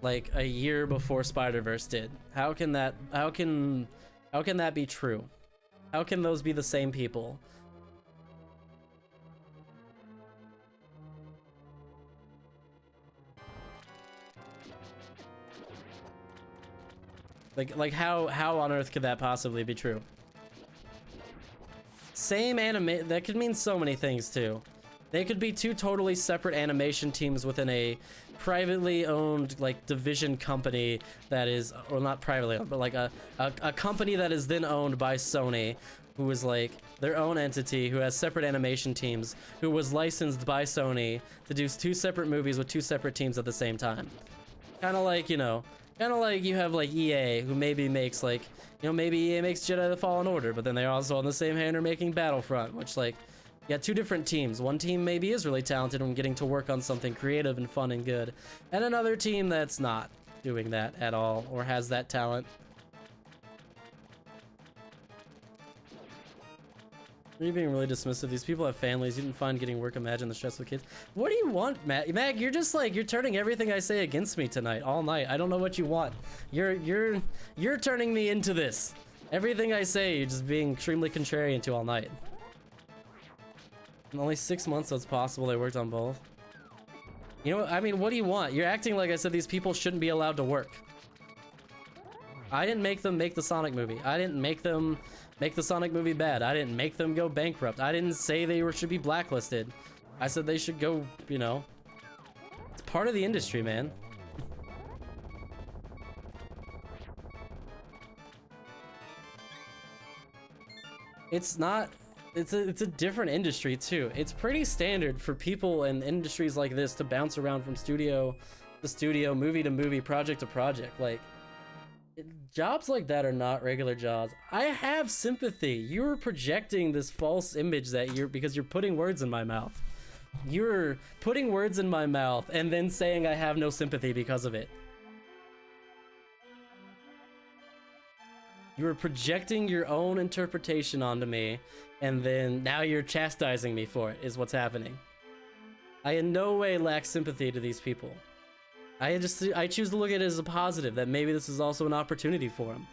like a year before Spider-Verse did? How can that be true? How can those be the same people? Like how on earth could that possibly be true? Same anime, that could mean so many things too. They could be two totally separate animation teams within a privately owned like division company that is, or not privately owned, but like a company that is then owned by Sony, who is like their own entity, who has separate animation teams, who was licensed by Sony to do 2 separate movies with 2 separate teams at the same time. Kind of like, you know, kind of like you have like EA, who maybe makes like, you know, maybe EA makes Jedi the Fallen Order, but then they're also on the same hand are making Battlefront, which like, you got 2 different teams. One team maybe is really talented and getting to work on something creative and fun and good, and another team that's not doing that at all or has that talent. Are you being really dismissive? These people have families. You didn't find getting work. Imagine the stress with kids. What do you want, Matt? Mag, you're just like, you're turning everything I say against me tonight, all night. I don't know what you want. You're turning me into this. Everything I say, you're just being extremely contrarian to all night. In only 6 months, so it's possible they worked on both. You know what? I mean, what do you want? You're acting like I said these people shouldn't be allowed to work. I didn't make them make the Sonic movie. I didn't make them make the Sonic movie bad. I didn't make them go bankrupt. I didn't say they should be blacklisted. I said they should go, you know. It's part of the industry, man. It's not... It's a different industry too. It's pretty standard for people in industries like this to bounce around from studio to studio, movie to movie, project to project. Like, jobs like that are not regular jobs. I have sympathy. You're projecting this false image that because you're putting words in my mouth. You're putting words in my mouth and then saying I have no sympathy because of it. You were projecting your own interpretation onto me, and then now you're chastising me for it, is what's happening. I in no way lack sympathy to these people. I choose to look at it as a positive, that maybe this is also an opportunity for them.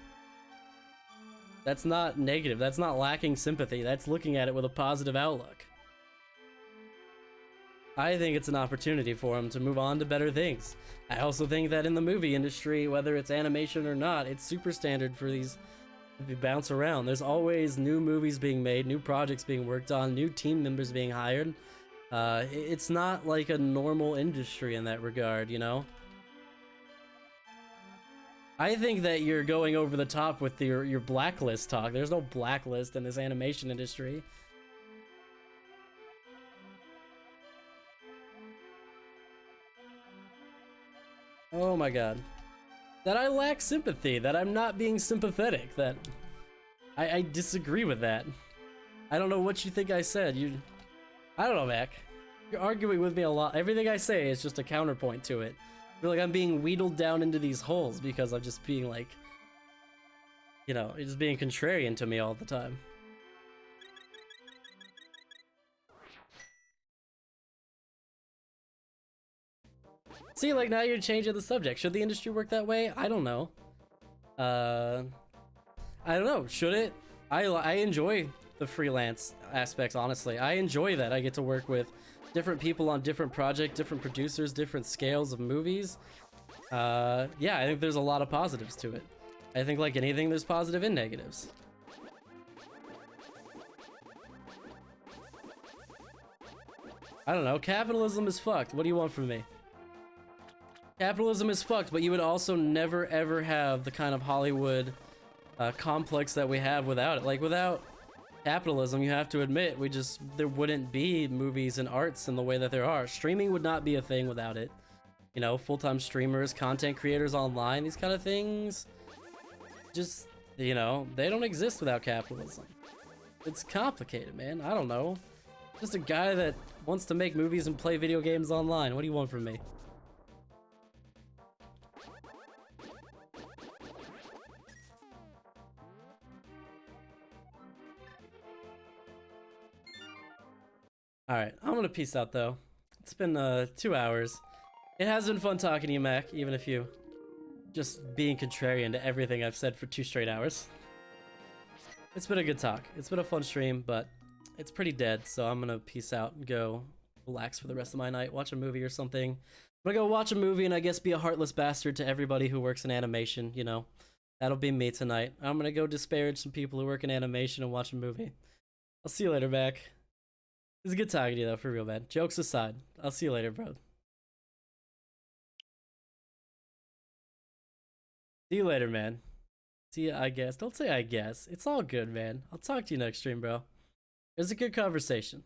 That's not negative, that's not lacking sympathy, that's looking at it with a positive outlook. I think it's an opportunity for them to move on to better things. I also think that in the movie industry, whether it's animation or not, it's super standard for these to bounce around. There's always new movies being made, new projects being worked on, new team members being hired. It's not like a normal industry in that regard, you know? I think that you're going over the top with your blacklist talk. There's no blacklist in this animation industry. Oh my god. That I lack sympathy, that I'm not being sympathetic, that I disagree with that. I don't know what you think I said. I don't know, Mac. You're arguing with me a lot. Everything I say is just a counterpoint to it. I feel like I'm being wheedled down into these holes because I'm just being like, you know, you're just being contrarian to me all the time. See, like, now you're changing the subject. Should the industry work that way? I don't know. I don't know. Should it? I enjoy the freelance aspects, honestly. I enjoy that. I get to work with different people on different projects, different producers, different scales of movies. Yeah, I think there's a lot of positives to it. I think like anything, there's positive and negatives. I don't know. Capitalism is fucked. What do you want from me? Capitalism is fucked, but you would also never ever have the kind of Hollywood complex that we have without it. Like, without capitalism, you have to admit, there wouldn't be movies and arts in the way that there are. Streaming would not be a thing without it. You know, full-time streamers, content creators online, these kind of things, just, you know, they don't exist without capitalism. It's complicated, man. I don't know. Just a guy that wants to make movies and play video games online. What do you want from me? Alright, I'm gonna peace out though. It's been 2 hours. It has been fun talking to you, Mac, even if you just being contrarian to everything I've said for 2 straight hours. It's been a good talk. It's been a fun stream, but it's pretty dead, so I'm gonna peace out and go relax for the rest of my night, watch a movie or something. I'm gonna go watch a movie and I guess be a heartless bastard to everybody who works in animation, you know. That'll be me tonight. I'm gonna go disparage some people who work in animation and watch a movie. I'll see you later, Mac. It's a good talking to you though, for real, man. Jokes aside, I'll see you later, bro. See you later, man. See ya, I guess. Don't say I guess. It's all good, man. I'll talk to you next stream, bro. It was a good conversation.